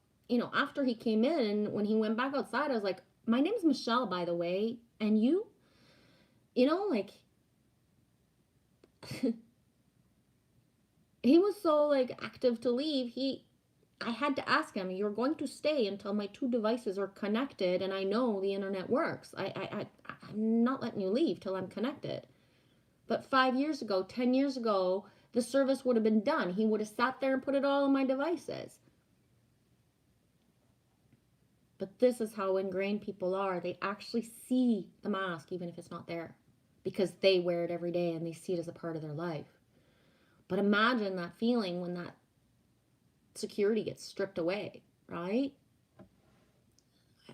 Speaker 1: after he came in, when he went back outside, I was like, my name's Michelle, by the way. And you? Like... he was so active to leave. I had to ask him, you're going to stay until my 2 devices are connected and I know the internet works. I'm not letting you leave till I'm connected. But 5 years ago, 10 years ago, the service would have been done. He would have sat there and put it all on my devices. But this is how ingrained people are. They actually see the mask even if it's not there, because they wear it every day and they see it as a part of their life. But imagine that feeling when that security gets stripped away, right?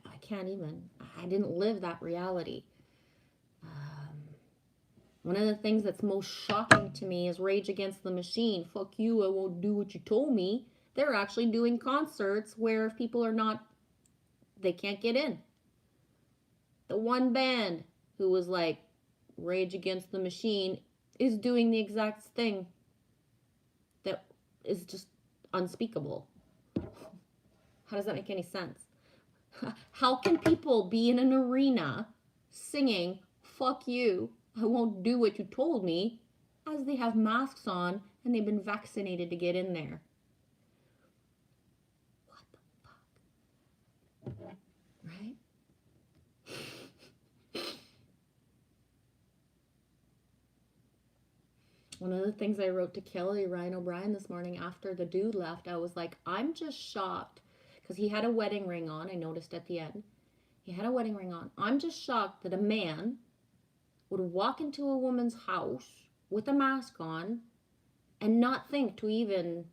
Speaker 1: I can't even. I didn't live that reality. One of the things that's most shocking to me is Rage Against the Machine. Fuck you, I won't do what you told me. They're actually doing concerts where if people are not, they can't get in. The one band who was like Rage Against the Machine is doing the exact thing that is just unspeakable. How does that make any sense? How can people be in an arena singing, fuck you, I won't do what you told me, as they have masks on and they've been vaccinated to get in there? What the fuck? Right? One of the things I wrote to Kelly Ryan O'Brien this morning after the dude left, I was like, I'm just shocked, because he had a wedding ring on. I noticed at the end he had a wedding ring on. I'm just shocked that a man would walk into a woman's house with a mask on and not think to even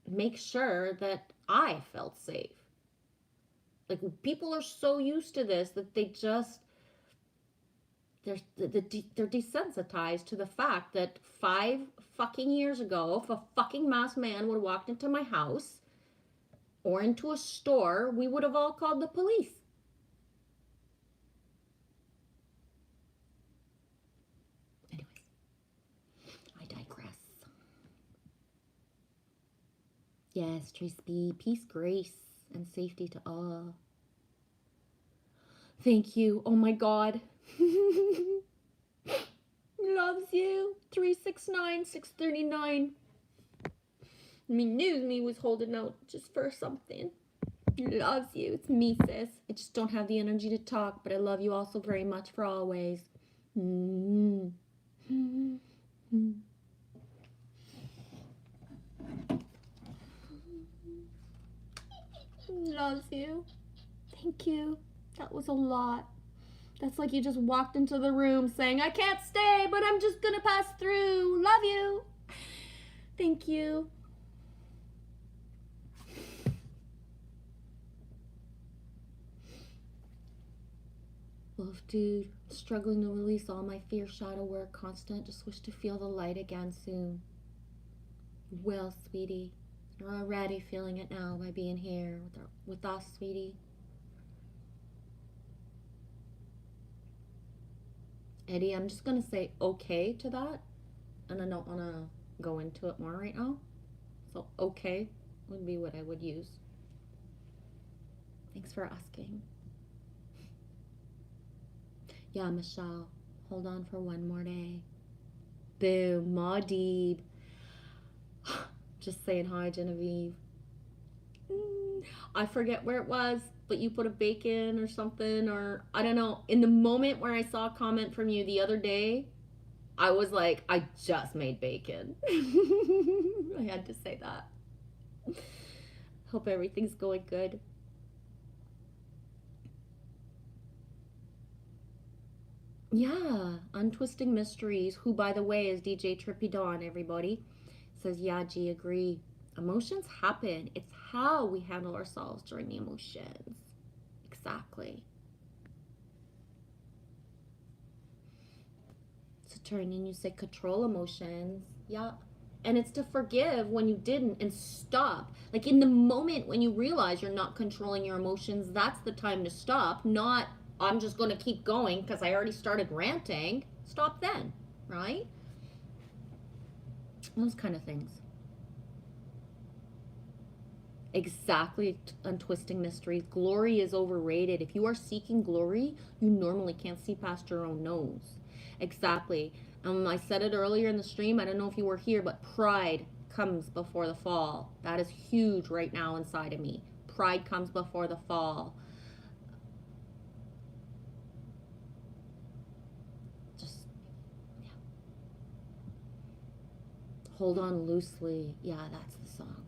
Speaker 1: make sure that I felt safe. Like, people are so used to this that they just, they're desensitized to the fact that 5 fucking years ago, if a fucking masked man would have walked into my house or into a store, we would have all called the police. Anyways, I digress. Yes, Trace B, peace, grace, and safety to all. Thank you. Oh my God. Loves you. 369 639. Me knew me was holding out just for something. Loves you. It's me, sis. I just don't have the energy to talk, but I love you all so very much for always. Loves you. Thank you. That was a lot. That's like you just walked into the room saying, I can't stay, but I'm just gonna pass through. Love you. Thank you. Love, dude. Struggling to release all my fear, shadow work, constant. Just wish to feel the light again soon. Well, sweetie, you're already feeling it now by being here with us, sweetie. Eddie, I'm just gonna say okay to that, and I don't want to go into it more right now. So okay would be what I would use. Thanks for asking. Yeah, Michelle, hold on for one more day. Boom, Maudib. Just saying hi, Genevieve. I forget where it was, but you put a bacon or something, or I don't know. In the moment where I saw a comment from you the other day, I was like, I just made bacon. I had to say that. Hope everything's going good. Yeah, Untwisting Mysteries, who, by the way, is DJ Trippy Dawn, everybody, says, yeah, G, agree. Emotions happen. It's how we handle ourselves during the emotions. Exactly. Saturnian, you say control emotions. Yeah. And it's to forgive when you didn't and stop. Like, in the moment when you realize you're not controlling your emotions, that's the time to stop, not I'm just going to keep going because I already started ranting. Stop then, right? Those kind of things. Exactly, Untwisting Mysteries. Glory is overrated. If you are seeking glory, you normally can't see past your own nose. Exactly. I said it earlier in the stream. I don't know if you were here, but pride comes before the fall. That is huge right now inside of me. Pride comes before the fall. Hold on loosely. Yeah, that's the song.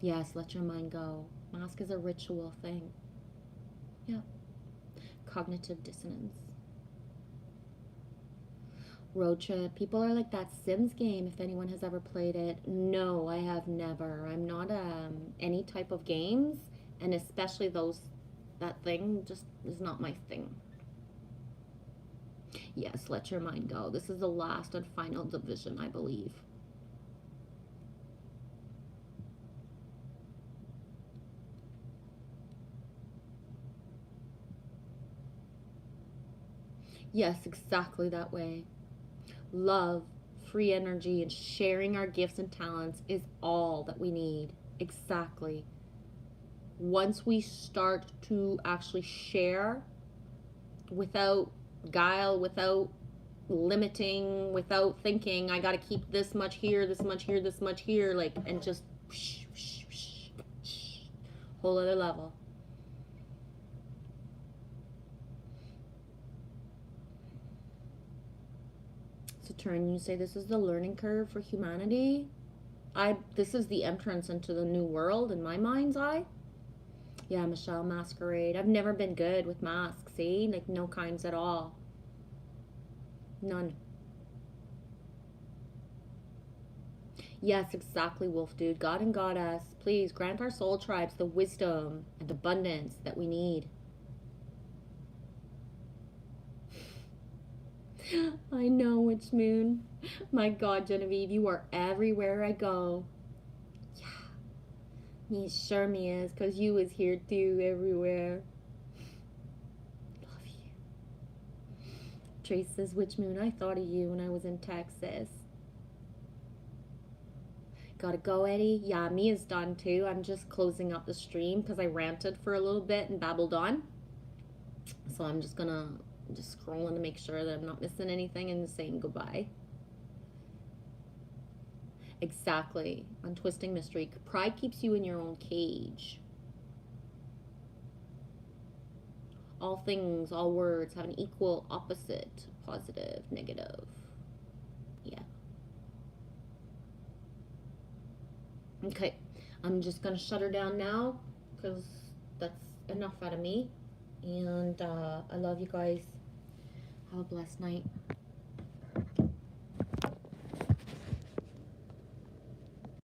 Speaker 1: Yes, let your mind go. Mask is a ritual thing. Yeah. Cognitive dissonance. Road trip. People are like that Sims game, if anyone has ever played it. No, I have never. I'm not any type of games, and especially that thing just is not my thing. Yes, let your mind go. This is the last and final division, I believe. Yes, exactly that way. Love, free energy, and sharing our gifts and talents is all that we need. Exactly. Once we start to actually share without guile, without limiting, without thinking I got to keep this much here, this much here, this much here, like, and just whole other level. So turn, you say this is the learning curve for humanity. This is the entrance into the new world in my mind's eye. Yeah, Michelle, Masquerade. I've never been good with masks, see? Like, no kinds at all. None. Yes, exactly, Wolf Dude. God and Goddess, please grant our soul tribes the wisdom and abundance that we need. I know, Witch Moon. My God, Genevieve, you are everywhere I go. Yeah, me sure me is, cause you is here too, everywhere. Love you. Trace says, Witch Moon, I thought of you when I was in Texas. Gotta go, Eddie. Yeah, me is done too. I'm just closing up the stream because I ranted for a little bit and babbled on. So I'm just gonna scrolling to make sure that I'm not missing anything and saying goodbye. Exactly. Untwisting mystery. Pride keeps you in your own cage. All things, all words have an equal opposite, positive, negative. Yeah. Okay. I'm just gonna shut her down now because that's enough out of me. And I love you guys. Have a blessed night.